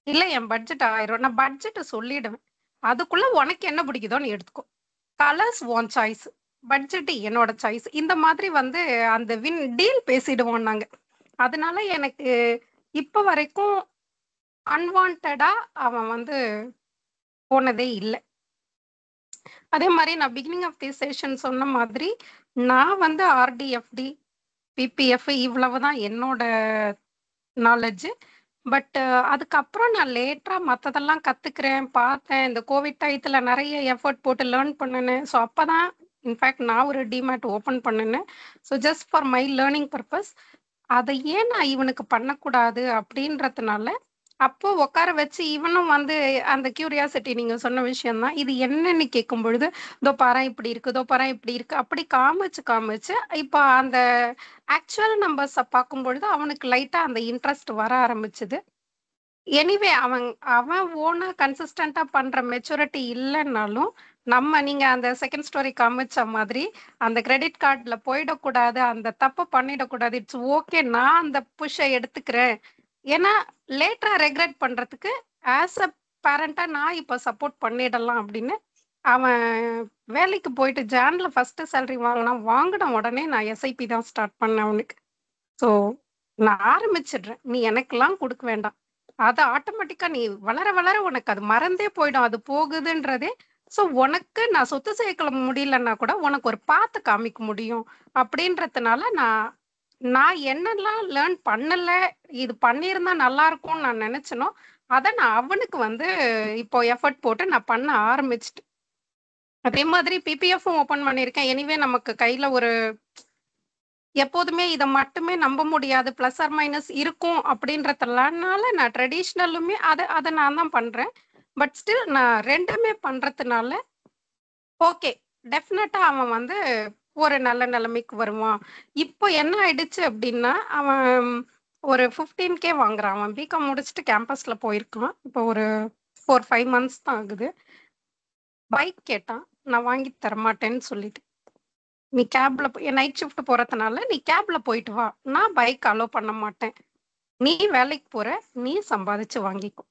இல்லை என் பட்ஜெட் 1000, நான் பட்ஜெட்டை சொல்லிடுவேன். அதுக்குள்ள உனக்கு என்ன பிடிக்குதோ நீ எடுத்துக்கோ, கலர்ஸ் உன் சாய்ஸ், பட்ஜெட் என்னோட சாய்ஸ், இந்த மாதிரி வந்து அந்த டீல் பேசிடுவோம் நாங்க. அதனால எனக்கு இப்போ வரைக்கும் அன்வான்டா அவன் வந்து போனதே இல்லை. அதே மாதிரி நான் பிகினிங் ஆஃப் தி செஷன் சொன்ன மாதிரி நான் வந்து ஆர்டிஎஃப்டி பிபிஎஃப் இவ்வளவுதான் என்னோட நாலேஜ். பட் அதுக்கப்புறம் நான் லேட்டரா மற்றதெல்லாம் கத்துக்கிறேன், பார்த்தேன். இந்த கோவிட் டயத்துல நிறைய எஃபர்ட் போட்டு லேர்ன் பண்ணினேன். ஸோ அப்பதான் இன்ஃபேக்ட் நான் ஒரு டிமேட் ஓப்பன் பண்ணினேன். So just for my learning purpose. அதை ஏன் நான் இவனுக்கு பண்ணக்கூடாது அப்படின்றதுனால அப்போ உட்கார வச்சு இவனும் வந்து அந்த கியூரியாசிட்டி, நீங்க சொன்ன விஷயம்தான், இது என்னன்னு கேட்கும் பொழுது இதோ பாரு இப்படி இருக்கு, இதோ பாரு இப்படி இருக்கு, அப்படி காமிச்சு இப்போ அந்த ஆக்சுவல் நம்பர்ஸை பார்க்கும் பொழுது அவனுக்கு லைட்டா அந்த இன்ட்ரெஸ்ட் வர ஆரம்பிச்சுது. எனிவே அவன் ஓனா கன்சிஸ்டண்டா பண்ற மெச்சூரிட்டி இல்லைன்னாலும் நீங்க அந்த செகண்ட் ஸ்டோரி காமிச்ச மாதிரி அந்த கிரெடிட் கார்டுல போயிடக்கூடாது, அந்த தப்பு பண்ணிடக்கூடாது. இட்ஸ் ஓகே, நான் அந்த புஷ்ஷை எடுத்துக்கிறேன். ஏன்னா லேட்டரா ரெக்ரெட் பண்றதுக்கு ஆஸ் அ பேரண்டா நான் இப்போ சப்போர்ட் பண்ணிடலாம் அப்படின்னு. அவன் வேலைக்கு போயிட்டு ஜான்ல ஃபர்ஸ்ட் சேலரி வாங்கின உடனே நான் எஸ்ஐபி தான் ஸ்டார்ட் பண்ணேன் அவனுக்கு. ஸோ நான் ஆரம்பிச்சிடுறேன், நீ எனக்கெல்லாம் கொடுக்க வேண்டாம், அது ஆட்டோமேட்டிக்கா நீ வளர வளர உனக்கு அது மறந்தே போயிடும், அது போகுதுன்றதே. ஸோ உனக்கு நான் சொத்து சேர்க்கல முடியலன்னா கூட உனக்கு ஒரு பார்த்து காமிக்க முடியும் அப்படின்றதுனால நான் என்னெல்லாம் லேர்ன் பண்ணல, இது பண்ணியிருந்தா நல்லா இருக்கும்னு நான் நினைச்சனோ அதை நான் அவனுக்கு வந்து இப்போ எஃபர்ட் போட்டு நான் பண்ண ஆரம்பிச்சிட்டேன். அதே மாதிரி பிபிஎஃப்பும் ஓப்பன் பண்ணியிருக்கேன். எனிவே நமக்கு கையில ஒரு எப்போதுமே இதை மட்டுமே நம்ப முடியாது, பிளஸ் ஆர் மைனஸ் இருக்கும் அப்படின்றதுனால நான் ட்ரெடிஷ்னலுமே அதை நான் தான் பண்றேன். பட் ஸ்டில் நான் ரெண்டுமே பண்றதுனால ஓகே, டெஃபினட்டா அவன் வந்து ஒரு நல்ல நிலைமைக்கு வருவான். இப்போ என்ன ஆயிடுச்சு அப்படின்னா, அவன் ஒரு 15K வாங்குறான். அவன் பிகாம் முடிச்சுட்டு கேம்பஸ்ல போயிருக்கான். இப்போ ஒரு 4-5 months தான் ஆகுது. பைக் கேட்டான், நான் வாங்கி தரமாட்டேன்னு சொல்லிட்டு, நீ கேப்ல நைட் ஷிஃப்ட் போறதுனால நீ கேப்ல போயிட்டு வா, நான் பைக் அலோ பண்ண மாட்டேன், நீ வேலைக்கு போற, நீ சம்பாதிச்சு வாங்கிக்கோ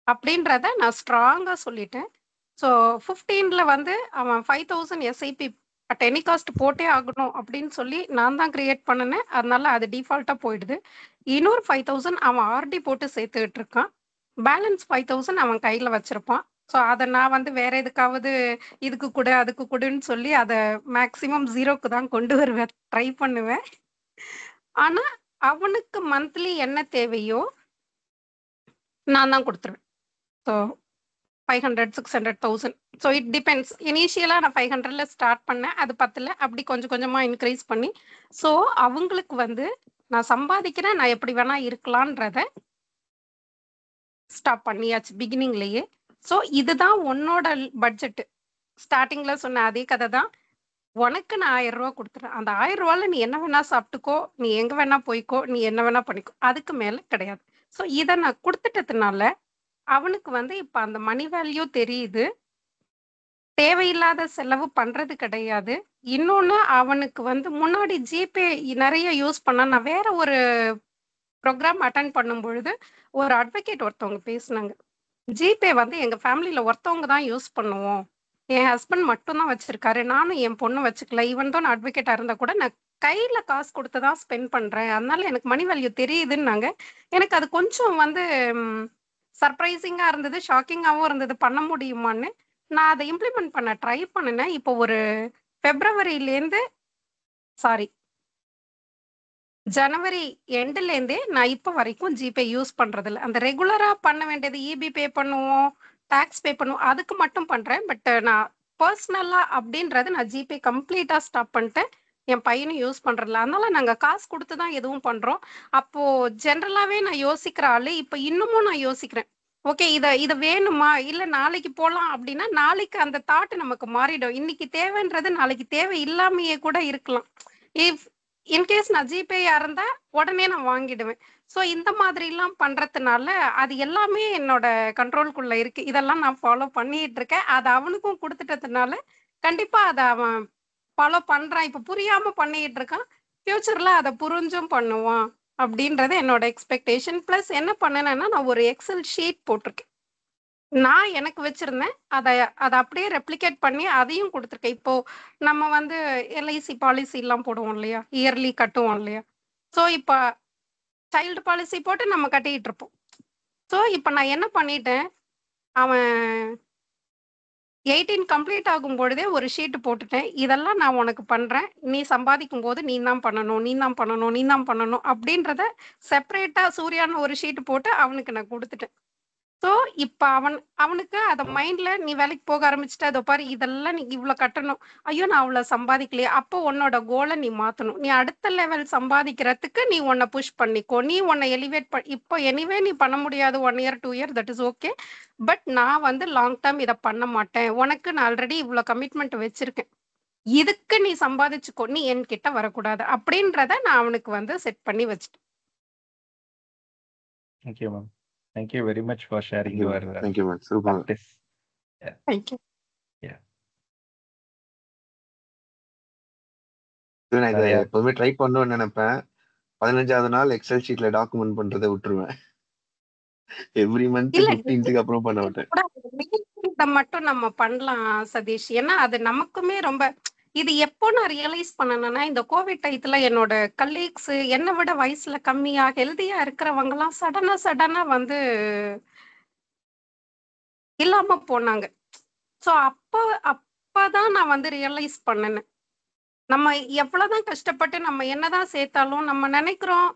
அப்படின்றத நான் ஸ்ட்ராங்கா சொல்லிட்டேன். ஸோ 15ல வந்து அவன் 5000 எஸ்ஐபி அட் எனி காஸ்ட் போட்டே ஆகணும் அப்படின்னு சொல்லி நான் தான் கிரியேட் பண்ணினேன். அதனால அது டிஃபால்ட்டா போயிடுது. இன்னொரு 5000 அவன் ஆர்டி போட்டு சேர்த்துக்கிட்டு இருக்கான். பேலன்ஸ் 5000 அவன் கையில வச்சிருப்பான். ஸோ அதை நான் வந்து வேற எதுக்காவது இதுக்கு கூட அதுக்கு கூடன்னு சொல்லி அதை மேக்சிமம் 0க்கு தான் கொண்டு வருவேன், ட்ரை பண்ணுவேன். ஆனா அவனுக்கு மந்த்லி என்ன தேவையோ நான் தான் கொடுத்துருவேன். ஸோ 500, 600, 1000. So it depends. இனிஷியலாக நான் 500ல ஸ்டார்ட் பண்ணேன், அது 10ல அப்படி கொஞ்சம் கொஞ்சமாக இன்க்ரீஸ் பண்ணி. ஸோ அவங்களுக்கு வந்து நான் சம்பாதிக்கிறேன், நான் எப்படி வேணா இருக்கலான்றத ஸ்டாப் பண்ணியாச்சு பிகினிங்லேயே. ஸோ இதுதான் உன்னோட பட்ஜெட்டு. ஸ்டார்டிங்ல சொன்ன அதே கதை தான். உனக்கு நான் 1000 ரூபா கொடுத்துறேன், அந்த 1000 ரூபால நீ என்ன வேணா சாப்பிட்டுக்கோ, நீ எங்க வேணா போய்க்கோ, நீ என்ன வேணா பண்ணிக்கோ, அதுக்கு மேல கிடையாது. ஸோ இதை நான் கொடுத்துட்டதுனால அவனுக்கு வந்து இப்ப அந்த மணி வேல்யூ தெரியுது, தேவையில்லாத செலவு பண்றது கிடையாது. இன்னொன்னு அவனுக்கு வந்து முன்னாடி ஜிபே நிறைய யூஸ் பண்ண, நான் வேற ஒரு ப்ரோக்ராம் அட்டன் பண்ணும் பொழுது ஒரு அட்வொகேட் ஒருத்தவங்க பேசினாங்க, ஜிபே வந்து எங்க ஃபேமிலியில ஒருத்தவங்க தான் யூஸ் பண்ணுவோம், என் ஹஸ்பண்ட் மட்டும் தான் வச்சிருக்காரு. நானும் என் பொண்ணு வச்சுக்கல. ஈவன் தான் நான் அட்வொகேட்டா இருந்தா கூட நான் கையில காசு கொடுத்து தான் ஸ்பெண்ட் பண்றேன். அதனால எனக்கு மணி வேல்யூ தெரியுதுன்னாங்க. எனக்கு அது கொஞ்சம் வந்து சர்ப்ரைசிங்கா இருந்தது, ஷாக்கிங்காவும் இருந்தது. பண்ண முடியுமான்னு நான் அதை இம்ப்ளிமெண்ட் பண்ண ட்ரை பண்ணினேன். இப்போ ஒரு பிப்ரவரியிலேருந்து சாரி ஜனவரி எண்ட்லேருந்தே நான் இப்போ வரைக்கும் ஜிபே யூஸ் பண்றது இல்ல. அந்த ரெகுலரா பண்ண வேண்டியது இபி பே பண்ணுவோம், டாக்ஸ் பே பண்ணுவோம், அதுக்கு மட்டும் பண்றேன். பட் நான் பர்சனலா அப்படின்றது நான் ஜிபே கம்ப்ளீட்டா ஸ்டாப் பண்ணிட்டேன். என் பையனும் யூஸ் பண்றதில்ல. அதனால நாங்க காசு கொடுத்து தான் எதுவும் பண்றோம். அப்போ ஜென்ரலாவே நான் யோசிக்கிற ஆளு. இப்ப இன்னமும் நான் யோசிக்கிறேன். ஓகே, இத வேணுமா இல்ல நாளைக்கு போலாம் அப்படின்னா நாளைக்கு அந்த தாட் நமக்கு மாறிடும். இன்னைக்கு தேவைன்றது நாளைக்கு தேவை இல்லாமையே கூட இருக்கலாம். இஃப் இன்கேஸ் நான் ஜிபேயா இருந்தா உடனே நான் வாங்கிடுவேன். ஸோ இந்த மாதிரி எல்லாம் பண்றதுனால அது எல்லாமே என்னோட கண்ட்ரோல்குள்ள இருக்கு. இதெல்லாம் நான் ஃபாலோ பண்ணிட்டு இருக்கேன். அது அவனுக்கும் கொடுத்துட்டதுனால கண்டிப்பா அதை அவன் ஃபாலோ பண்றான். இப்ப புரியாம பண்ணிட்டு இருக்கான். ஃபியூச்சர்ல அதை புரிஞ்சும் பண்ணுவான் அப்படின்றது என்னோட எக்ஸ்பெக்டேஷன். பிளஸ் என்ன பண்ணேன்னா நான் ஒரு எக்ஸல் ஷீட் போட்டிருக்கேன். நான் எனக்கு வச்சிருந்தேன். அதை அப்படியே ரெப்ளிகேட் பண்ணி அதையும் கொடுத்துருக்கேன். இப்போ நம்ம வந்து எல்ஐசி பாலிசி எல்லாம் போடுவோம் இல்லையா, இயர்லி கட்டுவோம் இல்லையா. ஸோ இப்போ சைல்டு பாலிசி போட்டு நம்ம கட்டிக்கிட்டு இருப்போம். ஸோ இப்போ நான் என்ன பண்ணிட்டேன், அவன் 18 கம்ப்ளீட் ஆகும் பொழுதே ஒரு ஷீட் போட்டுட்டேன். இதெல்லாம் நான் உனக்கு பண்றேன், நீ சம்பாதிக்கும் போது நீ தான் பண்ணணும், நீ தான் பண்ணணும், நீ தான் பண்ணணும் அப்படின்றத செப்பரேட்டா சூர்யான்னு ஒரு ஷீட் போட்டு அவனுக்கு நான் கொடுத்துட்டேன். ஸோ இப்ப அவனுக்கு அத மைண்ட்ல நீ வேலைக்கு போக ஆரம்பிச்சுட்ட, அதோ பாரு இதெல்லாம் நீ இவ்வளவு கட்டணும், ஐயோ நான் அவ்வளவு சம்பாதிக்கலையே, அப்போ உன்னோட கோலை நீ மாத்தணும். நீ அடுத்த லெவல் சம்பாதிக்கிறதுக்கு நீ உன்னை புஷ் பண்ணிக்கோ, நீ உன்னை எலிவேட் இப்போ எனிவே நீ பண்ண முடியாது 1 year 2 year, that is okay. But நான் வந்து லாங் டேர்ம் இதை பண்ண மாட்டேன். உனக்கு நான் ஆல்ரெடி இவ்வளவு கமிட்மெண்ட் வச்சிருக்கேன், இதுக்கு நீ சம்பாதிச்சுக்கோ, நீ என்கிட்ட வரக்கூடாது அப்படின்றத நான் அவனுக்கு வந்து செட் பண்ணி வச்சுட்டேன். Thank you, ma'am. Thank you very much for sharing your Thank you, man. Super. practice. Yeah. Thank you. நான் இதை நிறைய எப்பவுமே ட்ரை பண்ணணும்னு நினைப்பேன். 15வது நாள் எக்ஸல் ஷீட்ல டாக்குமெண்ட் பண்றதை விட்டுருவேன். எவ்ரி மந்த் இல்ல 15th அப்புறம் பண்ண மாட்டேன். கூட இதை மட்டும் நம்ம பண்ணலாம் சதீஷ். ஏன்னா அது நமக்குமே ரொம்ப இது எப்போ நான் ரியலைஸ் பண்ணணும்னா இந்த கோவிட் டயத்துல என்னோட கலீக்ஸ் என்னை விட வயசுல கம்மியா ஹெல்தியா இருக்கிறவங்க எல்லாம் சடனா வந்து இல்லாம போனாங்க. ஸோ அப்பதான் நான் வந்து ரியலைஸ் பண்ணேன், நம்ம எவ்வளவுதான் கஷ்டப்பட்டு நம்ம என்னதான் சேர்த்தாலும் நம்ம நினைக்கிறோம்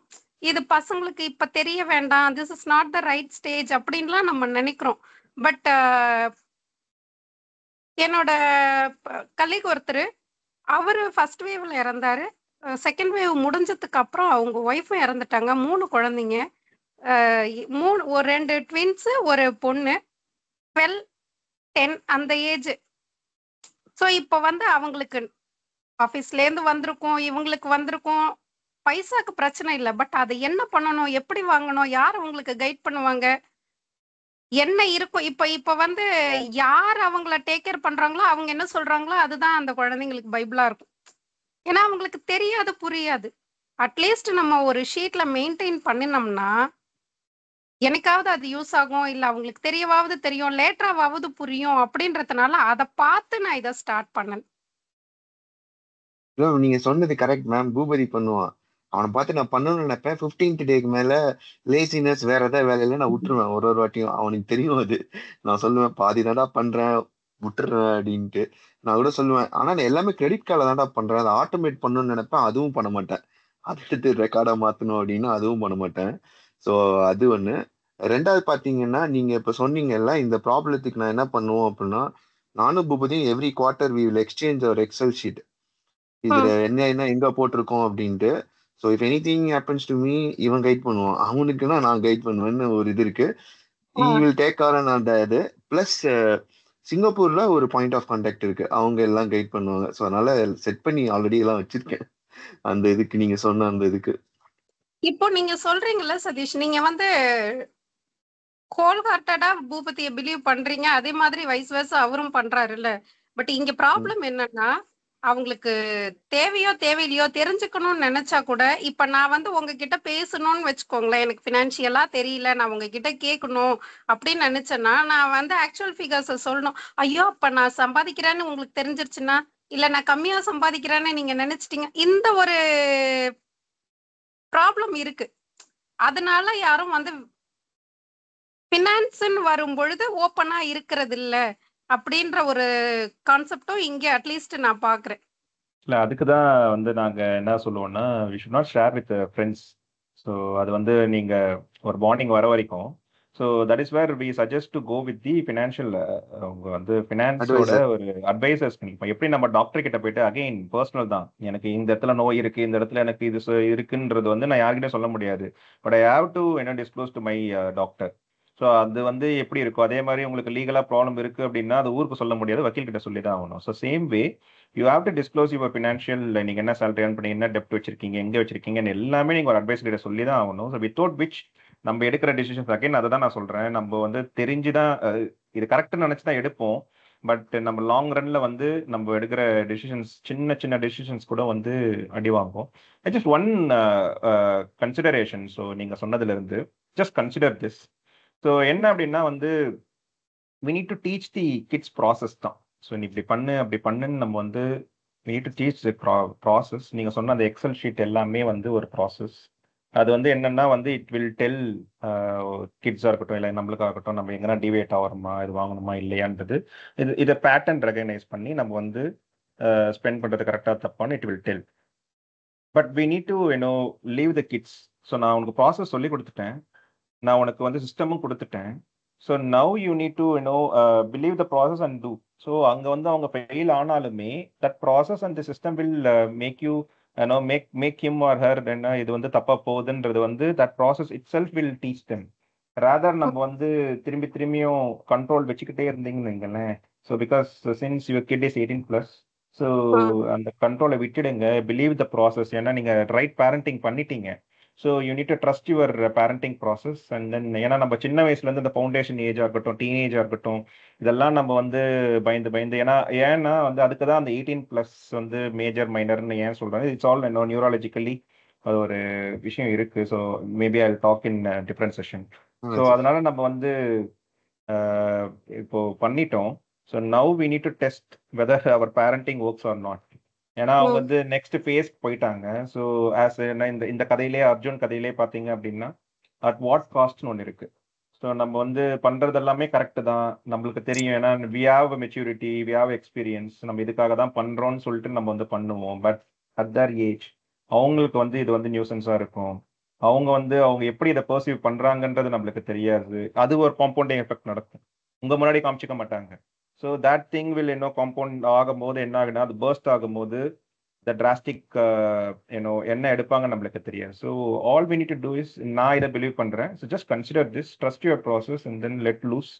இது பசங்களுக்கு இப்ப தெரிய வேண்டாம், this is not the right stage அப்படின்லாம் நம்ம நினைக்கிறோம். பட் என்னோட கலீக் ஒருத்தர், அவரு ஃபர்ஸ்ட் வேவ்ல இறந்தாரு. செகண்ட் வேவ் முடிஞ்சதுக்கு அப்புறம் அவங்க ஒய்ஃபும் இறந்துட்டாங்க. 3 குழந்தைங்க, ஒரு 2 ட்வின்ஸ், ஒரு பொண்ணு, 12 10 அந்த ஏஜ். ஸோ இப்போ வந்து அவங்களுக்கு ஆஃபீஸ்ல இருந்து வந்திருக்கும், இவங்களுக்கு வந்திருக்கும், பைசாக்கு பிரச்சனை இல்லை. பட் அதை என்ன பண்ணணும், எப்படி வாங்கணும், யார் அவங்களுக்கு கைட் பண்ணுவாங்க, என்ன இருக்கும். இப்ப வந்து யார் அவங்கள டேக் கேர் பண்றாங்களோ அவங்க என்ன சொல்றாங்களோ அதுதான் அந்த குழந்தைங்களுக்கு பைபிளா இருக்கும். ஏன்னா அவங்களுக்கு தெரியாது, புரியாது. அட்லீஸ்ட் நம்ம ஒரு ஷீட்ல மெயின்டைன் பண்ணினோம்னா எனக்காவது அது யூஸ் ஆகும், இல்ல அவங்களுக்கு தெரியவாவது தெரியும், லேட்டராவது புரியும் அப்படின்றதுனால அதை பார்த்து நான் இதை ஸ்டார்ட் பண்ணேன். நீங்க சொன்னது கரெக்ட் மேம். பூபதி பண்ணுவான், அவனை பார்த்து நான் பண்ணணும்னு நினைப்பேன். 15th டேக்கு மேல லேசினஸ் வேற ஏதாவது வேலையில நான் விட்டுருவேன். ஒரு வாட்டியும் அவனுக்கு தெரியும் அது. நான் சொல்லுவேன் பாதி தான்டா பண்றேன் விட்டுறேன் அப்படின்ட்டு நான் கூட சொல்லுவேன். ஆனா நான் எல்லாமே கிரெடிட் கார்டில் தான்டா பண்றேன், அதை ஆட்டோமேட் பண்ணணும்னு நினைப்பேன், அதுவும் பண்ண மாட்டேன். அதை எடுத்து ரெக்கார்டா மாத்தணும் அப்படின்னா அதுவும் பண்ண மாட்டேன். ஸோ அது ஒண்ணு. ரெண்டாவது பாத்தீங்கன்னா நீங்க இப்ப சொன்னீங்கல்ல இந்த ப்ராப்ளத்துக்கு நான் என்ன பண்ணுவோம் அப்படின்னா, நானும் பூபதியும் every quarter we will exchange ஒரு எக்ஸல் ஷீட். இதுல என்ன எங்க போட்டிருக்கோம் அப்படின்ட்டு. So if anything happens to me இவன் கைட் பண்ணுவான், அவனுக்குன்னா நான் கைட் பண்ணுவேன்னு ஒரு இது இருக்கு. ஈ வில் டேக் ஆர் அந்த இது. பிளஸ் சிங்கப்பூர்ல ஒரு பாயிண்ட் ஆஃப் கான்டாக்ட் இருக்கு, அவங்க எல்லாம் கைட் பண்ணுவாங்க. ஸோ அதனால செட் பண்ணி ஆல்ரெடி எல்லாம் வச்சிருக்கேன் அந்த இதுக்கு, நீங்க சொன்ன அந்த இதுக்கு. இப்போ நீங்க சொல்றீங்கல்ல சதீஷ், நீங்க வந்து ஹோல் ஹார்ட்டடா பூபதியை பிலீவ் பண்றீங்க, அதே மாதிரி வைஸ் வர்சா அவரும் பண்றாருல்ல. பட் இங்க ப்ராப்ளம் என்னன்னா அவங்களுக்கு தேவையோ தேவையில்லையோ தெரிஞ்சுக்கணும்னு நினைச்சா கூட, இப்ப நான் வந்து உங்ககிட்ட பேசணும்னு வச்சுக்கோங்களேன், எனக்கு ஃபினான்ஷியலா தெரியல, நான் உங்ககிட்ட கேட்கணும் அப்படின்னு நினைச்சேன்னா, நான் வந்து ஆக்சுவல் ஃபிகர்ஸை சொல்லணும். ஐயோ அப்ப நான் சம்பாதிக்கிறேன்னு உங்களுக்கு தெரிஞ்சிருச்சுன்னா, இல்ல நான் கம்மியா சம்பாதிக்கிறேன்னு நீங்க நினைச்சிட்டீங்க, இந்த ஒரு ப்ராப்ளம் இருக்கு. அதனால யாரும் வந்து ஃபினான்ஸ்ன்னு வரும் பொழுது ஓப்பனா இருக்கிறது இல்ல அப்படின்ற ஒரு கான்செப்டும் இங்க அட்லீஸ்ட் நான் பாக்குறேன். இல்லை அதுக்கு தான் வந்து நாங்கள் என்ன சொல்லுவோம்னா we should not share with friends. So அது வந்து நீங்கள் ஒரு பாண்டிங் வர வரைக்கும். So that is where we suggest to go with the financial அவங்க வந்து ஃபினான்ஸோட அட்வைசர். ஒரு அட்வைசர்ஸ். இப்போ எப்படி நம்ம டாக்டர் கிட்ட போயிட்டு அகைன் பர்சனல் தான், எனக்கு இந்த இடத்துல நோய் இருக்கு, இந்த இடத்துல எனக்கு இது இருக்குன்றது வந்து நான் யார்கிட்ட சொல்ல முடியாது. பட் ஐ ஹாவ் டு என்ன disclose to my doctor. So அது வந்து எப்படி இருக்கும், அதே மாதிரி உங்களுக்கு லீகலாக ப்ராப்ளம் இருக்கு அப்படின்னா அது ஊருக்கு சொல்ல முடியாது, வக்கீல் கிட்ட சொல்லி தான் ஆகணும். So same way you have to disclose your financial, நீங்க என்ன சேலரி ஏர்ன் பண்ணி என்ன டெப்ட் வச்சிருக்கீங்க, எங்க வச்சிருக்கீங்கன்னு எல்லாமே நீங்க ஒரு அட்வைஸ் கிட்ட சொல்லி தான் ஆகணும். ஸோ வித்தவுட் விச் நம்ம எடுக்கிற டிசிஷன்ஸ் அகைன் அதை தான் நான் சொல்றேன், நம்ம வந்து தெரிஞ்சுதான் இது கரெக்ட்னு நினைச்சு தான் எடுப்போம். பட் நம்ம லாங் ரன்ல வந்து நம்ம எடுக்கிற டிசிஷன்ஸ் சின்ன சின்ன டிசிஷன்ஸ் கூட வந்து அடி வாங்கும். Just one consideration. ஸோ நீங்க சொன்னதுல இருந்து ஜஸ்ட் கன்சிடர் திஸ். ஸோ என்ன அப்படின்னா வந்து we need to teach the kids process தான். ஸோ நீ இப்படி பண்ணு அப்படி பண்ணுன்னு நம்ம வந்து we need to teach the process. நீங்க சொன்ன அந்த எக்ஸல் ஷீட் எல்லாமே வந்து ஒரு ப்ராசஸ். அது வந்து என்னன்னா வந்து இட் வில் டெல் கிட்ஸாக இருக்கட்டும் இல்லை நம்மளுக்காக இருக்கட்டும், நம்ம எங்கன்னா டிவேட் ஆகிறோமா, இது வாங்கணுமா இல்லையான்றது இதை பேட்டர்ன் ரெகனைஸ் பண்ணி நம்ம வந்து ஸ்பெண்ட் பண்ணுறது கரெக்டாக தப்பான்னு it will tell. But we need to leave the kids. So நான் உனக்கு ப்ராசஸ் சொல்லி கொடுத்துட்டேன், நான் உனக்கு வந்து சிஸ்டமும் கொடுத்துட்டேன். So now you need to believe the process and do. So அங்கே வந்து அவங்க ஃபெயில் ஆனாலுமே that process and the system will make you make him or her என்ன இது வந்து தப்பா போகுதுன்றது வந்து that process itself will teach them. Rather நம்ம வந்து திரும்பியும் கண்ட்ரோல் வச்சுக்கிட்டே இருந்தீங்கன்னு வைங்களேன். So because since your kid is 18+, so அந்த கண்ட்ரோலை விட்டுடுங்க, பிலீவ் த ப்ராசஸ். ஏன்னா நீங்க ரைட் பேரண்டிங் பண்ணிட்டீங்க. So you need to trust your parenting process. And தென் ஏன்னா நம்ம சின்ன வயசுலேருந்து இந்த ஃபவுண்டேஷன் ஏஜாக இருக்கட்டும், டீனேஜாக இருக்கட்டும், இதெல்லாம் நம்ம வந்து பயந்து ஏன்னா வந்து அதுக்கு தான் அந்த 18+ வந்து மேஜர் மைனர்னு ஏன் சொல்கிறாங்க, இட்ஸ் ஆல் நியூராலஜிக்கலி அது ஒரு விஷயம் இருக்குது. So maybe I talk in different session. So அதனால நம்ம வந்து இப்போ பண்ணிட்டோம். So now we need to test whether our parenting works or not. ஏன்னா அவங்க வந்து நெக்ஸ்ட் ஃபேஸ் போயிட்டாங்க. ஸோ ஆஸ் இந்த கதையிலே அர்ஜுன் கதையிலே பார்த்தீங்க அப்படின்னா அட் வாட் காஸ்ட்னு ஒன்று இருக்கு. ஸோ நம்ம வந்து பண்றது எல்லாமே கரெக்டு தான், நம்மளுக்கு தெரியும், ஏன்னா we have maturity, we have experience, நம்ம இதுக்காக தான் பண்றோம்னு சொல்லிட்டு நம்ம வந்து பண்ணுவோம். பட் அட் தர் ஏஜ் அவங்களுக்கு வந்து இது வந்து நியூசன்ஸா இருக்கும். அவங்க எப்படி இதை பர்சீவ் பண்றாங்கன்றது நம்மளுக்கு தெரியாது. அது ஒரு காம்பவுண்டிங் எஃபெக்ட் நடக்கும், உங்க முன்னாடி காமிச்சிக்க மாட்டாங்க. So that thing will compound ஆகும்போது என்ன ஆகுனா, அது பர்ஸ்ட் ஆகும்போது த டிராஸ்டிக் என்ன எடுப்பாங்க நம்மளுக்கு தெரியாது. So all we need to do is, நான் இதை பிலீவ் பண்றேன். So just consider this, trust your process and then let loose.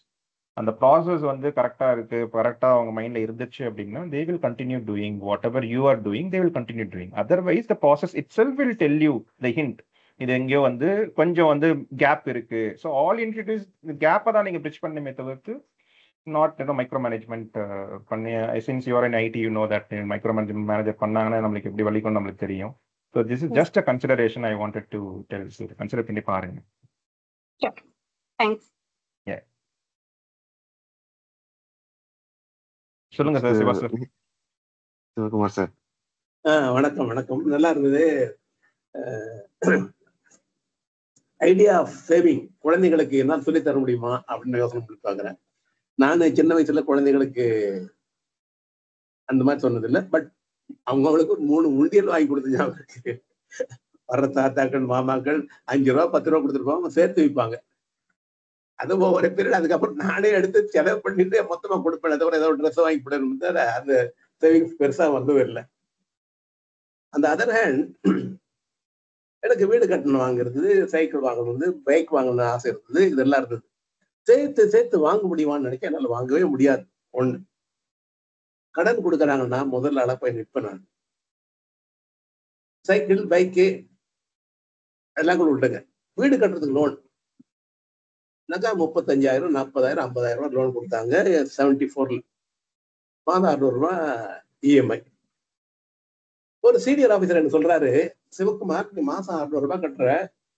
அந்த ப்ராசஸ் வந்து கரெக்டாக இருக்கு, கரெக்டாக அவங்க மைண்ட்ல இருந்துச்சு அப்படின்னா they will continue doing whatever you are doing, they will continue doing. Otherwise the process itself will tell you the hint, இது எங்கேயோ வந்து கொஞ்சம் வந்து கேப் இருக்கு. ஸோ ஆல் இன்ட்ரடியூஸ் கேப்பை தான் நீங்க பிரிட்ஜ் பண்ணுமே தவிர்த்து நாட் மைக்ரோ மேனேஜ்மெண்ட் பண்ணி. Since you are in IT you know that micro manager பண்ணாங்கன்னா நம்மளுக்கு எப்படி வலிக்கும் நம்மளுக்கு தெரியும். So this is just a consideration I wanted to tell. Consider பண்ணி பாருங்க. தேங்க்ஸ். சொல்லுங்க sir. Siva sir. Sivakumar sir. வணக்கம். நல்லா இருந்தது. ஐடியா ஆஃப் சேவிங் குழந்தைகளுக்கு என்ன சொல்லி தர முடியுமா அப்படின்னு யோசனை பண்ணி பார்க்குறேன். நான் சின்ன வயசுல குழந்தைகளுக்கு அந்த மாதிரி சொன்னதில்லை. பட் அவங்களுக்கு 3 உண்டியல் வாங்கி கொடுத்த ஞாபகம் இருக்கு. வர்ற தாத்தாக்கள் மாமாக்கள் 5 ரூபா 10 ரூபா கொடுத்துருப்பாங்க, சேர்த்து வைப்பாங்க. அது ஒவ்வொரு பீரியட். அதுக்கப்புறம் நானே எடுத்து செலவு பண்ணிட்டு மொத்தமா கொடுப்பேன். தவிர ஏதோ ட்ரெஸ் வாங்கி போடணும், அந்த சேவிங்ஸ் பெருசா வந்ததும் இல்லை. அந்த அதர் ஹேண்ட் எனக்கு வீடு கட்டணும் வாங்குறது, சைக்கிள் வாங்கணும், பைக் வாங்கணும்னு ஆசை இருந்தது, இதெல்லாம் இருந்தது. சேர்த்து வாங்க முடியுமான்னு நினைக்க என்னால வாங்கவே முடியாது. ஒண்ணு, கடன் கொடுக்குறாங்கன்னா முதல்ல ஆளா போய் நிற்பேன் நான். சைக்கிள் பைக்கு எல்லாம் கூட விட்டுங்க. வீடு கட்டுறதுக்கு லோன் 35,000 40,000 50,000 ரூபாய் லோன் கொடுத்தாங்க. 74 மாதம் 600 ரூபாய் இஎம்ஐ. ஒரு சீனியர் ஆபீசர் எனக்கு சொல்றாரு, சிவகுமார் நீ மாசம் 600 ரூபாய் கட்டுற,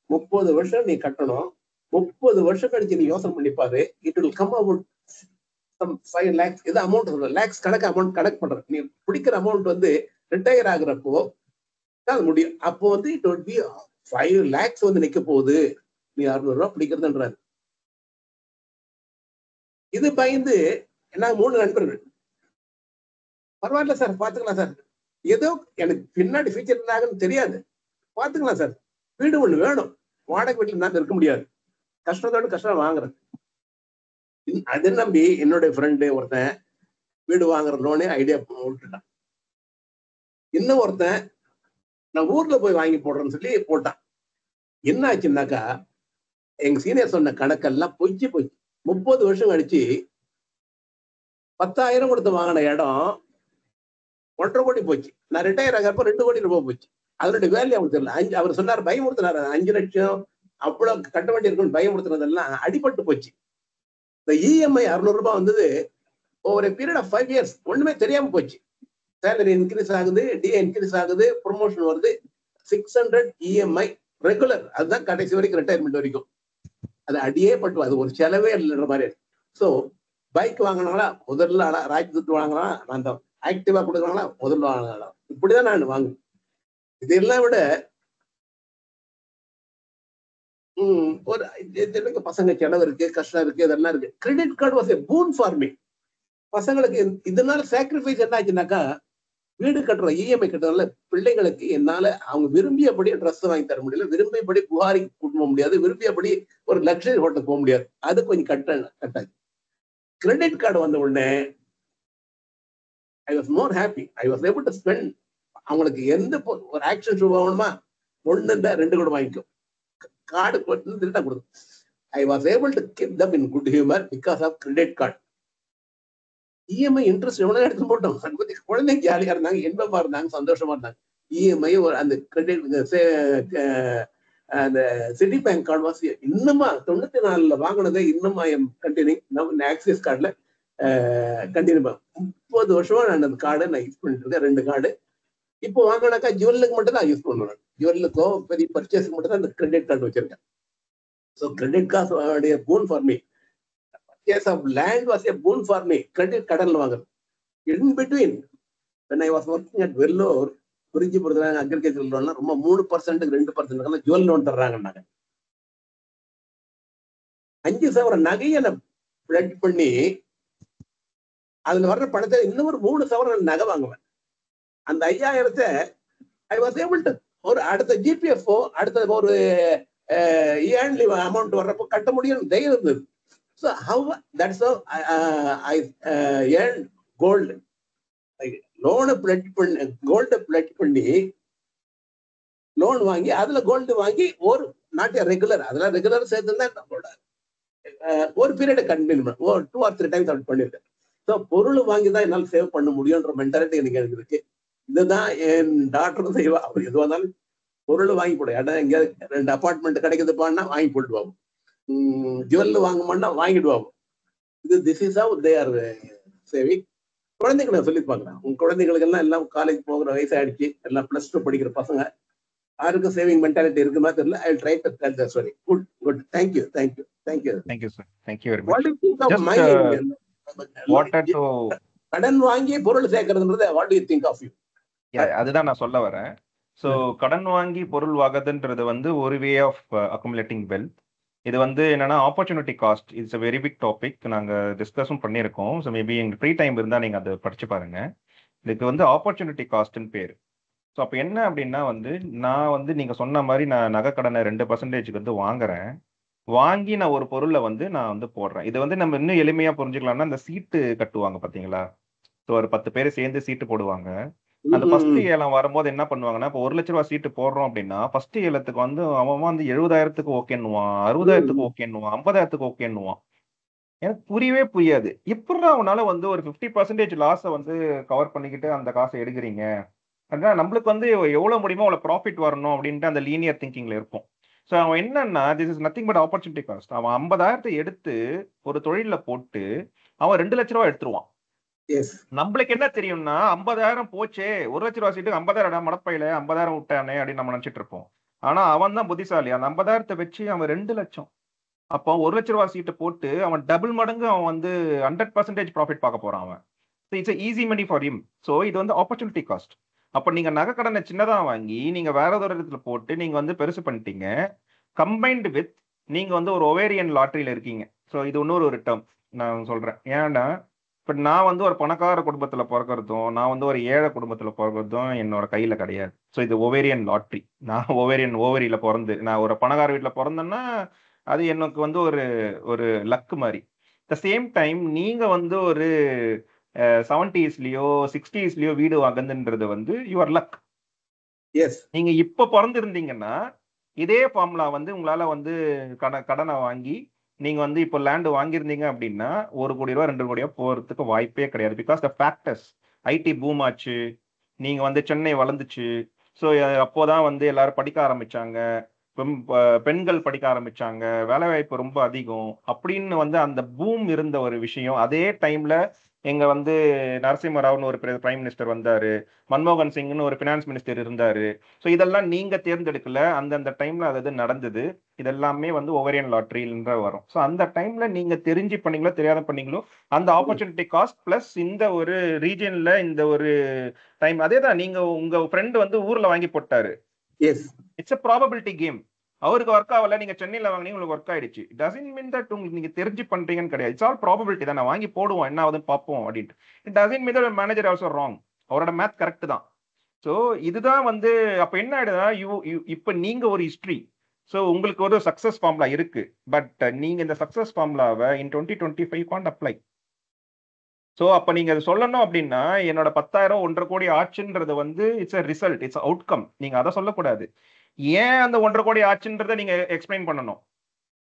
30 வருஷம் நீ கட்டணும், 30 வருஷம் கழிச்சு நீ யோசனை பண்ணிப்பாரு, it will come about some 5 lakhs. இது அமௌண்ட் லேக்ஸ் கணக்கு அமௌண்ட் கணக்கு பண்ற, நீ பிடிக்கிற அமௌண்ட் வந்து ரிட்டையர் ஆகுறப்போ அது முடியும். அப்போ வந்து இட் வுட் பி 5 lakhs வந்து நிக்க போகுது, நீ 600 ரூபாய் பிடிக்கிறதுன்றாரு. இது பயந்து நாங்க 3 நண்பர்கள், பரவாயில்ல சார் பாத்துக்கலாம் சார், ஏதோ எனக்கு பின்னாடி ஃபியூச்சர் என்னாகுன்னு தெரியாது, பாத்துக்கலாம் சார், வீடு ஒண்ணு வேணும், வாடகை வீட்டுல நான் இருக்க முடியாது, கஷ்டத்தோடு கஷ்டம் வாங்குறேன். அதை நம்பி என்னுடைய ஃப்ரெண்டு ஒருத்தன் வீடு வாங்குற லோனே ஐடியா விட்டுட்டான். இன்னும் ஒருத்தன் நான் ஊர்ல போய் வாங்கி போடுறேன்னு சொல்லி போட்டான். என்ன ஆச்சுன்னாக்கா எங்க சீனியர் சொன்ன கணக்கெல்லாம் பொய்ச்சு போச்சு. 30 வருஷம் கழிச்சு 10,000 கொடுத்து வாங்கின இடம் 1.5 கோடி போச்சு. நான் ரிட்டையர் ஆகிறப்ப 2 கோடி ரூபாய் போச்சு. அதனுடைய வேல்யூ அவருக்கு தெரியல. அவர் சொன்னார், பயமுறுத்தினார், 5 லட்சம் அவ்வளவு கட்ட வேண்டி இருக்குன்னு பயமுறுத்தினதெல்லாம் அடிபட்டு போச்சு. இந்த இஎம்ஐ 600 ரூபாய் வந்தது ஓவர் பீரியட் ஆஃப் 5 years ஒண்ணுமே தெரியாம போச்சு. சேலரி இன்க்ரீஸ் ஆகுது, டிஏ இன்க்ரீஸ் ஆகுது, ப்ரொமோஷன் வருது, 600 இஎம்ஐ ரெகுலர். அதுதான் கடைசி வரைக்கும் ரிட்டையர்மெண்ட் வரைக்கும். அது அடியே பட்டு, அது ஒரு செலவே இல்லைன்ற மாதிரி. ஸோ பைக் வாங்கினாங்களா முதல்ல ஆளா, ராஜ்தூத் வாங்கினா நான் தான், ஆக்டிவா கொடுக்குறாங்களா முதல்ல வாங்கினா, இப்படிதான் நான் வாங்குவேன். இதெல்லாம் விட ஒரு பசங்க செலவு இருக்கு, கஷ்டம் இருக்கு, இதெல்லாம் இருக்கு. Credit card was a boon for me. பசங்களுக்கு இதனால சாக்ரிஃபைஸ் என்ன ஆச்சுனாக்கா, வீடு கட்டுற இஎம்ஐ கட்டுறதுனால பிள்ளைங்களுக்கு என்னால அவங்க விரும்பியபடி ட்ரெஸ் வாங்கி தர முடியல, விரும்பியபடி புகாரிக்கு கூட்டு போக முடியாது, விரும்பியபடி ஒரு லக்ஸரி ஹோட்டலுக்கு போக முடியாது. அது கொஞ்சம் கட்டாச்சு. கிரெடிட் கார்டு வந்த உடனே I was more happy. I was able to spend. அவங்களுக்கு எந்த ஒரு ஆக்ஷன் ஷூ வாங்கணுமா, 1 இல்ல 2 கூட வாங்கிக்கும், கார்டு திருட்டா கொடுக்கும். I was able to keep them in good humour because of credit card. EMI interest எவ்வளவு எடுத்து போட்டோம், அதை பத்தி குழந்தைங்க ஜாலியா இருந்தாங்க, இன்பமா இருந்தாங்க, சந்தோஷமா இருந்தாங்க. இஎம்ஐ அந்த கிரெடிட் அந்த சிட்டி பேங்க் கார்டு வாசி இன்னுமா 94 வாங்கினதே இன்னுமா கண்டினியூ ஆக்சிஸ் கார்டுல கண்டினியூ 30 வருஷமா நான் அந்த கார்டை நான் யூஸ் பண்ணிட்டு இருக்கேன். 2 கார்டு இப்போ வாங்கினாக்கா ஜுவல்லுக்கு மட்டும் தான் யூஸ் பண்ணுவேன். ஜுவல்லுக்கோ பெரிய பர்ச்சேஸ்க்கு மட்டும் தான் அந்த கிரெடிட் கார்டு வச்சிருக்கேன். So credit card boon for me. Purchase of land was a boon for me. Credit கடன்ல வாங்குறது. In between, when I was working at Vellore, குறிஞ்சி பொறுத்தவரை அக்ரிகல்ச்சர் லோன்னா ரொம்ப 3% 2% ஜுவல் லோன் தர்றாங்கன்னாங்க. 5,000 நகையை நான் பிளட் பண்ணி அதுல வர்ற பணத்தை இன்னும் ஒரு 3,000 நகை வாங்குவேன். அந்த 5,000 ஐ வாஸ் ஏபிள் டு ஒரு அடுத்த ஜிபிஎஃப்ஓ அடுத்த ஒரு இயர்லி அமௌண்ட் வர்றப்போ கட்ட முடியும் தைரியம் இருந்தது. So how that's how I earned gold. லோனை பிளட் பண்ணி கோல்டை பிளட் பண்ணி லோன் வாங்கி அதுல கோல்டு வாங்கி ஒரு நாட் ரெகுலர், அதெல்லாம் ரெகுலர் சேர்த்து தான் நம்மளோட ஒரு பீரியடை கண்டினியூ பண்ண ஒரு 2 or 3 times அப்படி பண்ணியிருக்கேன். ஸோ பொருள் வாங்கி தான் என்னால் சேவ் பண்ண முடியும்ன்ற மென்டாலிட்டி எனக்கு இருக்கு. இதுதான் என் டாக்டரும் செய்வா. அவர் எதுவாக இருந்தாலும் பொருள் வாங்கி போடும். இடம் எங்கேயாவது 2 அப்பார்ட்மெண்ட் கிடைக்குதுப்பான்னா வாங்கி போட்டு வாங்க, ஜுவல் வாங்கமான்னா வாங்கிடுவாங்க. இது this is how they are saving. குழந்தைங்களை சொல்லி பார்க்குறேன். உங்க குழந்தைங்களுக்கு எல்லாம் காலேஜ் போகிற வயசாயிடுச்சு, எல்லாம் +2 படிக்கிற பசங்க, யாருக்கும் சேவிங் மென்டாலிட்டி இருக்குமா தெரியல. I try to tell the story. Good thank you sir. Thank you very much. கடன் வாங்கி பொருள் சேர்க்கறதுன்றது what do you think of you? அதுதான் நான் சொல்ல வரேன். ஸோ கடன் வாங்கி பொருள் வாங்குறதுன்றது வந்து ஒரு வே ஆஃப் அக்குமுலேட்டிங் வெல்த். இது வந்து என்னன்னா opportunity cost. It's a very big topic. நாங்கள் டிஸ்கஸும் பண்ணியிருக்கோம். ஸோ மேபி எங்கள் ஃப்ரீ டைம் இருந்தால் நீங்கள் அதை படிச்சு பாருங்க. இதுக்கு வந்து ஆப்பர்ச்சுனிட்டி காஸ்ட்னு பேர். ஸோ அப்போ என்ன அப்படின்னா வந்து நான் வந்து நீங்கள் சொன்ன மாதிரி நான் நகைக்கடனை 2% வந்து வாங்குறேன். வாங்கி நான் ஒரு பொருளை வந்து நான் வந்து போடுறேன். இது வந்து நம்ம இன்னும் எளிமையாக புரிஞ்சுக்கலாம்னா இந்த சீட்டு கட்டுவாங்க பார்த்தீங்களா? ஸோ ஒரு 10 பேர் சேர்ந்து சீட்டு போடுவாங்க. அந்த ஃபர்ஸ்ட் ஏலம் வரும்போது என்ன பண்ணுவாங்கன்னா, இப்போ 1 லட்ச ரூபா சீட்டு போடுறோம் அப்படின்னா ஃபர்ஸ்ட் ஏலத்துக்கு வந்து அவன் வந்து 70,000க்கு ஓகேன்னுவான், 60,000க்கு ஓகேன்னுவான், 50,000க்கு ஓகேன்னுவான். எனக்கு புரியவே எப்படி அவனால வந்து ஒரு 50% லாஸை வந்து கவர் பண்ணிக்கிட்டு அந்த காசை எடுக்கிறீங்க. அதனால நம்மளுக்கு வந்து எவ்வளவு முடியுமோ அவ்வளவு ப்ராஃபிட் வரணும் அப்படின்ட்டு அந்த லீனியர் திங்கிங்ல இருக்கும். ஸோ அவன் என்னன்னா, this is nothing but opportunity cost. அவன் 50,000 எடுத்து ஒரு தொழில போட்டு அவன் 2 லட்ச ரூபா எடுத்துருவான். எஸ் நம்மளுக்கு என்ன தெரியும்னா 50,000 போச்சே, 1,00,000 ரூபா சீட்டுக்கு 50,000 மடப்பையில 50,000 விட்டானே அப்படின்னு நம்ம நினைச்சிட்டு இருப்போம். ஆனா அவன் தான் புத்திசாலி. அந்த 50,000 வச்சு அவன் 2,00,000 அப்போ 1,00,000 ரூபா சீட்டை போட்டு அவன் டபுள் மடங்கு அவன் வந்து 100% ப்ராஃபிட் பார்க்க போறான் அவன். It's easy money for him. So இது வந்து ஆப்பர்ச்சுனிட்டி காஸ்ட். அப்போ நீங்க நகைக்கடனை சின்னதா வாங்கி நீங்க வேற ஒரு இடத்துல போட்டு நீங்க வந்து பெருசு பண்ணிட்டீங்க. கம்பைன்டு வித் நீங்க வந்து ஒரு ஒவேரியன் லாட்டரியில இருக்கீங்க. ஸோ இது இன்னொரு ஒரு டேர்ம் நான் சொல்றேன். ஏன்னா இப்போ நான் வந்து ஒரு பணக்கார குடும்பத்துல பிறக்கிறதும் நான் வந்து ஒரு ஏழை குடும்பத்துல பிறக்கிறதும் என்னோட கையில கிடையாது. ஸோ இது ஒவேரியன் லாட்ரி. நான் ஓவரியில பிறந்து நான் ஒரு பணக்கார வீட்டுல பிறந்தேன்னா அது எனக்கு வந்து ஒரு ஒரு லக்கு மாதிரி. த சேம் டைம் நீங்க வந்து ஒரு 70ஸ்லயோ 60ஸ்லயோ வீடு வாங்குதுன்றது வந்து யுவர் லக். எஸ் நீங்க இப்ப பிறந்திருந்தீங்கன்னா இதே ஃபார்முலா வந்து உங்களால வந்து கடனை வாங்கி நீங்க வந்து இப்போ லேண்ட் வாங்கியிருந்தீங்க அப்படின்னா 1 கோடி ரூபா 2 கோடியா போறதுக்கு வாய்ப்பே கிடையாது. Because the factors IT boom ஆச்சு, நீங்க வந்து சென்னை வளர்ந்துச்சு. ஸோ அப்போதான் வந்து எல்லாரும் படிக்க ஆரம்பிச்சாங்க, பெண்கள் படிக்க ஆரம்பிச்சாங்க, வேலை வாய்ப்பு ரொம்ப அதிகம் அப்படின்னு வந்து அந்த பூம் இருந்த ஒரு விஷயம். அதே டைம்ல எங்க வந்து நரசிம்ம ராவ்னு ஒரு பிரைம் மினிஸ்டர் வந்தாரு, மன்மோகன் சிங்னு ஒரு பினான்ஸ் மினிஸ்டர் இருந்தாரு. ஸோ இதெல்லாம் நீங்க தேர்ந்தெடுக்கல, அந்தந்த டைம்ல அது நடந்தது. இதெல்லாமே வந்து ஓவரியன் லாட்ரின்ற வரும். ஸோ அந்த டைம்ல நீங்க தெரிஞ்சு பண்ணீங்களோ தெரியாத பண்ணீங்களோ அந்த ஆப்பர்ச்சுனிட்டி காஸ்ட் பிளஸ் இந்த ஒரு ரீஜன்ல இந்த ஒரு டைம் அதே தான். நீங்க உங்க ஃப்ரெண்ட் வந்து ஊர்ல வாங்கி போட்டாரு, S it's a probability game. அவருக்கு ஒர்க் ஆகல, நீங்க சென்னையில வாங்கினீங்க உங்களுக்கு ஒர்க் ஆயிடுச்சு. டசன்ட் மீன் தட் உங்களுக்கு நீங்க தெரிஞ்சு பண்றீங்கன்னு கிடையாது. இட்ஸ் ஆல் ப்ராபபிலிட்டி தான். நான் வாங்கி போடுவோம் என்ன ஆகுதுன்னு பார்ப்போம் அப்படின்ட்டு. It doesn't mean that manager also wrong. அவரோட மேத் கரெக்ட் தான். ஸோ இதுதான் வந்து அப்ப என்ன ஆயிடுதுன்னா இப்ப நீங்க ஒரு ஹிஸ்டரி. ஸோ உங்களுக்கு ஒரு சக்சஸ் ஃபார்முலா இருக்கு. பட் நீங்க இந்த சக்சஸ் ஃபார்முலாவை இன் 2025 காண்ட் அப்ளை. ஸோ அப்ப நீங்க அதை சொல்லணும் அப்படின்னா என்னோட 10,000 1.5 கோடி ஆச்சுன்றது வந்து it's a result, it's outcome. நீங்க அதை சொல்லக்கூடாது. ஏன் அந்த 1.5 கோடி ஆச்சுன்றதை நீங்க எக்ஸ்பிளைன் பண்ணணும்.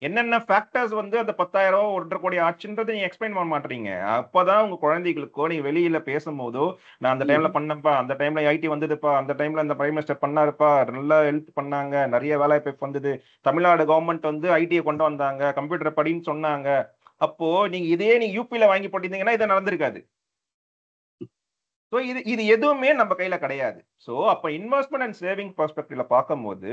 என்னென்ன ஃபேக்டர்ஸ் வந்து அந்த 10,000 1.5 கோடி ஆச்சுன்றதை நீங்க எக்ஸ்பிளைன் பண்ண மாட்டீங்க. அப்பதான் உங்க குழந்தைகளுக்கோ நீங்க வெளியில பேசும்போதோ நான் அந்த டைம்ல பண்ணப்பா, அந்த டைம்ல ஐடி வந்ததுப்பா, அந்த டைம்ல அந்த பிரைம் மினிஸ்டர் பண்ணாருப்பா, நல்லா ஹெல்ப் பண்ணாங்க, நிறைய வேலை வாய்ப்பு வந்தது, தமிழ்நாடு கவர்மெண்ட் வந்து ஐடியை கொண்டு வந்தாங்க, கம்ப்யூட்டர் படின்னு சொன்னாங்க. அப்போ நீங்க இதே நீங்க யூபியில வாங்கி போட்டிருந்தீங்கன்னா இதை நடந்திருக்காது. ஸோ இது எதுவுமே நம்ம கையில கிடையாது. ஸோ அப்ப இன்வெஸ்ட்மெண்ட் அண்ட் சேவிங் பெர்ஸ்பெக்டிவ்ல பார்க்கும்போது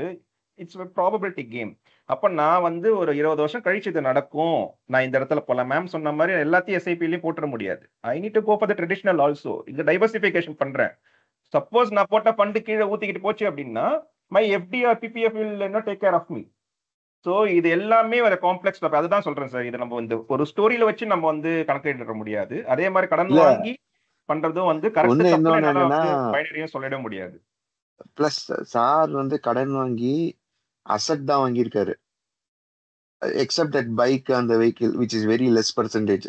இட்ஸ் ப்ராபபிலிட்டி கேம். அப்ப நான் வந்து ஒரு 20 வருஷம் கழிச்சு இது நடக்கும், நான் இந்த இடத்துல போலாம். மேம் சொன்ன மாதிரி எல்லாத்தையும் எஸ்ஐபிலையும் போட்டுற முடியாது. I need to go for the traditional also. இங்க டைவர்சிஃபிகேஷன் பண்றேன். சப்போஸ் நான் போட்ட ஃபண்டு கீழே ஊத்திக்கிட்டு போச்சு அப்படின்னா my FD or PPF will take care of me. So இது எல்லாமே ஒரு காம்ப்ளெக்ஸ் டாபிக். அதுதான் சொல்றேன் சார். இது நம்ம வந்து ஒரு ஸ்டோரியில வச்சு நம்ம வந்து கணக்கிட முடியாது. அதே மாதிரி கடன் வாங்கி பண்றதும் வந்து கரெக்ட் தப்பு பைனரியும் சொல்லிட முடியாது. பிளஸ் சார் வந்து கடன் வாங்கி அசெட் தான் வாங்கியிருக்காரு, எக்ஸப்ட் தட் பைக் அந்த vehicle which is very less percentage.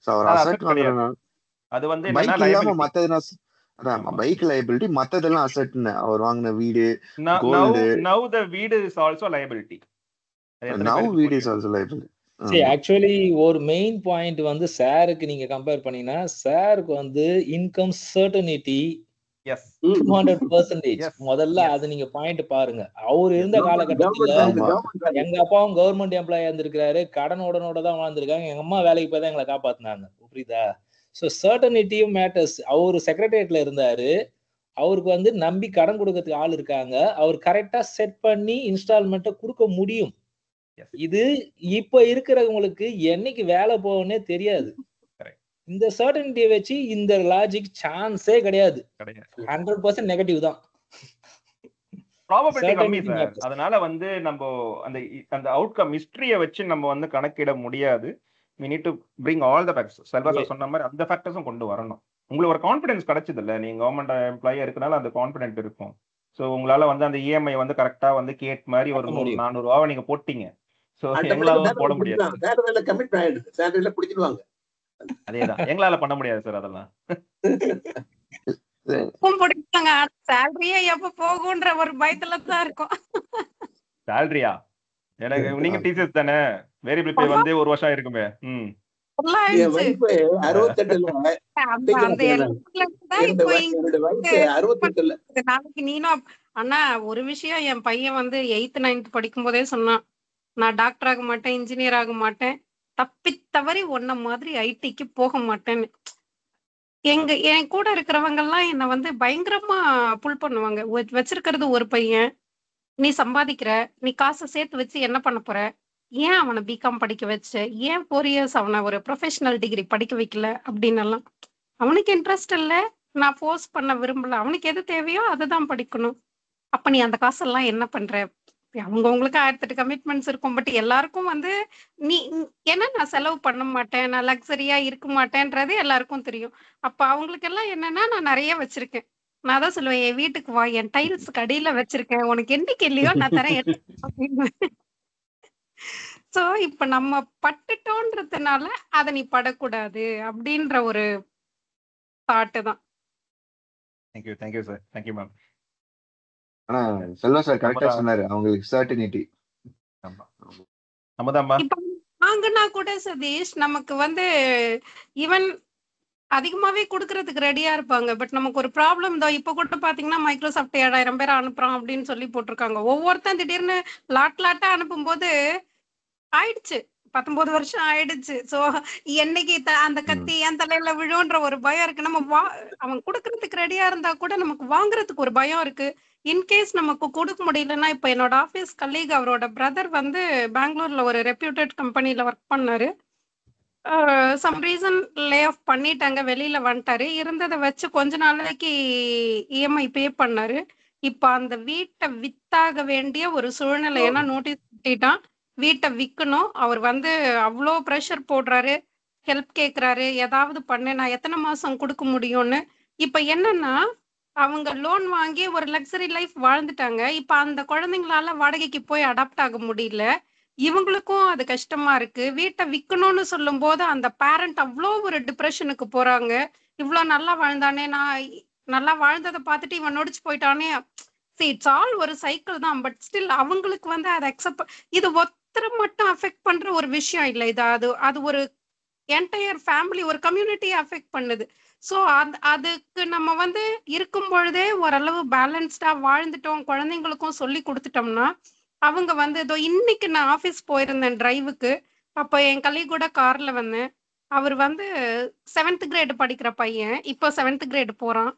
So அவர் அசெட் வாங்குறதுனால அது வந்து பைக் இல்லாம மத்ததெல்லாம் அதான் பைக் லைபிலிட்டி, மத்ததெல்லாம் அசெட்னு அவர் வாங்கின வீடு, கோல்டு. Now the வீடு is also liability. Now வீடு is also liability. சரி, ஆக்சுவலி ஒரு மெயின் பாயிண்ட் வந்து சாருக்கு நீங்க கம்பேர் பண்ணீங்கன்னா சாருக்கு வந்து இன்கம் சர்டனிட்டி 200%. முதல்ல அது நீங்க பாயிண்ட் பாருங்க. அவர் இருந்த காலகட்டத்துல எங்க அப்பாவும் கவர்மெண்ட் எம்ப்ளாயா இருந்திருக்காரு, கடன் உடனோட தான் வாழ்ந்திருக்காங்க. எங்க அம்மா வேலைக்கு போய் தான் எங்களை காப்பாத்தினாங்க, புரியுதா? ஸோ சர்டனிட்டியும் மேட்டர்ஸ். அவரு செக்ரட்டரியேட்ல இருந்தாரு, அவருக்கு வந்து நம்பி கடன் கொடுக்கறதுக்கு ஆள் இருக்காங்க, அவர் கரெக்டா செட் பண்ணி இன்ஸ்டால்மெண்ட்டை கொடுக்க முடியும். இது இப்ப இருக்கிறவங்களுக்கு என்னைக்கு வேலை போகணும்னே தெரியாது. இந்த சர்டனிட்டியை வச்சு இந்த லாஜிக் சான்ஸே கிடையாது. 100% நெகட்டிவ் தான். ப்ராபபிலிட்டி கம்மி சார். அதனால வந்து நம்ம அந்த அவுட்கம் ஹிஸ்டரியை வச்சு நம்ம வந்து கணக்கிட முடியாது. we need to bring all the factors. Selva sir சொன்ன மாதிரி அந்த ஃபேக்டர்ஸும் கொண்டு வரணும். உங்களுக்கு ஒரு கான்ஃபிடன்ஸ் கிடைச்சது இல்ல, நீங்க கவர்மெண்ட் எம்ப்ளாயா இருக்கனால அந்த கான்ஃபிடென்ட் இருக்கும். ஸோ உங்களால வந்து அந்த இஎம்ஐ வந்து கரெக்டா வந்து கேட் மாதிரி ஒரு 400 ரூபாவை நீங்க போட்டீங்க. ஸோ எங்களால போட முடியாது. அதேதான் எங்களால பண்ண முடியாது சார். அதெல்லாம் சேலரியே எப்ப போகும்ன்ற ஒரு பயத்துல தான் இருக்கும். சேலரியா? எனக்கு நீங்க டீச்சர்ஸ் தானே, வேரியபிள் பே வந்து 1 வருஷம் இருக்குமே. நாளைக்கு நீனும் அண்ணா ஒரு விஷயம், என் பையன் வந்து 8th 9th படிக்கும் போதே சொன்னான், நான் டாக்டர் ஆக மாட்டேன், இன்ஜினியர் ஆக மாட்டேன், தப்பி தவறி ஒன்ன மாதிரி ஐடிக்கு போக மாட்டேன்னு. என் கூட இருக்கிறவங்க எல்லாம் என்ன வந்து பயங்கரமா புல் பண்ணுவாங்க. வச்சிருக்கிறது ஒரு பையன், நீ சம்பாதிக்கிற, நீ காசை சேர்த்து வச்சு என்ன பண்ண போற, ஏன் அவனை பிகாம் படிக்க வச்ச, ஏன் 4 இயர்ஸ் அவனை ஒரு ப்ரொஃபஷனல் டிகிரி படிக்க வைக்கல அப்படின்னு எல்லாம். அவனுக்கு இன்ட்ரெஸ்ட் இல்ல, நான் ஃபோர்ஸ் பண்ண விரும்பல, அவனுக்கு எது தேவையோ அதுதான் படிக்கணும். அப்ப நீ அந்த காசெல்லாம் என்ன பண்ற? அவங்கவுங்களுக்கு 1008 கமிட்மெண்ட்ஸ் இருக்கும். பட் எல்லாருக்கும் வந்து நீ ஏன்னா நான் செலவு பண்ண மாட்டேன், நான் லக்ஸரியா இருக்க மாட்டேன்றது எல்லாருக்கும் தெரியும். அப்ப அவங்களுக்கு எல்லாம் என்னன்னா நான் நிறைய வச்சிருக்கேன். நான் தான் சொல்லுவேன், என் வீட்டுக்கு வா, என் டைல்ஸ்க்கு அடியில வச்சிருக்கேன், உனக்கு என்னைக்கு இல்லையோ நான் தரேன் அப்படின்னு. சோ இப்ப நம்ம பட்டுட்டோன்றதுனால அதை நீ படக்கூடாது அப்படின்ற ஒரு தாட்டு தான். Thank you sir, thank you ma'am. ஆனா செல்வா சார் கரெக்டா சொன்னாரு, அவங்களுக்கு சர்டினிட்டி. இப்ப வாங்கினா கூட சதீஷ் நமக்கு வந்து ஈவன் அதிகமாவே கொடுக்கறதுக்கு ரெடியா இருப்பாங்க. பட் நமக்கு ஒரு ப்ராப்ளம் தான். இப்ப கூட பாத்தீங்கன்னா மைக்ரோசாஃப்ட் 7000 பேர் அனுப்புறோம் அப்படின்னு சொல்லி போட்டிருக்காங்க. ஒவ்வொருத்தன் திடீர்னு லாட்டா அனுப்பும் போது ஆயிடுச்சு, 19 வருஷம் ஆயிடுச்சு. சோ என்னைக்கு அந்த கத்தி என் தலையில விழுன்ற ஒரு பயம் இருக்கு. நம்ம அவன் கொடுக்கறதுக்கு ரெடியா இருந்தா கூட நமக்கு வாங்குறதுக்கு ஒரு பயம் இருக்கு. இன்கேஸ் நமக்கு கொடுக்க முடியலன்னா, இப்ப என்னோட ஆபீஸ் கலீக் அவரோட பிரதர் வந்து பெங்களூர்ல ஒரு ரெப்யூட்டட் கம்பெனில ஒர்க் பண்ணாரு. சம் ரீசன் லே ஆஃப் பண்ணிட்டாங்க, வெளியில வந்துட்டாரு. இருந்ததை வச்சு கொஞ்ச நாளைக்கு இஎம்ஐ பே பண்ணாரு. இப்ப அந்த வீட்டை வித்தாக வேண்டிய ஒரு சூழ்நிலை. ஏன்னா நோட்டீஸ் கட்டிட்டான், வீட்டை விற்கணும். அவர் வந்து அவ்வளோ ப்ரெஷர் போடுறாரு, ஹெல்ப் கேட்குறாரு, ஏதாவது பண்ணு, நான் எத்தனை மாசம் கொடுக்க முடியும்னு. இப்ப என்னன்னா அவங்க லோன் வாங்கி ஒரு லக்ஸரி லைஃப் வாழ்ந்துட்டாங்க. இப்ப அந்த குழந்தைங்களால வாடகைக்கு போய் அடாப்ட் ஆக முடியல. இவங்களுக்கும் அது கஷ்டமா இருக்கு. வீட்டை விற்கணும்னு சொல்லும் போது அந்த பேரண்ட் அவ்வளோ ஒரு டிப்ரெஷனுக்கு போறாங்க. இவ்வளவு நல்லா வாழ்ந்தானே, நான் நல்லா வாழ்ந்ததை பார்த்துட்டு இவன் நொடிச்சு போயிட்டானே. இட்ஸ் ஆல் ஒரு சைக்கிள் தான். பட் ஸ்டில் அவங்களுக்கு வந்து அதை அக்செப்ட், இது ஒருத்தரை மட்டும் அஃபெக்ட் பண்ற ஒரு விஷயம் இல்லை. இது அது ஒரு என்டையர் ஃபேமிலி, ஒரு கம்யூனிட்டி அஃபெக்ட் பண்ணுது. ஸோ அதுக்கு நம்ம வந்து இருக்கும் பொழுதே ஓரளவு பேலன்ஸ்டா வாழ்ந்துட்டோம், குழந்தைங்களுக்கும் சொல்லி கொடுத்துட்டோம்னா அவங்க வந்து இதோ இன்னைக்கு நான் ஆபீஸ் போயிருந்தேன் டிரைவுக்கு. அப்போ என் கலீக் கூட கார்ல வந்தேன். அவர் வந்து 7th கிரேட் படிக்கிற பையன், இப்போ 7th கிரேட் போறான்.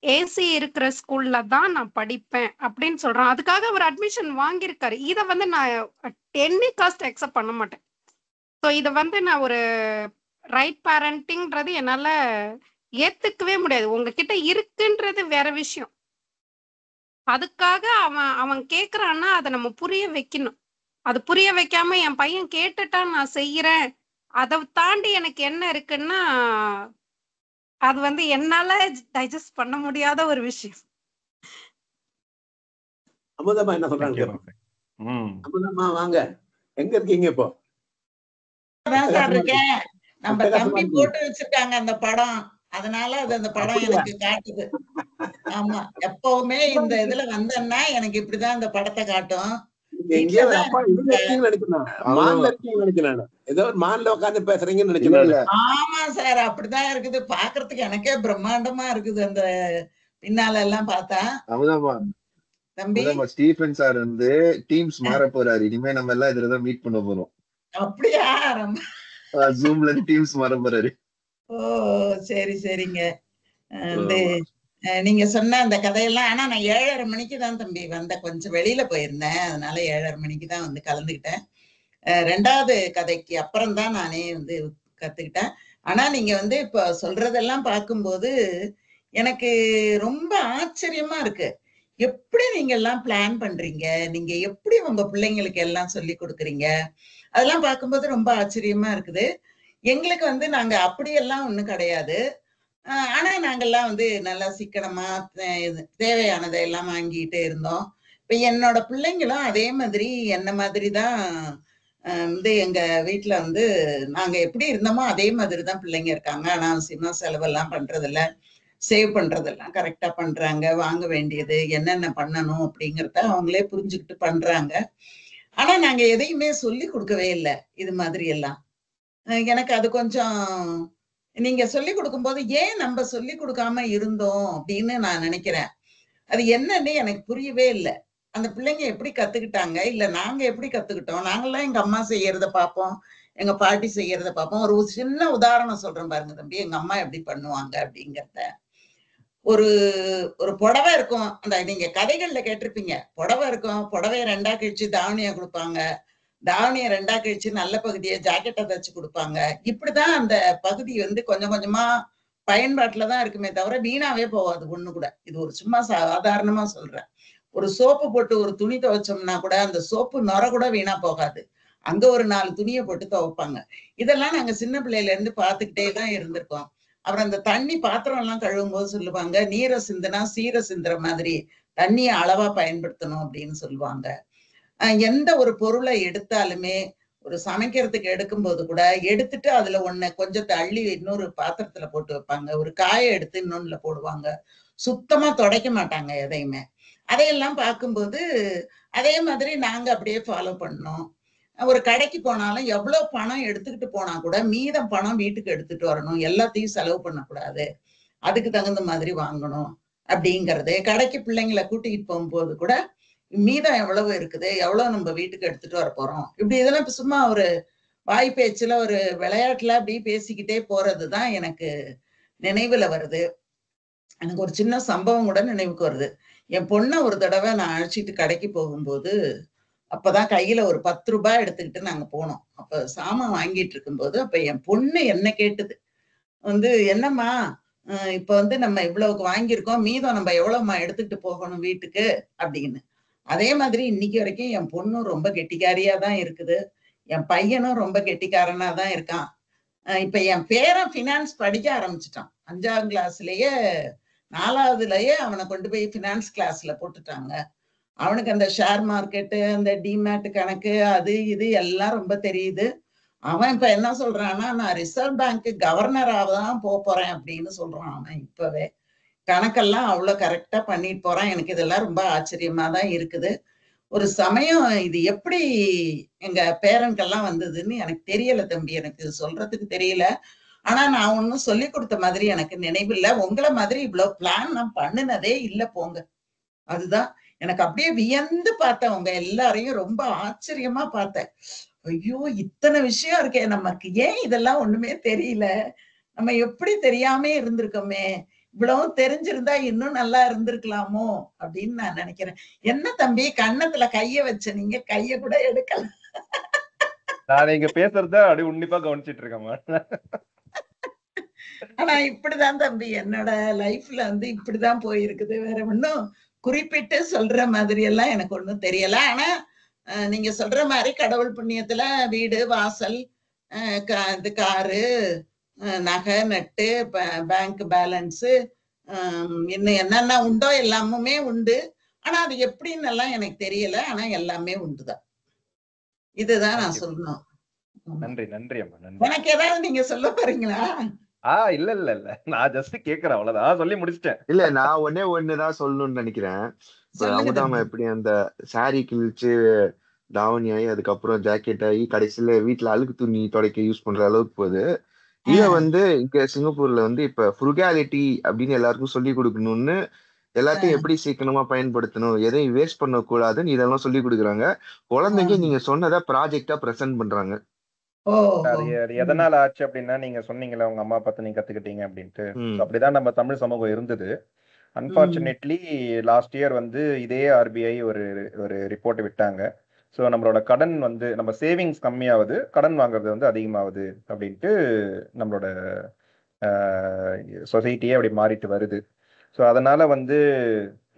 ஏசி இருக்கிற ஸ்கூல்ல தான் நான் படிப்பேன் அப்படின்னு சொல்றான். அதுக்காக அவர் அட்மிஷன் வாங்கியிருக்காரு. இதை வந்து நான் 10 காஸ்ட் அக்செப்ட் பண்ண மாட்டேன். ஸோ இதை வந்து நான் ஒரு ரைட் பேரண்டிங்கிறது என்னால ஏத்துக்கவே முடியாது. உங்ககிட்ட இருக்குன்றது வேற விஷயம். அதுக்காக அவன் கேக்குறான்னா அதை நம்ம புரிய வைக்கணும். அது புரிய வைக்காம என் பையன் கேட்டுட்டா நான் செய்யறேன், அதை தாண்டி எனக்கு என்ன இருக்குன்னா அது வந்து என்னால டைஜஸ்ட் பண்ண முடியாத ஒரு விஷயம். அமுதமா என்ன சொல்றாங்க? அமுதமா வாங்க, எங்க இருக்கீங்க இப்போ? சார் இருக்கேன். நம்ம தம்பி போட்டு வச்சிருக்காங்க அந்த படம், அதனால அது அந்த படம் எனக்கு காட்டுது. ஆமா, எப்பவுமே இந்த இதுல வந்தேன்னா எனக்கு இப்படிதான் இந்த படத்தை காட்டும். ஆமா சார், அப்படிதான் இருக்குது. பாக்குறதுக்கு எனக்கே பிரம்மாண்டமா இருக்குது அந்த பின்னால எல்லாம் பார்த்தா. தம்பி ஸ்டீஃபன் சார் வந்து டீம்ஸ் மாற போறாரு. இனிமே நம்ம எல்லாம் இதுலதான் மீட் பண்ண போறோம். அப்படியா? ஜூம்ல டீம்ஸ் மாற போறாரு. ஓ சரி சரிங்க. நீங்க சொன்ன அந்த கதையெல்லாம், ஆனா நான் 7:30 மணிக்கு தான் தம்பி வந்தேன். கொஞ்சம் வெளியில போயிருந்தேன், அதனால 7:30 மணிக்கு தான் வந்து கலந்துக்கிட்டேன். 2வது கதைக்கு அப்புறம் தான் நானே வந்து கத்துக்கிட்டேன். ஆனா நீங்க வந்து இப்ப சொல்றதெல்லாம் பார்க்கும்போது எனக்கு ரொம்ப ஆச்சரியமா இருக்கு. எப்படி நீங்க எல்லாம் பிளான் பண்றீங்க, நீங்க எப்படி உங்க பிள்ளைங்களுக்கு எல்லாம் சொல்லி கொடுக்குறீங்க, அதெல்லாம் பார்க்கும்போது ரொம்ப ஆச்சரியமா இருக்குது. எங்களுக்கு வந்து நாங்க அப்படியெல்லாம் ஒண்ணும் கிடையாது. ஆனா நாங்கெல்லாம் வந்து நல்லா சிக்கனமா தேவையானதை எல்லாம் வாங்கிட்டே இருந்தோம். இப்ப என்னோட பிள்ளைங்களும் அதே மாதிரி என்ன மாதிரிதான் வந்து எங்க வீட்டுல வந்து நாங்க எப்படி இருந்தோமோ அதே மாதிரிதான் பிள்ளைங்க இருக்காங்க. அனாவசியமா செலவெல்லாம் பண்றதில்ல, சேவ் பண்றதெல்லாம் கரெக்டா பண்றாங்க. வாங்க வேண்டியது என்னென்ன பண்ணணும் அப்படிங்கிறத அவங்களே புரிஞ்சுக்கிட்டு பண்றாங்க. ஆனா நாங்க எதையுமே சொல்லி கொடுக்கவே இல்லை இது மாதிரி எல்லாம். எனக்கு அது கொஞ்சம் நீங்க சொல்லி கொடுக்கும்போது ஏன் நம்ம சொல்லி கொடுக்காம இருந்தோம் அப்படின்னு நான் நினைக்கிறேன். அது என்னன்னு எனக்கு புரியவே இல்லை. அந்த பிள்ளைங்க எப்படி கத்துக்கிட்டாங்க, இல்ல நாங்க எப்படி கத்துக்கிட்டோம்? நாங்கெல்லாம் எங்க அம்மா செய்யறத பார்ப்போம், எங்க பாட்டி செய்யறத பார்ப்போம். ஒரு சின்ன உதாரணம் சொல்றேன் பாருங்க தம்பி, எங்க அம்மா எப்படி பண்ணுவாங்க அப்படிங்கிறத. ஒரு ஒரு புடவை இருக்கும், அந்த நீங்க கதைகள்ல கேட்டிருப்பீங்க, புடவை இருக்கும், புடவைய 2ஆ கிழிச்சு தாவணியா கொடுப்பாங்க, தாவணிய 2ஆ கிழிச்சு நல்ல பகுதியை ஜாக்கெட்டை தச்சு கொடுப்பாங்க. இப்படிதான் அந்த பகுதி வந்து கொஞ்சம் கொஞ்சமா பயன்பாட்டுலதான் இருக்குமே தவிர வீணாவே போகாது ஒண்ணு கூட. இது ஒரு சும்மா சாதாரணமா சொல்றேன். ஒரு சோப்பு போட்டு ஒரு துணி துவைச்சோம்னா கூட அந்த சோப்பு நுர கூட வீணா போகாது. அங்க ஒரு 4 துணியை போட்டு துவைப்பாங்க. இதெல்லாம் நாங்க சின்ன பிள்ளையில இருந்து பார்த்துக்கிட்டே தான் இருந்திருக்கோம். அப்புறம் அந்த தண்ணி பாத்திரம் எல்லாம் கழுவும் போது சொல்லுவாங்க, நீரை சிந்துனா சீரை சிந்துற மாதிரி தண்ணியை அளவா பயன்படுத்தணும் அப்படின்னு சொல்லுவாங்க. எந்த ஒரு பொருளை எடுத்தாலுமே ஒரு சமைக்கிறதுக்கு எடுக்கும் போது கூட எடுத்துட்டு அதுல ஒண்ணு கொஞ்சத்தை அள்ளி இன்னொரு பாத்திரத்துல போட்டு வைப்பாங்க, ஒரு காயை எடுத்து இன்னொன்னுல போடுவாங்க, சுத்தமா துடைக்க மாட்டாங்க எதையுமே. அதையெல்லாம் பார்க்கும்போது அதே மாதிரி நாங்க அப்படியே ஃபாலோ பண்ணோம். ஒரு கடைக்கு போனாலும் எவ்வளவு பணம் எடுத்துக்கிட்டு போனா கூட மீதம் பணம் வீட்டுக்கு எடுத்துட்டு வரணும், எல்லாத்தையும் செலவு பண்ணக்கூடாது, அதுக்கு தகுந்த மாதிரி வாங்கணும் அப்படிங்கிறது. கடைக்கு பிள்ளைங்களை கூட்டிகிட்டு போகும்போது கூட மீதம் எவ்வளவு இருக்குது, எவ்வளவு நம்ம வீட்டுக்கு எடுத்துட்டு வர போறோம், இப்படி இதெல்லாம் இப்ப சும்மா ஒரு வாய் பேச்சுல ஒரு விளையாட்டுல அப்படி பேசிக்கிட்டே போறதுதான் எனக்கு நினைவுல வருது. எனக்கு ஒரு சின்ன சம்பவம் கூட நினைவுக்கு வருது. என் பொண்ணை ஒரு தடவை நான் அழைச்சிட்டு கடைக்கு போகும்போது, அப்பதான் கையில ஒரு 10 ரூபாய் எடுத்துக்கிட்டு நாங்க போனோம். அப்ப சாமான் வாங்கிட்டு இருக்கும்போது அப்ப என் பொண்ணு என்ன கேட்டுது வந்து, என்னம்மா இப்ப வந்து நம்ம இவ்வளவுக்கு வாங்கியிருக்கோம், மீதம் நம்ம எவ்வளவுமா எடுத்துக்கிட்டு போகணும் வீட்டுக்கு அப்படின்னு. அதே மாதிரி இன்னைக்கு வரைக்கும் என் பொண்ணும் ரொம்ப கெட்டிக்காரியா தான் இருக்குது, என் பையனும் ரொம்ப கெட்டிக்காரனா தான் இருக்கான். இப்ப என் பேரன் ஃபினான்ஸ் படிக்க ஆரம்பிச்சுட்டான். 5ஆம் கிளாஸ்லயே 4வதுலயே அவனை கொண்டு போய் ஃபினான்ஸ் கிளாஸ்ல போட்டுட்டாங்க. அவனுக்கு அந்த ஷேர் மார்க்கெட்டு, அந்த டிமேட் கணக்கு, அது இது எல்லாம் ரொம்ப தெரியுது. அவன் இப்ப என்ன சொல்றான்னா, நான் ரிசர்வ் பேங்க் கவர்னராக தான் போறேன் அப்படின்னு சொல்றான். அவன் இப்பவே கணக்கெல்லாம் அவ்வளவு கரெக்டா பண்ணிட்டு போறான். எனக்கு இதெல்லாம் ரொம்ப ஆச்சரியமா தான் இருக்குது. ஒரு சமயம் இது எப்படி எங்க பேரன்கெல்லாம் வந்ததுன்னு எனக்கு தெரியல தம்பி, எனக்கு சொல்றதுக்கு தெரியல. ஆனா நான் ஒன்னும் சொல்லி கொடுத்த மாதிரி எனக்கு நினைவில்லை. உங்களை மாதிரி இவ்வளவு பிளான் நான் பண்ணினதே இல்லை போங்க. அதுதான் எனக்கு அப்படியே வியந்து பார்த்தேன், உங்க எல்லாரையும் ரொம்ப ஆச்சரியமா பார்த்தேன். ஐயோ இத்தனை விஷயம் இருக்கே நமக்கு, ஏன் இதெல்லாம் ஒண்ணுமே தெரியல, நம்ம எப்படி தெரியாம இருந்திருக்கோமே, இவ்வளவும் தெரிஞ்சிருந்தா இன்னும் நல்லா இருந்திருக்கலாமோ அப்படின்னு நான் நினைக்கிறேன். என்ன தம்பி கன்னத்துல கைய வச்ச, நீங்க கைய கூட எடுக்கல. நான் இங்க பேசுறத அப்படி உன்னிப்பா கவனிச்சிட்டு இருக்கேன். ஆனா இப்படிதான் தம்பி என்னோட லைஃப்ல வந்து இப்படிதான் போயிருக்குது. வேற ஒன்னும் குறிப்பிட்டு சொல்ற மாதிரி எல்லாம் எனக்கு ஒண்ணும் தெரியல. ஆனா நீங்க சொல்ற மாதிரி கடவுள் புண்ணியத்துல வீடு வாசல், இது காரு, நகை நட்டு, பேங்க் பேலன்ஸ், இன்னும் என்னென்ன உண்டோ எல்லாமே உண்டு. ஆனா அது எப்படின்னு எல்லாம் எனக்கு தெரியல. ஆனா எல்லாமே உண்டுதான். இதுதான் நான் சொல்லணும். நன்றி நன்றி அம்மா, நன்றி. எனக்கு ஏதாவது நீங்க சொல்ல போறீங்களா? இல்ல இல்ல இல்ல, நான் ஜஸ்ட் கேக்குறேன், அவ்வளவுதான், சொல்லி முடிச்சிட்டேன். இல்ல நான் ஒண்ணுதான் சொல்லணும்னு நினைக்கிறேன். அமுதாமா எப்படி அந்த சாரி கிழிச்சு தாவணி ஆகி அதுக்கப்புறம் ஜாக்கெட் ஆகி கடைசியில வீட்டுல அழுக்கு துணி துடைக்க யூஸ் பண்ற அளவுக்கு போகுது. இத வந்து இங்க சிங்கப்பூர்ல வந்து இப்ப ஃப்ருகாலிட்டி அப்படின்னு எல்லாருக்கும் சொல்லி கொடுக்கணும்னு, எல்லாத்தையும் எப்படி சீக்கிரமா பயன்படுத்தணும், எதையும் வேஸ்ட் பண்ண கூடாதுன்னு இதெல்லாம் சொல்லி கொடுக்குறாங்க. குழந்தைங்க நீங்க சொன்னதை ப்ராஜெக்டா பிரசன்ட் பண்றாங்க. அது எதனால ஆச்சு அப்படின்னா, நீங்க சொன்னீங்கல்ல உங்க அம்மா பார்த்து நீங்க கத்துக்கிட்டீங்க அப்படின்ட்டு. அப்படிதான் நம்ம தமிழ் சமூகம் இருந்தது. அன்பார்ச்சுனேட்லி லாஸ்ட் இயர் வந்து இதே ஆர்பிஐ ஒரு ரிப்போர்ட் விட்டாங்க. ஸோ நம்மளோட கடன் வந்து நம்ம சேவிங்ஸ் கம்மியாகுது, கடன் வாங்குறது வந்து அதிகமாகுது அப்படின்ட்டு நம்மளோட சொசைட்டியே அப்படி மாறிட்டு வருது. ஸோ அதனால வந்து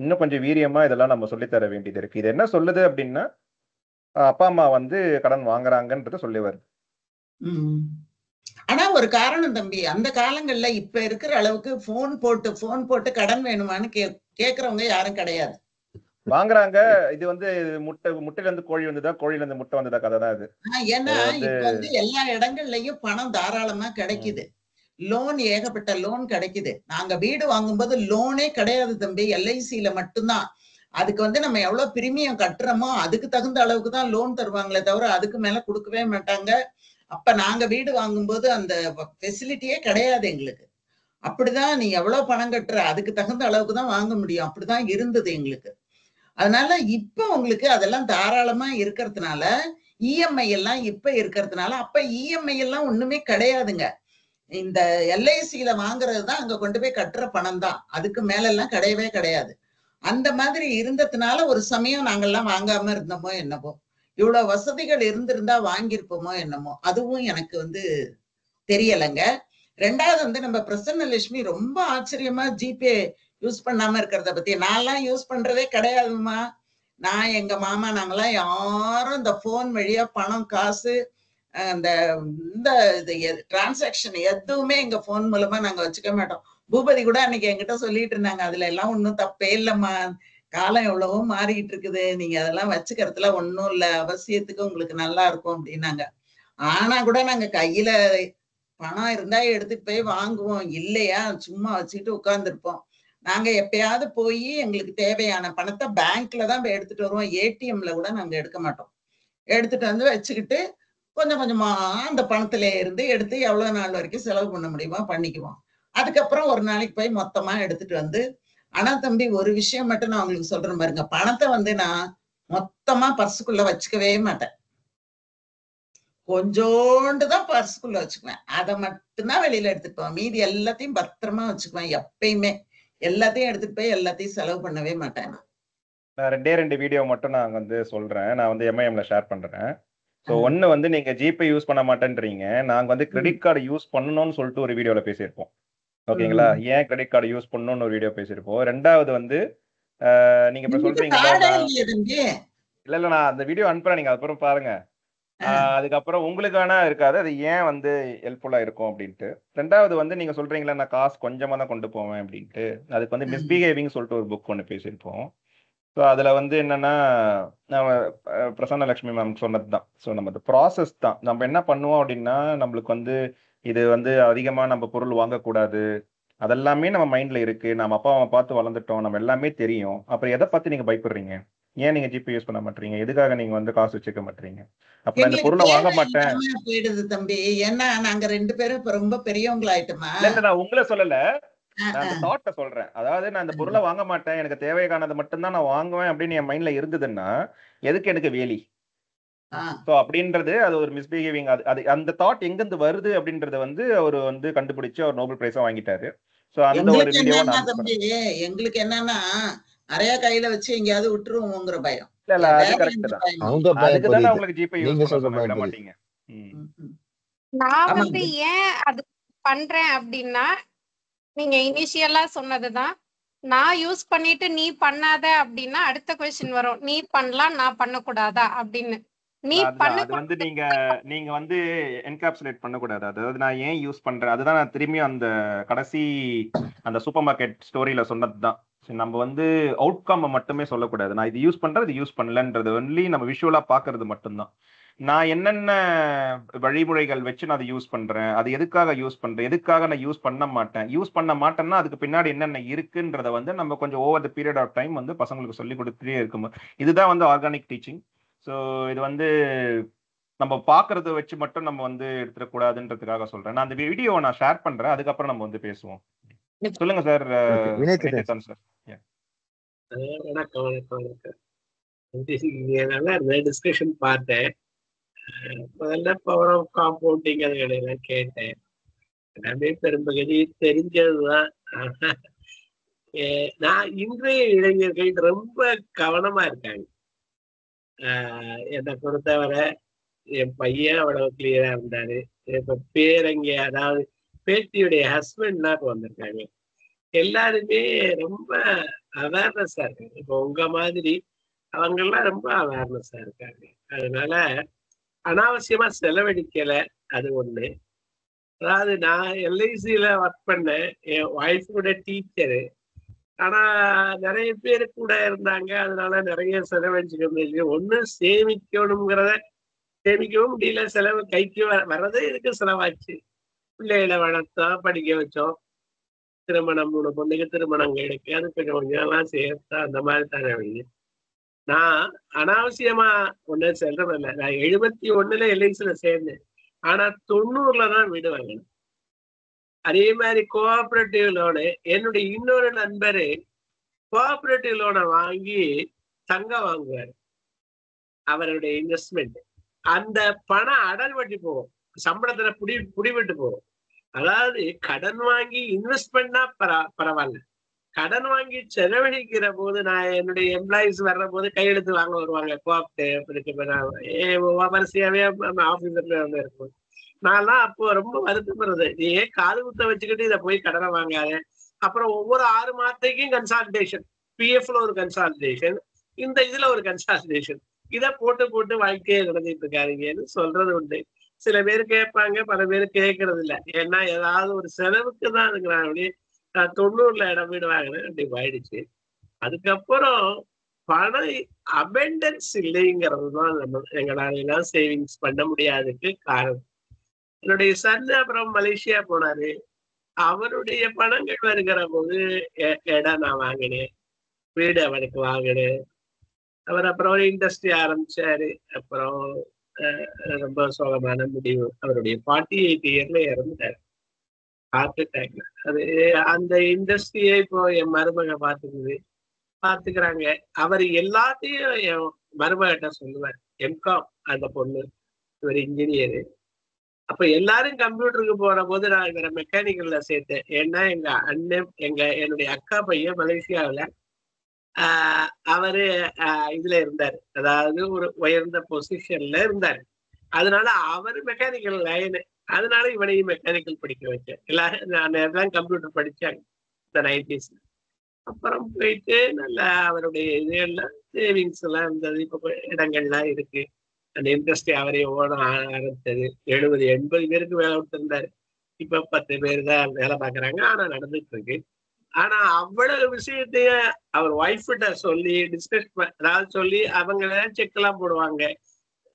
இன்னும் கொஞ்சம் வீரியமா இதெல்லாம் நம்ம சொல்லித்தர வேண்டியது இருக்கு. இது என்ன சொல்லுது அப்படின்னா, அப்பா அம்மா வந்து கடன் வாங்குறாங்கன்றது சொல்லி வருது. ஆனா ஒரு காரணம் தம்பி, அந்த காலங்கள்ல இப்ப இருக்கிற அளவுக்கு போன் போட்டு கடன் வேணுமான்னு கேக்குறவங்க யாரும் கிடையாது. வாங்குறாங்க. இது வந்து முட்டையில இருந்து கோழி வந்ததா, கோழில இருந்து முட்டை வந்ததா கதை தான் இது. ஏன்னா இப்ப வந்து எல்லா இடங்கள்லயும் பணம் தாராளமா கிடைக்குது. லோன், ஏகப்பட்ட லோன் கிடைக்குது. நாங்க வீடு வாங்கும்போது லோனே கிடையாது தம்பி, எல்ஐசியில மட்டும்தான். அதுக்கு வந்து நம்ம எவ்வளவு பிரீமியம் கட்டுறோமோ அதுக்கு தகுந்த அளவுக்கு தான் லோன் தருவாங்களே தவிர அதுக்கு மேல கொடுக்கவே மாட்டாங்க. அப்ப நாங்க வீடு வாங்கும்போது அந்த ஃபெசிலிட்டியே கிடையாது எங்களுக்கு. அப்படிதான் நீ எவ்வளவு பணம் கட்டுற அதுக்கு தகுந்த அளவுக்கு தான் வாங்க முடியும், அப்படிதான் இருந்தது எங்களுக்கு. அதனால இப்ப உங்களுக்கு அதெல்லாம் தாராளமா இருக்கிறதுனால இஎம்ஐ எல்லாம் இப்ப இருக்கிறதுனால, அப்ப இஎம்ஐ எல்லாம் ஒண்ணுமே கிடையாதுங்க. இந்த எல்ஐசியில வாங்குறது தான் அங்க கொண்டு போய் கட்டுற பணம் தான், அதுக்கு மேல எல்லாம் கிடையவே கிடையாது. அந்த மாதிரி இருந்ததுனால ஒரு சமயம் நாங்கெல்லாம் வாங்காம இருந்தோமோ என்னமோ, இவ்வளவு வசதிகள் இருந்திருந்தா வாங்கியிருப்போமோ என்னமோ, அதுவும் எனக்கு வந்து தெரியலைங்க. ரெண்டாவது வந்து நம்ம பிரசன்னலட்சுமி ரொம்ப ஆச்சரியமா ஜிபே யூஸ் பண்ணாம இருக்கிறத பத்தி, நான்லாம் யூஸ் பண்றதே கிடையாதுமா. நான் எங்க மாமா நாங்கெல்லாம் யாரும் இந்த போன் வழியா பணம் காசு அந்த இந்த டிரான்சாக்சன் எதுவுமே எங்க போன் மூலமா நாங்க வச்சுக்க மாட்டோம். பூபதி கூட அன்னைக்கு என்கிட்ட சொல்லிட்டு இருந்தாங்க, அதுல எல்லாம் ஒண்ணும் தப்பே இல்லம்மா, காலம் எவ்வளவோ மாறிட்டு இருக்குது, நீங்க அதெல்லாம் வச்சுக்கிறதுல ஒண்ணும் இல்ல, அவசியத்துக்கு உங்களுக்கு நல்லா இருக்கும் அப்படின்னாங்க. ஆனா கூட நாங்க கையில பணம் இருந்தா எடுத்துட்டு போய் வாங்குவோம், இல்லையா சும்மா வச்சுக்கிட்டு உட்கார்ந்துருப்போம். நாங்க எப்பயாவது போய் எங்களுக்கு தேவையான பணத்தை பேங்க்ல தான் போய் எடுத்துட்டு வருவோம், ஏடிஎம்ல கூட நாங்க எடுக்க மாட்டோம். எடுத்துட்டு வந்து வச்சுக்கிட்டு கொஞ்சம் கொஞ்சமா அந்த பணத்துல இருந்து எடுத்து எவ்வளவு நாள் வரைக்கும் செலவு பண்ண முடியுமோ பண்ணிக்குவோம். அதுக்கப்புறம் ஒரு நாளைக்கு போய் மொத்தமா எடுத்துட்டு வந்து, ஆனா தம்பி ஒரு விஷயம் மட்டும் நான் உங்களுக்கு சொல்றேன் பாருங்க, பணத்தை வந்து நான் மொத்தமா பர்சுக்குள்ள வச்சுக்கவே மாட்டேன். கொஞ்சோண்டுதான் பர்சுக்குள்ள வச்சுக்குவேன், அதை மட்டும்தான் வெளியில எடுத்துக்குவேன். மீதி எல்லாத்தையும் பத்திரமா வச்சுக்குவேன். எப்பயுமே எல்லாத்தையும் எடுத்துட்டு போய் எல்லாத்தையும் செலவு பண்ணவே மாட்டேன். நான் 2 வீடியோ மட்டும் நான் வந்து சொல்றேன், நான் வந்து எம்ஐஎம்ல ஷேர் பண்றேன். ஸோ ஒன்னு வந்து நீங்க ஜிபே யூஸ் பண்ண மாட்டேன்றீங்க, நாங்க வந்து கிரெடிட் கார்டு யூஸ் பண்ணணும்னு சொல்லிட்டு ஒரு வீடியோல பேசியிருப்போம். ஓகேங்களா, ஏன் கிரெடிட் கார்டு யூஸ் பண்ணணும்னு ஒரு வீடியோ பேசியிருப்போம். ரெண்டாவது வந்து நீங்க இப்ப சொல்றீங்கல்ல, இல்ல நான் அந்த வீடியோ அனுப்புறேன், நீங்க அதுக்கப்புறம் பாருங்க. அதுக்கப்புறம் உங்களுக்கு வேணா இருக்காது, அது ஏன் வந்து ஹெல்ப்ஃபுல்லா இருக்கும் அப்படின்ட்டு. ரெண்டாவது வந்து நீங்க சொல்றீங்களா நான் காசு கொஞ்சமா தான் கொண்டு போவேன் அப்படின்ட்டு, அதுக்கு வந்து மிஸ்பிஹேவிங் சொல்லிட்டு ஒரு புக் ஒன்று பேசியிருப்போம். ஸோ அதுல வந்து என்னன்னா, நம்ம பிரசன்னலட்சுமி மேம் சொன்னதுதான். ஸோ நம்ம இந்த ப்ராசஸ் தான் நம்ம என்ன பண்ணுவோம் அப்படின்னா, நம்மளுக்கு வந்து இது வந்து அதிகமா நம்ம பொருள் வாங்கக்கூடாது, அதெல்லாமே நம்ம மைண்ட்ல இருக்கு. நம்ம அப்பா அம்மா பார்த்து வளர்ந்துட்டோம், நம்ம எல்லாமே தெரியும். அப்புறம் எதை பார்த்து நீங்க பயப்படுறீங்க? ஏன் நீங்க ஜிபே யூஸ் பண்ண மாட்டீங்க? எதுக்காக நீங்க வந்து காசு வச்சுக்க மாட்டீங்க? அப்ப நான் இந்த பொருளை வாங்க மாட்டேன் போயிடுது தம்பி. ஏன்னா நாங்க 2 பேரும் இப்ப ரொம்ப பெரியவங்களாயிட்டோமா. இல்ல நான் உங்களை சொல்லல, நான் அந்த தாட்டை சொல்றேன். அதாவது நான் இந்த பொருளை வாங்க மாட்டேன், எனக்கு தேவையானது மட்டும்தான் நான் வாங்குவேன் அப்படின்னு என் மைண்ட்ல இருந்ததுன்னா எதுக்கு எனக்கு வேலி? சோ அப்படின்றது அது ஒரு மிஸ்பிஹேவிங். அது அந்த தாட் எங்க இருந்து வருது அப்படின்றத வந்து அவர் வந்து கண்டுபிடிச்சு அவர் நோபல் பிரைஸா வாங்கிட்டாரு. சோ அந்த ஒரு வீடியோ எங்களுக்கு என்னன்னா நிறைய கையில வச்சு எங்கயாவது விட்டுருவோங்கிற பயம். இல்ல அது கரெக்ட் தான், அதுக்கு தானே உங்களுக்கு ஜிபே யூஸ் பண்ண விட மாட்டீங்க. நான் வந்து ஏன் அது பண்றேன் அப்படின்னா, நீங்க இனிஷியலா சொன்னதுதான், நான் யூஸ் பண்ணிட்டு நீ பண்ணாத அப்படின்னா அடுத்த கொஸ்டின் வரும், நீ பண்ணலாம் நான் பண்ணக்கூடாதா அப்படின்னு. நீ பண்ண அது வந்து நீங்க வந்து என்கேப்சுலேட் பண்ணக்கூடாது. அதாவது நான் ஏன் யூஸ் பண்றேன், அதுதான் நான் திரும்பியும் அந்த கடைசி அந்த சூப்பர் மார்க்கெட் ஸ்டோரியில சொன்னதுதான். நம்ம வந்து அவுட்கம் மட்டுமே சொல்லக்கூடாது, நான் இது யூஸ் பண்றேன் இது யூஸ் பண்ணலன்றது ஒன்லி நம்ம விஷுவலா பாக்குறது மட்டும்தான். நான் என்னென்ன வழிமுறைகள் வச்சு நான் அதை யூஸ் பண்றேன், அது எதுக்காக யூஸ் பண்றேன், எதுக்காக நான் யூஸ் பண்ண மாட்டேன்னா அதுக்கு பின்னாடி என்னென்ன இருக்குன்றத வந்து நம்ம கொஞ்சம் over the period of time வந்து பசங்களுக்கு சொல்லி கொடுத்துட்டே இருக்கும். இதுதான் வந்து ஆர்கானிக் டீச்சிங். ஸோ இது வந்து நம்ம பாக்குறத வச்சு மட்டும் நம்ம வந்து எடுத்துடக்கூடாதுன்றதுக்காக சொல்றேன். நான் அந்த வீடியோவை நான் ஷேர் பண்றேன், அதுக்கப்புறம் நம்ம வந்து பேசுவோம். சொல்லுங்க சார். வினயதன் சார். வணக்கம் வணக்கம் வணக்கம். நல்லா டிஸ்கஷன் பார்த்தேன். முதல்ல பவர் ஆஃப் காம்பவுண்டிங் அதுகளெல்லாம் கேட்டேன், எல்லாமே பெரும்பகுதி தெரிஞ்சதுதான். நான் இன்றைய இளைஞர்கள் ரொம்ப கவனமா இருக்காங்க. என்னை பொறுத்தவரை என் பையன் அவ்வளவு கிளியரா இருந்தாரு. இப்ப பேரங்க அதாவது பேத்தியுடைய ஹஸ்பண்ட்லாம் இப்ப வந்திருக்காங்க. எல்லாருமே ரொம்ப அவேர்னஸா இருக்காங்க. இப்போ உங்க மாதிரி அவங்கெல்லாம் ரொம்ப அவேர்னஸா இருக்காங்க. அதனால அனாவசியமா செலவழிக்கல, அது ஒண்ணு. அதாவது நான் எல்ஐசியில ஒர்க் பண்ணேன், என் ஒய்ஃபோட டீச்சரு. ஆனா நிறைய பேர் கூட இருந்தாங்க, அதனால நிறைய செலவழிச்சுக்க முடியல. ஒண்ணு சேமிக்கணுங்கிறத சேமிக்கவும் முடியல, செலவு கைக்கு வர்றதே இதுக்கு செலவாச்சு. பிள்ளைகளை வளர்த்தோம், படிக்க வச்சோம், திருமணம் 3 பொண்ணுக்கு திருமணம் எடுக்கு, அது கொஞ்சம் கொஞ்சம் சேர்த்தா அந்த மாதிரி தானே வழி. நான் அனாவசியமா ஒண்ணு செல்றதில்லை. நான் 71 எல்ஐசியில சேர்ந்தேன், ஆனா 90 தான் வீடு வாங்கினேன். அதே மாதிரி கோஆபரேட்டிவ் லோனு, என்னுடைய இன்னொரு நண்பரு கோஆபரேட்டிவ் லோனை வாங்கி தங்கம் வாங்குவாரு, அவருடைய இன்வெஸ்ட்மெண்ட். அந்த பணம் அடல் வட்டி போகும், சம்பளத்துல புடிவிட்டு போகும். அதாவது கடன் வாங்கி இன்வெஸ்ட் பண்ணா பரவாயில்ல, கடன் வாங்கி செலவழிக்கிற போது நான் என்னுடைய எம்ப்ளாயிஸ் வர்ற போது கையெழுத்து வாங்க வருவாங்க, வரிசையாவே ஆபீசர்ல வந்து இருக்கும். நான்லாம் அப்போ ரொம்ப வருத்தப்படுறது, நீ ஏன் காது குத்த வச்சுக்கிட்டு இதை போய் கடனை வாங்காத. அப்புறம் ஒவ்வொரு 6 மாதத்துக்கும் கன்சால்டேஷன், பிஎஃப்ல ஒரு கன்சால்டேஷன், இந்த இதுல ஒரு கன்சால்டேஷன், இதை போட்டு வாழ்க்கையை நடந்துட்டு இருக்காருங்கன்னு சொல்றது உண்டு. சில பேர் கேட்பாங்க, பல பேர் கேட்கறது இல்லை. ஏன்னா ஏதாவது ஒரு செலவுக்கு தான் இருக்கிறாங்க. அப்படியே 90ல இடம் வீடு வாங்கினேன், அப்படி ஆயிடுச்சு. அதுக்கப்புறம் பணம் அபெண்டன்ஸ் இல்லைங்கிறது தான் நம்ம எங்களால சேவிங்ஸ் பண்ண முடியாததுக்கு காரணம். என்னுடைய சன் அப்புறம் மலேசியா போனாரு, அவருடைய பணங்கள் வருகிற போது இடம் நான் வாங்கினேன், வீடு அவனுக்கு வாங்கினேன். அவர் அப்புறம் ஒரு இண்டஸ்ட்ரி ஆரம்பிச்சாரு. அப்புறம் ரொம்ப சோகமான முடிவு, அவருடைய 48 இயர்ல இறந்துட்டாரு ஹார்ட் அட்டாக்ல. அது அந்த இண்டஸ்ட்ரியை இப்போ என் மருமக பாத்துக்கிறாங்க. அவர் எல்லாத்தையும் என் மருமகிட்ட சொல்லுவார். எம்காம் அந்த பொண்ணு, இவர் இன்ஜினியரு. அப்ப எல்லாரும் கம்ப்யூட்டருக்கு போற போது நான் இவரை மெக்கானிக்கல்ல சேர்த்தேன். ஏன்னா எங்க அண்ணன் என்னுடைய அக்கா பையன் மலேசியாவில அவரு இதுல இருந்தாரு, அதாவது ஒரு உயர்ந்த பொசிஷன்ல இருந்தாரு. அதனால அவரு மெக்கானிக்கல் லைனு, அதனால இவனையும் மெக்கானிக்கல் படிக்க வச்சேன். எல்லாரும் கம்ப்யூட்டர் படிச்சாங்க இந்த 90s. அப்புறம் போயிட்டு நல்லா அவருடைய இது எல்லாம் சேவிங்ஸ் எல்லாம் இருந்தது. இப்ப இடங்கள்லாம் இருக்கு. அந்த இண்டஸ்ட்ரி அவரே ஓட ஆரம்பிச்சது. 70-80 பேருக்கு வேலை விட்டுருந்தாரு. இப்ப 10 பேர் தான் வேலை பார்க்கறாங்க. ஆனா நடந்துட்டு இருக்கு. ஆனா அவ்வளவு விஷயத்தையும் அவர் ஒய்ஃப்கிட்ட சொல்லி டிஸ்கஸ், அதாவது சொல்லி அவங்க செக் எல்லாம் போடுவாங்க.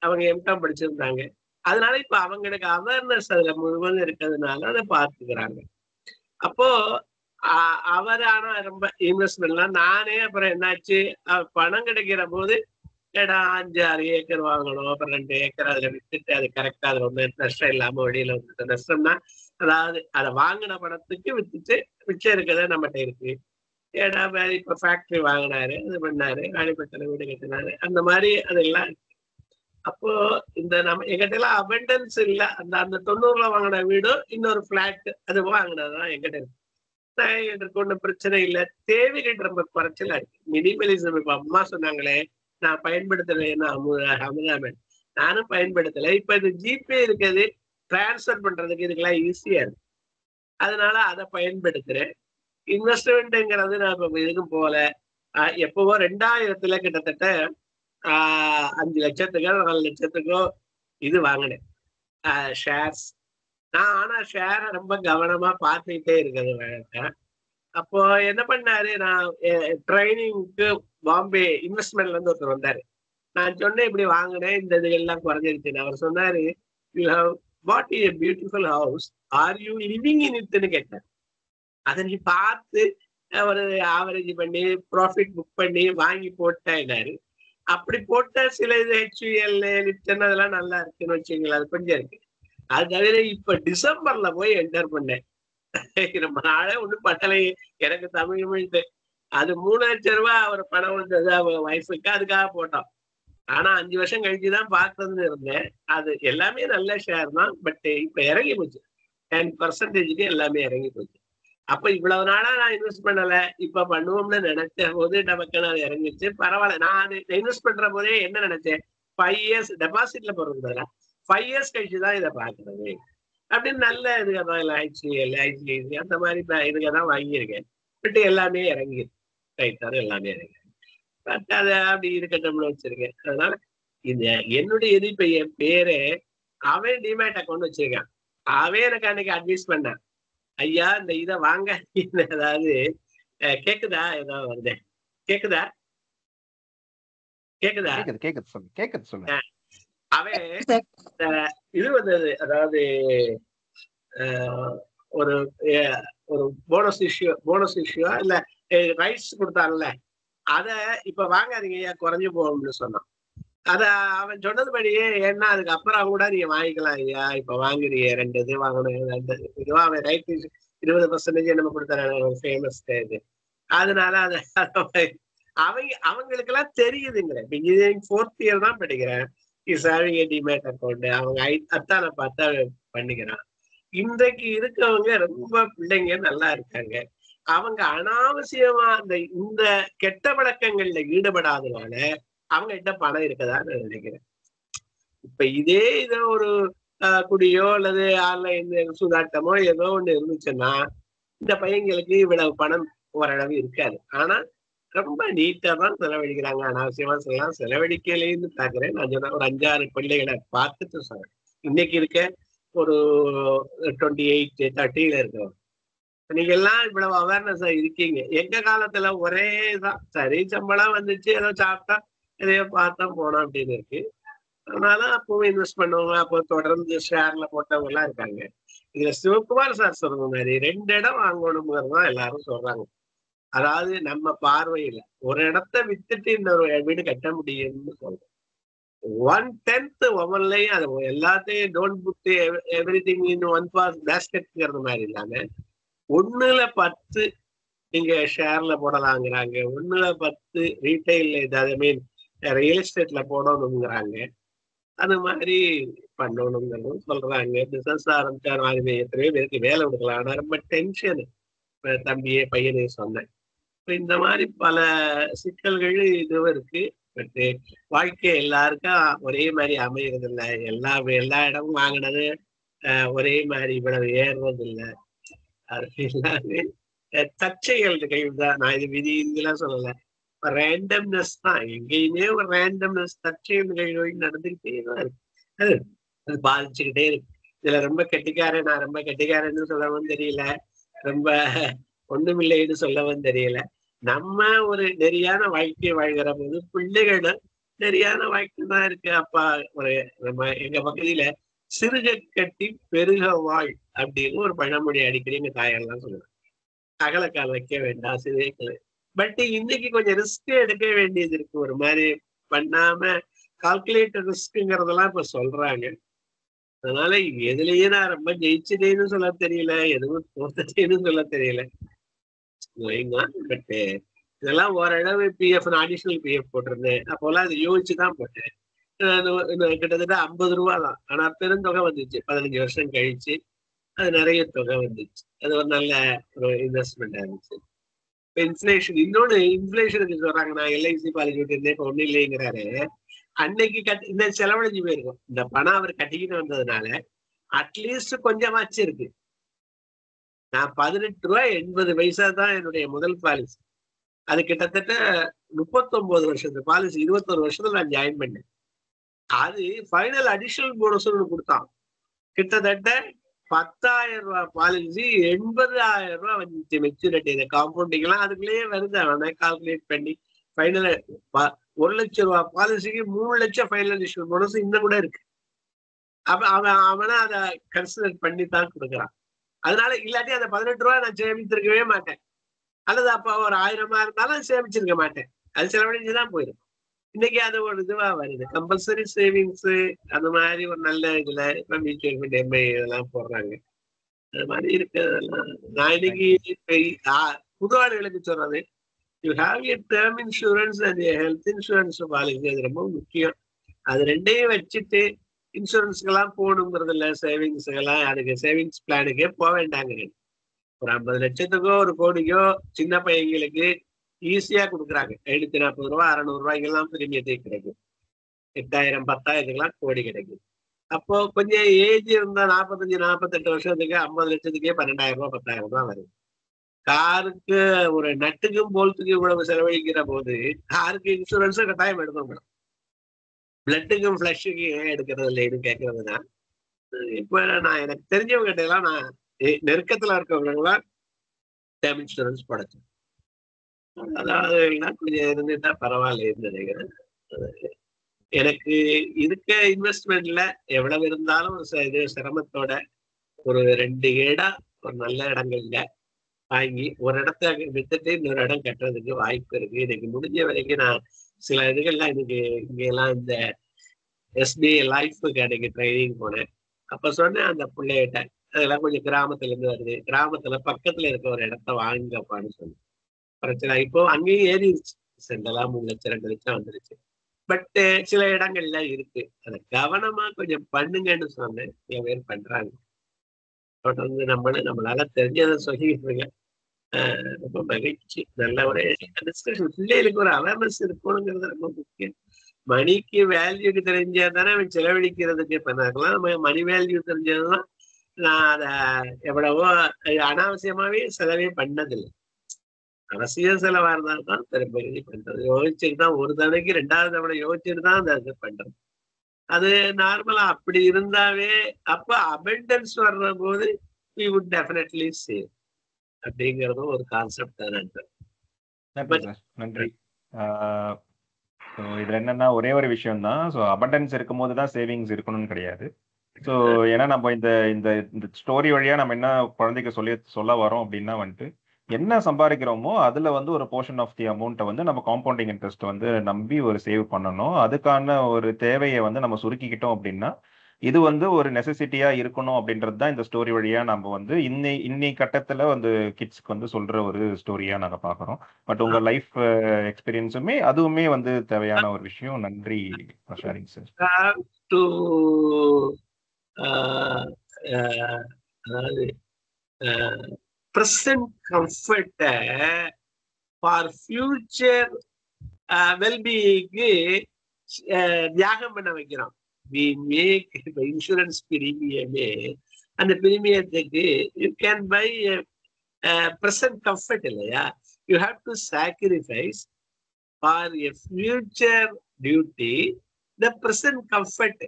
அவங்க எம்காம் படிச்சிருந்தாங்க. அதனால இப்ப அவங்களுக்கு அவேர்னஸ் அதுல முழுவதும் இருக்கிறதுனால அதை பார்த்துக்கிறாங்க. அப்போ அவர் ஆனா ரொம்ப இன்வெஸ்ட்மெண்ட்லாம் நானே அப்புறம் என்னாச்சு, பணம் கிடைக்கிற போது இடம் 5-6 ஏக்கர் வாங்கணும், அப்புறம் 2 ஏக்கர் அதுல வித்துட்டு அது கரெக்டா அதுல ஒண்ணு நஷ்டம் இல்லாம வெளியில வந்துட்டு, நஷ்டம்னா அதாவது அதை வாங்கின பணத்துக்கு வித்துட்டு மிச்சம் இருக்கிறத நம்மகிட்ட இருக்கு. ஏன்னா இப்ப ஃபேக்டரி வாங்கினாரு, அது பண்ணாரு, காணிப்பட்டல வீடு கட்டினாரு, அந்த மாதிரி அதெல்லாம். அப்போ இந்த நம்ம எங்கிட்ட எல்லாம் அபெண்டன்ஸ் இல்ல. அந்த 90ல வாங்கின வீடும் இன்னொரு பிளாட் அது வாங்கினதுதான் எங்கிட்ட இருக்கு. எங்களுக்கு ஒன்றும் பிரச்சனை இல்லை. தேவைகள் ரொம்ப குறைச்சலா இருக்கு. மினிமலிசம் இப்ப அம்மா சொன்னாங்களே, நான் பயன்படுத்தலைன்னா அமுதாமன், நானும் பயன்படுத்தலை. இப்ப இது ஜிபே இருக்குது, டிரான்ஸ்ஃபர் பண்றதுக்கு இதுக்கெல்லாம் ஈஸியா இருக்கு. அதனால அதை பயன்படுத்துறேன். இன்வெஸ்ட்மெண்ட்ங்கிறது நான் இப்ப இதுக்கும் போல. எப்பவோ 2000த்துல கிட்டத்தட்ட 5 லட்சத்துக்கோ 4 லட்சத்துக்கோ இது வாங்கினேன் ஷேர்ஸ். நான் ஆனா ஷேரை ரொம்ப கவனமா பார்த்துக்கிட்டே இருக்கிறது. அப்போ என்ன பண்ணாரு, நான் ட்ரைனிங்க்கு பாம்பே இன்வெஸ்ட்மெண்ட்ல இருந்து ஒருத்தர் வந்தாரு. நான் சொன்னேன் இப்படி வாங்கினேன், இந்த இதுகள்லாம் குறைஞ்சிருச்சுன்னு. அவர் சொன்னாரு, you have bought a beautiful house, are you living in இட்னு கேட்டார். அதை நீ பார்த்து ஒரு ஆவரேஜ் பண்ணி ப்ராஃபிட் புக் பண்ணி வாங்கி போட்டாரு. அப்படி போட்ட சில இது HUL லிப்டன் அதெல்லாம் நல்லா இருக்குன்னு வச்சுங்களேன், அது கொஞ்சம் இருக்கு. அது தவிர இப்ப டிசம்பர்ல போய் என்டர் பண்ணேன். ரொம்ப நாளே ஒண்ணும் பட்டலை எனக்கு தமிழ். அது 3 லட்சம் ரூபாய் அவர் பணம் வந்தது அவங்க ஒய்ஃபுக்கு, அதுக்காக போட்டோம். ஆனா 5 வருஷம் கழிச்சுதான் பாக்குறதுன்னு இருந்தேன். அது எல்லாமே நல்ல ஷேர் தான், பட் இப்ப இறங்கி போச்சு. 10% எல்லாமே இறங்கி போச்சு. அப்ப இவ்வளவு நாளா நான் இன்வெஸ்ட் பண்ணல, இப்ப பண்ணுவோம்னு நினைச்ச போது நமக்குன்னு அது இறங்கிச்சு. பரவாயில்ல. நான் அது இன்வெஸ்ட் பண்ற போதே என்ன நினைச்சேன், 5 இயர்ஸ் டெபாசிட்ல போடுறது பதிலா 5 இயர்ஸ் கழிச்சுதான் இதை பாக்குறது அப்படின்னு. நல்ல இதுக்கு HUL ICICI அந்த மாதிரி இதுக்கதான் வாங்கியிருக்கேன். பட் எல்லாமே இறங்கிருக்கு, ரைட்டாரு எல்லாமே இறங்கி. பட் அதை அப்படி இருக்கட்டும்னு வச்சிருக்கேன். அதனால இந்த என்னுடைய இது இப்ப என் பேரு, அவன் டிமேட் அக்கௌண்ட் வச்சிருக்கான். அவன் எனக்கு அன்னைக்கு அட்வைஸ் பண்ணான், ஐயா இந்த இதை வாங்க. அதாவது கேக்குதா, ஏதோ வருது, கேக்குதா கேக்குதா கேக்குது சொல்லுங்க. அவன் இது வந்தது, அதாவது ஒரு ஒரு போனஸ் இஷ்யூ இல்ல ரைட்ஸ் கொடுத்தாங்கல்ல, அத இப்ப வாங்காதீங்க குறைஞ்சு போகும்னு சொன்னான். அத அவன் சொன்னதுபடியே, ஏன்னா அதுக்கப்புறம் கூட நீங்க வாங்கிக்கலாம் ஐயா, இப்ப வாங்குறீங்க 2 இது வாங்கணும், 2 இதுவா அவன் ரைட் 20% நம்ம கொடுத்தாரு ஃபேமஸ் இது. அதனால அவங்களுக்கு எல்லாம் தெரியுதுங்க. இப்ப இன்ஜினியரிங் 4th இயர் தான் படிக்கிறேன். Is having A demat account, அவங்க அத்தானை பார்த்தா பண்ணிக்கிறான். இன்றைக்கு இருக்கவங்க ரொம்ப பிள்ளைங்க நல்லா இருக்காங்க. அவங்க அனாவசியமா இந்த கெட்ட வழக்கங்கள்ல ஈடுபடாதனால அவங்க கிட்ட பணம் இருக்கதா நான் நினைக்கிறேன். இப்ப இதை ஒரு குடியோ அல்லது ஆன்லைன் சூதாட்டமோ ஏதோ ஒண்ணு இருந்துச்சுன்னா இந்த பையங்களுக்கு இவ்வளவு பணம் ஓரளவு இருக்காது. ஆனா ரொம்ப நீட்டா தான் செலவழிக்கிறாங்க. அனாவசியமா செலவழிக்கலைன்னு பாக்குறேன். நான் சொன்ன ஒரு 5-6 பிள்ளைகளை பார்த்துட்டு சொல்றேன். இன்னைக்கு இருக்க ஒரு 28, 30 இருக்கிறோம். நீங்க எல்லாம் இவ்வளவு அவேர்னஸா இருக்கீங்க. எங்க காலத்துல ஒரே தான், சரி சம்பளம் வந்துச்சு, ஏதோ சாப்பிட்டா எதையோ பார்த்தா போனோம் அப்படின்னு இருக்கு. அதனால அப்பவும் இன்வெஸ்ட் பண்ணுவாங்க. அப்போ தொடர்ந்து ஷேர்ல போட்டவங்க எல்லாம் இருக்காங்க. இதுல சிவகுமார் சார் சொல்ற மாதிரி 2 இடம் வாங்கணுங்கிறதுதான் எல்லாரும் சொல்றாங்க. அதாவது நம்ம பார்வையில ஒரு இடத்த வித்துட்டு இன்னொரு வீடு கட்ட முடியும்னு சொல்றோம். 1/10 ஒவ்வொன்றையும் அது எல்லாத்தையும் don't put everything in one பேஸ்கெட்ங்கிறது மாதிரி இல்லாம 1/10 நீங்க ஷேர்ல போடலாங்கிறாங்க, 1/10 ரீட்டைல்ல ஐ மீன் ரியல் எஸ்டேட்ல போடணுங்கிறாங்க. அது மாதிரி பண்ணணுங்கிறதும் சொல்றாங்க. பிசினஸ் ஆரம்பிச்சாரு, எத்தனையோ பேருக்கு வேலை கொடுக்கலாம். ஆனா ரொம்ப டென்ஷன். தம்பியே பையனே சொன்னேன். இந்த மாதிரி பல சிக்கல்கள் இதுவும் இருக்கு. பட் வாழ்க்கை எல்லாருக்கும் ஒரே மாதிரி அமையறது இல்லை. எல்லா இடமும் வாங்கினது ஒரே மாதிரி இவ்வளவு ஏறுறது இல்லை. அது எல்லாமே தற்செயல் நிகழ்வுதான். நான் இது விதி இதெல்லாம் சொல்லல, ரேண்டம்னஸ் தான். எங்கேயுமே ஒரு ரேண்டம்னஸ், தற்செயல் நிகழ்வுகள் நடந்துகிட்டே தான் இருக்கு. அது பாதிச்சுக்கிட்டே இருக்கு. இதுல ரொம்ப கெட்டிக்காரன், நான் ரொம்ப கெட்டிக்காரன்னு சொல்லவும் தெரியல, ரொம்ப ஒண்ணுமில்லைன்னு சொல்லவும் தெரியல. நம்ம ஒரு நெறியான வாழ்க்கை வாழ்கிற போது பிள்ளைகளும் நெறியான வாழ்க்கை தான் இருக்கு. அப்பா ஒரு நம்ம எங்க பகுதியில சிறுக கட்டி பெருக வாழ் அப்படின்னு ஒரு பழமொழி அடிக்கடி எங்க தாயெல்லாம் சொல்லுவாங்க. அகலக்கால் வைக்க வேண்டாம் சிறுகளை. பட் இன்னைக்கு கொஞ்சம் ரிஸ்க் எடுக்க வேண்டியது இருக்கு. ஒரு மாதிரி பண்ணாம கால்குலேட்டர் ரிஸ்க்குங்கிறதெல்லாம் இப்ப சொல்றாங்க. அதனால எதுலயே நான் ரொம்ப ஜெயிச்சுட்டேன்னு சொல்ல தெரியல, எதுவும் தோத்துட்டேன்னு சொல்ல தெரியல. பட் இதெல்லாம் ஓரளவு பிஎஃப் அடிஷனல் பிஎஃப் போட்டிருந்தேன். அப்போல்லாம் அதை யோசிச்சுதான் போட்டேன். கிட்டத்தட்ட 50 ரூபா தான். ஆனா பெருந்தொகை வந்துச்சு. 15 வருஷம் கழிச்சு அது நிறைய தொகை வந்துச்சு. அது ஒரு நல்ல ஒரு இன்வெஸ்ட்மெண்ட் இருந்துச்சு. இப்ப இன்ஃபிளேஷன், இன்னொன்னு இன்ஃபிளேஷனுக்கு சொல்றாங்க. நான் எல்ஐசி பாலிசி விட்டுருந்தேன், இப்ப ஒண்ணும் இல்லைங்கிறாரு. அன்னைக்கு இந்த செலவழிஞ்சு போயிருக்கும். இந்த பணம் அவர் கட்டிக்கிட்டு வந்ததுனால அட்லீஸ்ட் கொஞ்சமாச்சு இருக்கு. நான் 18 ரூபாய் 80 பைசா தான் என்னுடைய முதல் பாலிசி. அது கிட்டத்தட்ட 39 வருஷத்து பாலிசி. 21 வருஷத்துல நான் ஜாயின் பண்ணேன். அது ஃபைனல் அடிஷனல் போனஸ்னு கொடுத்தான். கிட்டத்தட்ட 10,000 ரூபாய் பாலிசி 80,000 ரூபாய் வந்துச்சு மெச்சூரிட்டி. இந்த காம்பவுண்டிங் எல்லாம் அதுக்குள்ளேயே வருது. அவனை கால்குலேட் பண்ணி ஃபைனல் 1 லட்சம் ரூபாய் பாலிசிக்கு 3 லட்சம் ஃபைனல் அடிஷனல் போனஸ் இன்னும் கூட இருக்கு. அப்ப அவனா அதை கன்சிடர் பண்ணி தான் கொடுக்குறான். அதனால இல்லாட்டி அந்த 18 ரூபாய் நான் சேமித்திருக்கவே மாட்டேன். அல்லது அப்ப ஒரு 1000 இருந்தாலும் சேமிச்சிருக்க மாட்டேன். அது செலவழிஞ்சுதான் போயிடும். இன்னைக்கு அது ஒரு இதுவா வருது. கம்பல்சரி சேவிங்ஸ் அந்த மாதிரி ஒரு நல்ல இதுல இப்ப மியூச்சுவல் ஃபண்ட் எம்ஐ இதெல்லாம் போடுறாங்க. அது மாதிரி இருக்கிறதெல்லாம் நான் இன்னைக்கு புது ஆளுகளுக்கு சொல்றது, you have a term insurance and health insurance policy. அது ரொம்ப முக்கியம். அது ரெண்டையும் வச்சுட்டு இன்சூரன்ஸ்க்கெல்லாம் போகணுங்கிறது இல்லை. சேவிங்ஸுக்கெல்லாம் அதுக்கு சேவிங்ஸ் பிளானுக்கே போக வேண்டாங்க. ஒரு 50 லட்சத்துக்கோ 1 கோடிக்கோ சின்ன பையங்களுக்கு ஈஸியா கொடுக்குறாங்க. 540 ரூபாய் 600 ரூபாய்க்கெல்லாம் பிரீமியத்தை கிடைக்கும். 8,000 10,000 கோடி கிடைக்கும். அப்போ கொஞ்சம் ஏஜ் இருந்தா 45 48 வருஷத்துக்கு 50 லட்சத்துக்கே 12,000 ரூபாய் 10,000 ரூபாய் வருது. காருக்கு ஒரு நட்டுக்கும் போல்ட்டுக்கும் இவ்வளவு செலவழிக்கிற போது காருக்கு இன்சூரன்ஸும் கட்டாயம் எடுக்கணும் மேடம். பிளட்டுக்கும் ஃபிளஷுக்கும் ஏன் எடுக்கிறது இல்லைன்னு கேட்கறதுனா, இப்ப நான் எனக்கு தெரிஞ்சவங்க கிட்ட எல்லாம் நான் நெருக்கத்துல இருக்கவங்கலாம் டேர்ம் இன்சூரன்ஸ் போடச்சேன். அதாவது கொஞ்சம் இருந்துட்டா பரவாயில்ல நினைக்கிறேன். எனக்கு இருக்க இன்வெஸ்ட்மெண்ட்ல எவ்வளவு இருந்தாலும் இது சிரமத்தோட ஒரு 2 இடம் ஒரு நல்ல இடங்கள்ல வாங்கி ஒரு இடத்த வித்துட்டு இன்னொரு இடம் கட்டுறதுக்கு வாய்ப்பு இருக்கு. இன்னைக்கு முடிஞ்ச வரைக்கும் நான் சில இதுகள்லாம் இன்னைக்கு இங்கெல்லாம் இந்த எஸ்பிஐ லைஃபுக்கு அன்னைக்கு ட்ரைனிங் போனேன். அப்ப சொன்னேன் அந்த பிள்ளைகிட்ட, அதெல்லாம் கொஞ்சம் கிராமத்துல இருந்து வருது, கிராமத்துல பக்கத்துல இருக்க ஒரு இடத்த வாங்கப்பான்னு சொன்னேன். பிரச்சனை இப்போ அங்கேயும் ஏறிடுச்சு. சென்டெல்லாம் 3 லட்சம் 2 லட்சம் வந்துருச்சு. பட் சில இடங்கள்ல இருக்கு. அதை கவனமா கொஞ்சம் பண்ணுங்கன்னு சொன்னேன். சில பேர் பண்றாங்க. தொடர்ந்து நம்மளால தெரிஞ்சதை சொல்லிட்டு இருக்கேன். ரொம்ப மகிழ்ச்சி. நல்ல ஒரு டிஸ்கஷன். பிள்ளைகளுக்கு ஒரு அவேர்னஸ் இருக்கணுங்கிறது ரொம்ப முக்கியம். மணிக்கு வேல்யூக்கு தெரிஞ்சா தானே அவன் செலவழிக்கிறதுக்கு பண்ணாக்கலாம். நம்ம மணி வேல்யூ தெரிஞ்சதுதான் நான் அதை எவ்வளவோ அனாவசியமாவே செலவே பண்ணதில்லை. அவசியம் செலவா இருந்தால்தான் பெரும்பகுதி பண்றது. யோசிச்சுட்டு தான் ஒரு தடவைக்கு 2வது தவணை யோசிச்சுட்டு தான் அந்த இது பண்றது. அது நார்மலா அப்படி இருந்தாவே அப்ப அபண்டன்ஸ் வர்ற போது we would definitely save அப்படிங்கறதும் ஒரு கான்செப்ட் தான். நன்றி சார், நன்றி. ஸோ இதுல என்னன்னா ஒரே ஒரு விஷயம் தான். ஸோ அபண்டன்ஸ் இருக்கும் போது தான் சேவிங்ஸ் இருக்கணும்னு கிடையாது. ஸோ ஏன்னா நம்ம இந்த இந்த இந்த ஸ்டோரி வழியா நம்ம என்ன குழந்தைக்கு சொல்ல வரோம் அப்படின்னா வந்துட்டு என்ன சம்பாதிக்கிறோமோ அதுல வந்து ஒரு போர்ஷன் ஆஃப் தி அமௌண்ட்டை வந்து நம்ம காம்பவுண்டிங் இன்ட்ரெஸ்ட் வந்து நம்பி ஒரு சேவ் பண்ணணும். அதுக்கான ஒரு தேவையை வந்து நம்ம சுருக்கிக்கிட்டோம் அப்படின்னா இது வந்து ஒரு நெசசிட்டியா இருக்கணும் அப்படின்றது தான் இந்த ஸ்டோரி வழியா நம்ம வந்து இன்னி கட்டத்துல வந்து கிட்ஸ்க்கு வந்து சொல்ற ஒரு ஸ்டோரியா நாங்க பாக்குறோம். பட் உங்க லைஃப் எக்ஸ்பீரியன்ஸுமே அதுவுமே வந்து தேவையான ஒரு விஷயம். நன்றி ஃபார் ஷேரிங் சார். அதாவது present comfort ஃபார் ஃபியூச்சர் வெல்பீயிங்கு தியாகம் பண்ண வைக்கிறோம். we make the insurance பிரீமியமே அந்த பிரீமியத்துக்கு you can buy present comfort இல்லையா? you have to sacrifice for a future duty the present comfort.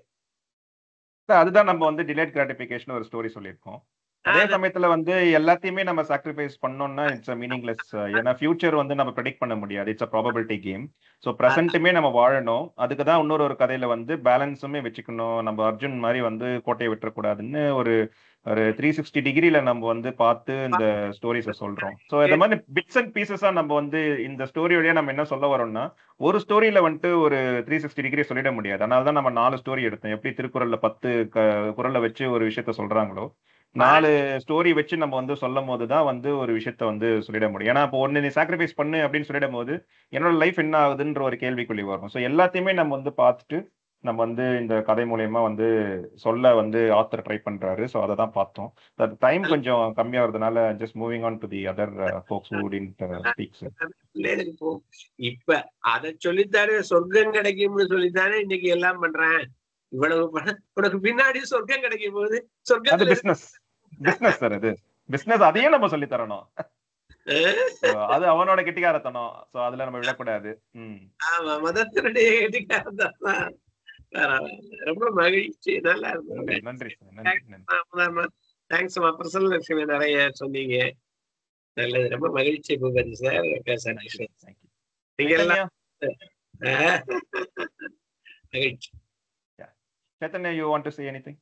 அதுதான் நம்ம வந்து டிலேட் கிராட்டிபிகேஷன் ஒரு ஸ்டோரி சொல்லியிருக்கோம். அதே சமயத்துல வந்து எல்லாத்தையுமே நம்ம சாக்ரிஃபைஸ் பண்ணோம்னா இட்ஸ் மீனிங்லெஸ். ஏன்னா ஃபியூச்சர் வந்து நம்ம ப்ரெடிக்ட் பண்ண முடியாது. It's a probability game. So ப்ரெசென்ட்டுமே நம்ம வாழணும். அதுக்கு தான் இன்னொரு கதையில வந்து பேலன்ஸுமே வச்சுக்கணும். நம்ம அர்ஜுன் மாதிரி வந்து கோட்டையை விட்டுறக்கூடாதுன்னு ஒரு 360 டிகிரில நம்ம வந்து பார்த்து இந்த ஸ்டோரிஸை சொல்றோம். ஸோ இந்த மாதிரி பிட்ஸ் அண்ட் பீசஸா நம்ம வந்து இந்த ஸ்டோரி வழியா நம்ம என்ன சொல்ல வரோம்னா ஒரு ஸ்டோரியில வந்துட்டு ஒரு 360 டிகிரி சொல்லிட முடியாது. அதனால தான் நம்ம 4 ஸ்டோரி எடுத்தோம். எப்படி திருக்குறள்ல 10 குறளை வச்சு ஒரு விஷயத்த சொல்றாங்களோ 4 ஸ்டோரி வச்சு நம்ம வந்து சொல்லும் போது தான் வந்து ஒரு விஷயத்த வந்து சொல்லிட முடியும். ஏன்னா இப்போ ஒன்னு நீ சாக்ரிஃபைஸ் பண்ணு அப்படின்னு சொல்லிடும் போது என்னோட லைஃப் என்ன ஆகுதுன்ற ஒரு கேள்விக்குள்ளி வரும். ஸோ எல்லாத்தையுமே நம்ம வந்து பார்த்துட்டு நம்ம வந்து இந்த கதை மூலயமா வந்து சொல்ல வந்து ஆத்தர் ட்ரை பண்றாரு. ஸோ அதை தான் பார்த்தோம். டைம் கொஞ்சம் கம்மியா வருதுனால just moving on to the other folks who didn't speak sir. இப்ப அதை சொல்லித்தாரு சொர்க்கம் கிடைக்கும்னு சொல்லித்தானே இன்னைக்கு எல்லாம் பண்றேன். இவ்வளவு உனக்கு பின்னாடி சொர்க்கம் கிடைக்கும் போது அது பிசினஸ் சார். அது பிசினஸ். அதையும் நம்ம சொல்லி தரணும். அது அவனோட கெட்டிக்காரத்தனம். சோ அதுல நம்ம விடக்கூடாது. ஆமா, மதத்தினுடைய கெட்டிக்காரத்தனம். ரொம்ப மகிழ்ச்சி. நல்லா இருக்கு. நன்றி சார். தேங்க்ஸ். பிரசன்னலட்சுமி நிறைய சொன்னீங்க. நல்லது. ரொம்ப மகிழ்ச்சி பூபதி சார் பேச. நீங்க எல்லாம் மகிழ்ச்சி. Chaitanya, you want to say anything?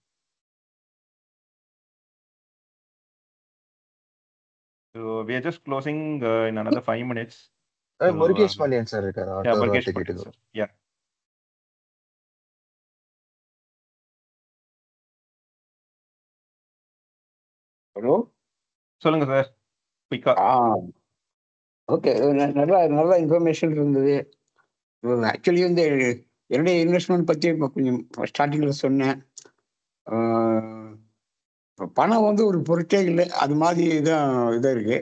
So we are just closing in another 5 minutes. Murugesh Palyan sir irukara. Yeah, Murugesh Palyan sir. Yeah. Hello. சொல்லுங்க சார். பிக்கா. ஓகே, நல்ல இன்ஃபர்மேஷன் இருந்தது. ஆக்சுவலி வந்து என்னுடைய இன்வெஸ்ட்மெண்ட் பற்றி இப்போ கொஞ்சம் ஸ்டார்டிங்கில் சொன்னேன். பணம் வந்து ஒரு பொருட்டே இல்லை, அது மாதிரி தான் இதாக இருக்குது.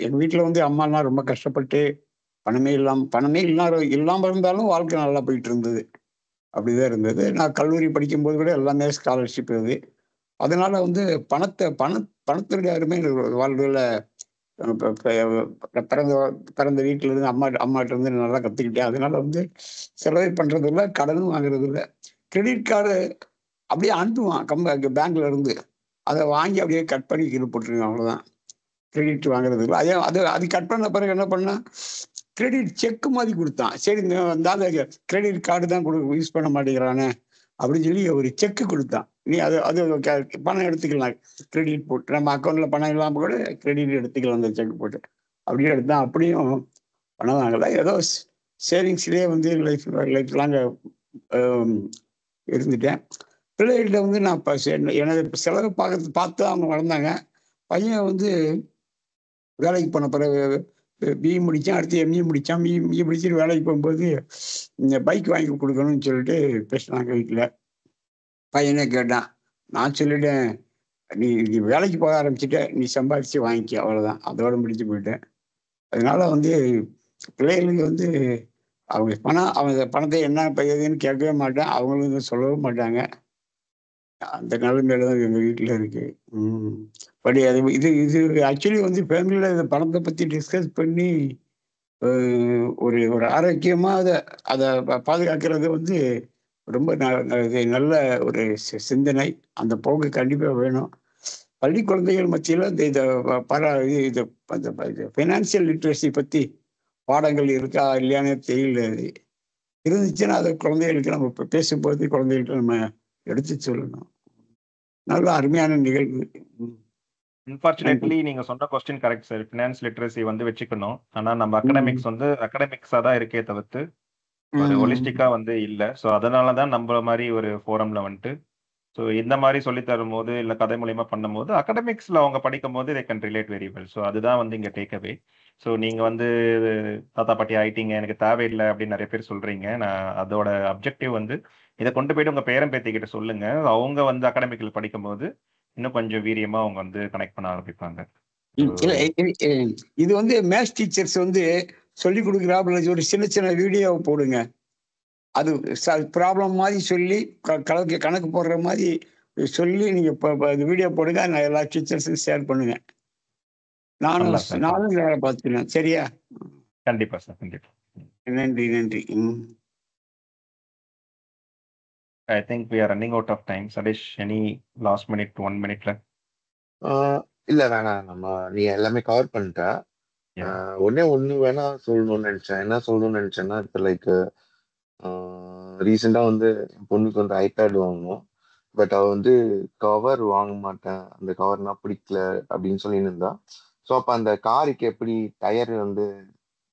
எங்கள் வீட்டில் வந்து அம்மாலாம் ரொம்ப கஷ்டப்பட்டு பணமே இல்லாமல் இருந்தாலும் வாழ்க்கை நல்லா போயிட்டு இருந்தது. அப்படிதான் இருந்தது. நான் கல்லூரி படிக்கும்போது கூட எல்லாமே ஸ்காலர்ஷிப் இது. அதனால வந்து பணத்தினுடைய அருமை வாழ்வில் பிறந்த வீட்டில இருந்து அம்மாட்ட இருந்து நல்லா கத்துக்கிட்டேன். அதனால வந்து செலவு பண்றது இல்லை, கடனும் வாங்குறது இல்லை. கிரெடிட் கார்டு அப்படியே அனுப்புவான் பேங்க்ல இருந்து, அதை வாங்கி அப்படியே கட் பண்ணி கீழே போட்டுருங்க, அவ்வளவுதான். கிரெடிட் வாங்குறது இல்லை. அது கட் பண்ண பிறகு என்ன பண்ணா, கிரெடிட் செக் மாதிரி கொடுத்தான். சரி, இந்த கிரெடிட் கார்டு தான் யூஸ் பண்ண மாட்டேங்கிறானே அப்படின்னு சொல்லி ஒரு செக்கு கொடுத்தான். நீ அது பணம் எடுத்துக்கலாம், கிரெடிட் போட்டு நம்ம அக்கௌண்ட்ல பணம் இல்லாம கூட கிரெடிட் எடுத்துக்கலாம் அந்த செக் போட்டு. அப்படியே எடுத்தான். அப்படியும் பணம் வாங்கல, ஏதோ சேவிங்ஸ்லேயே வந்து லைஃப் லாங்க இருந்துட்டேன். பிள்ளைகிட்ட வந்து நான் எனது செலவு பார்த்து அவங்க வளர்ந்தாங்க. பையன் வந்து வேலைக்கு போன பிறகு பிஇ முடித்தான், அடுத்து எம்இ முடித்தான். பிஇ முடிச்சுட்டு வேலைக்கு போகும்போது இந்த பைக் வாங்கி கொடுக்கணும்னு சொல்லிட்டு பேசினாங்க வீட்டில். பையனே கேட்டான். நான் சொல்லிட்டேன், நீ நீ வேலைக்கு போக ஆரம்பிச்சுட்ட, நீ சம்பாதிச்சு வாங்கிக்க, அவ்வளோதான். அதோட முடிச்சு போயிட்டேன். அதனால பிள்ளைகளுக்கு அவங்க பணத்தை என்ன பையதுன்னு கேட்கவே மாட்டேன், அவங்களும் சொல்லவும் மாட்டாங்க. அந்த நிலைமையில தான் எங்கள் வீட்டில் இருக்கு. பட் அது இது ஆக்சுவலி ஃபேமிலியில் இந்த பணத்தை பற்றி டிஸ்கஸ் பண்ணி ஒரு ஒரு ஆரோக்கியமாக அதை பாதுகாக்கிறது ரொம்ப நல்ல ஒரு சிந்தனை. அந்த போக்கு கண்டிப்பாக வேணும். பள்ளி குழந்தைகள் மத்தியில் இந்த ஃபைனான்சியல் லிட்ரஸி பற்றி பாடங்கள் இருக்கா இல்லையானே தெரியல. அது இருந்துச்சுன்னா அதை குழந்தைகளுக்கு நம்ம பேசும்போது குழந்தைகளுக்கு நம்ம எடுத்து சொல்லணும். நல்ல அருமையான நிகழ்வு. அன்பார்ச்சுனேட்லி நீங்க சொன்ன question correct sir. Finance literacy வச்சுக்கணும். ஆனா நம்ம அகடமிக்ஸ் அகடமிக்ஸா தான் இருக்கே தவிர்த்து ஒரு ஹோலிஸ்டிக்கா இல்ல. ஸோ அதனாலதான் நம்ம மாதிரி ஒரு ஃபோரம்ல ஸோ இந்த மாதிரி சொல்லி தரும் போது இல்ல கதை மூலியமா பண்ணும்போது அகடமிக்ஸ்ல அவங்க படிக்கும் போது they can relate very well. So அதுதான் இங்க டேக் அவே. ஸோ நீங்க தாத்தா பாட்டி ஆயிட்டீங்க, எனக்கு தேவையில்லை அப்படின்னு நிறைய பேர் சொல்றீங்க. நான் அதோட அப்ஜெக்டிவ் இதை கொண்டு போயிட்டு உங்க பேரன் பேத்திக்கிட்ட சொல்லுங்க. அவங்க அகடமிக்ல படிக்கும் போது இன்னும் கொஞ்சம் வீரியமா அவங்க கனெக்ட் பண்ண ஆரம்பிப்பாங்க. இது மேத்ஸ் டீச்சர்ஸ் சொல்லி கொடுக்குறாப்புல ஒரு சின்ன சின்ன வீடியோ போடுங்க. அது ப்ராப்ளம் மாதிரி சொல்லி கணக்கு போடுற மாதிரி சொல்லி நீங்க வீடியோ போடுங்க. நான் எல்லா டீச்சர்ஸுக்கும் ஷேர் பண்ணுங்க. நானும் வேலை பார்த்துக்கிறேன். சரியா? கண்டிப்பா சார், கண்டிப்பா. நன்றி நன்றி. I think we are running out of time. Sadesh, any last minute, 1 minute? இல்ல வேணாம், நீ எல்லாமே கவர் பண்ணிட்ட. ஒண்ணு வேணா சொல்லணும்னு நினைச்சேன். என்ன சொல்லணும்னு நினைச்சேன்னா, இப்ப லைக் ரீசெண்டா என் பொண்ணுக்கு ஐபேட் வாங்கணும். பட் அவ கவர் வாங்க மாட்டேன், அந்த கவர் நான் பிடிக்கல அப்படின்னு சொல்லிட்டு இருந்தா. ஸோ அப்ப அந்த காருக்கு எப்படி டயர்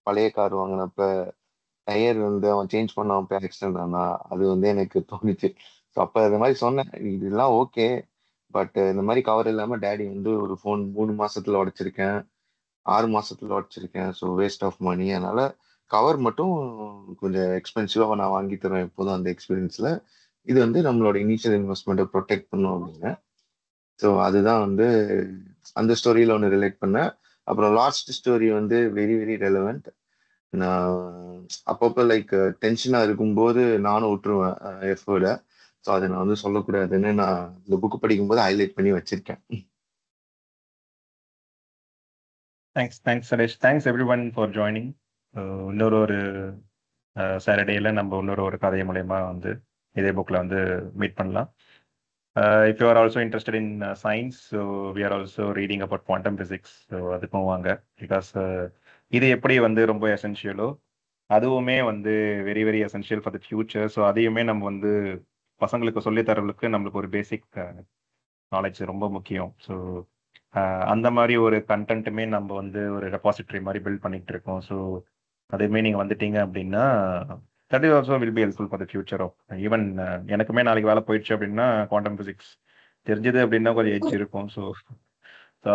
பழைய கார் வாங்கினப்ப டயர் அவன் சேஞ்ச் பண்ண அவன் போய் ஆக்சிடென்ட் ஆனா அது எனக்கு தோணுச்சு. ஸோ அப்ப இந்த மாதிரி சொன்னேன், இதெல்லாம் ஓகே, பட் இந்த மாதிரி கவர் இல்லாம டேடி ஒரு ஃபோன் 3 மாசத்துல உடைச்சிருக்கேன், 6 மாசத்துல உடைச்சிருக்கேன். So waste of money. அதனால கவர் மட்டும் கொஞ்சம் எக்ஸ்பென்சிவா நான் வாங்கி தருவேன் எப்போதும் அந்த எக்ஸ்பீரியன்ஸ்ல. இது நம்மளோட இனிஷியல் இன்வெஸ்ட்மெண்ட்டை ப்ரொடெக்ட் பண்ணும் அப்படின்னு. ஸோ அதுதான் அந்த ஸ்டோரியில ஒன்று ரிலேட் பண்ணேன். அப்புறம் last story very very relevant. நான் அப்பப்போ லைக் டென்ஷனா இருக்கும்போது நானும் விட்டுருவேன் எஃபோர்ட. ஸோ அதை நான் சொல்லக்கூடாதுன்னு நான் இந்த புக்கு படிக்கும்போது ஹைலைட் பண்ணி வச்சிருக்கேன். Thanks Sathish. Thanks everyone for joining. இன்னொரு ஒரு சாட்டர்டேல நம்ம இன்னொரு கதை மூலயமா இதே புக்கில் மீட் பண்ணலாம். If you are also interested in science, so we are also reading about quantum physics. So அதுக்கும் வாங்க. பிகாஸ் இது எப்படி ரொம்ப எசென்ஷியலோ அதுவுமே very very essential for the future. So அதையுமே நம்ம பசங்களுக்கு சொல்லித்தரவங்களுக்கு நம்மளுக்கு ஒரு பேசிக் நாலேஜ் ரொம்ப முக்கியம். ஸோ அந்த மாதிரி ஒரு கண்டென்ட்டுமே நம்ம ஒரு ரெபாசிட்டரி மாதிரி பில்ட் பண்ணிட்டு இருக்கோம். ஸோ அதுவுமே நீங்கள் வந்துட்டீங்க அப்படின்னா that is also will be helpful for the future of even எனக்குமே நாளைக்கு வேலை போயிடுச்சு அப்படின்னா குவாண்டம் ஃபிசிக்ஸ் தெரிஞ்சது அப்படின்னா கொஞ்சம் எஜ் இருக்கும். ஸோ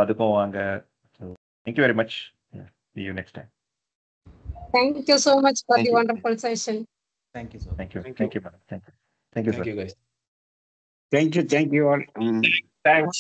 அதுக்கும் வாங்க. So thank you very much. See you next time. Thank you so much for the wonderful session. Thank you so much. Thank you, madam. Thank you, Thank you, sir. guys. Thank you all. Thanks.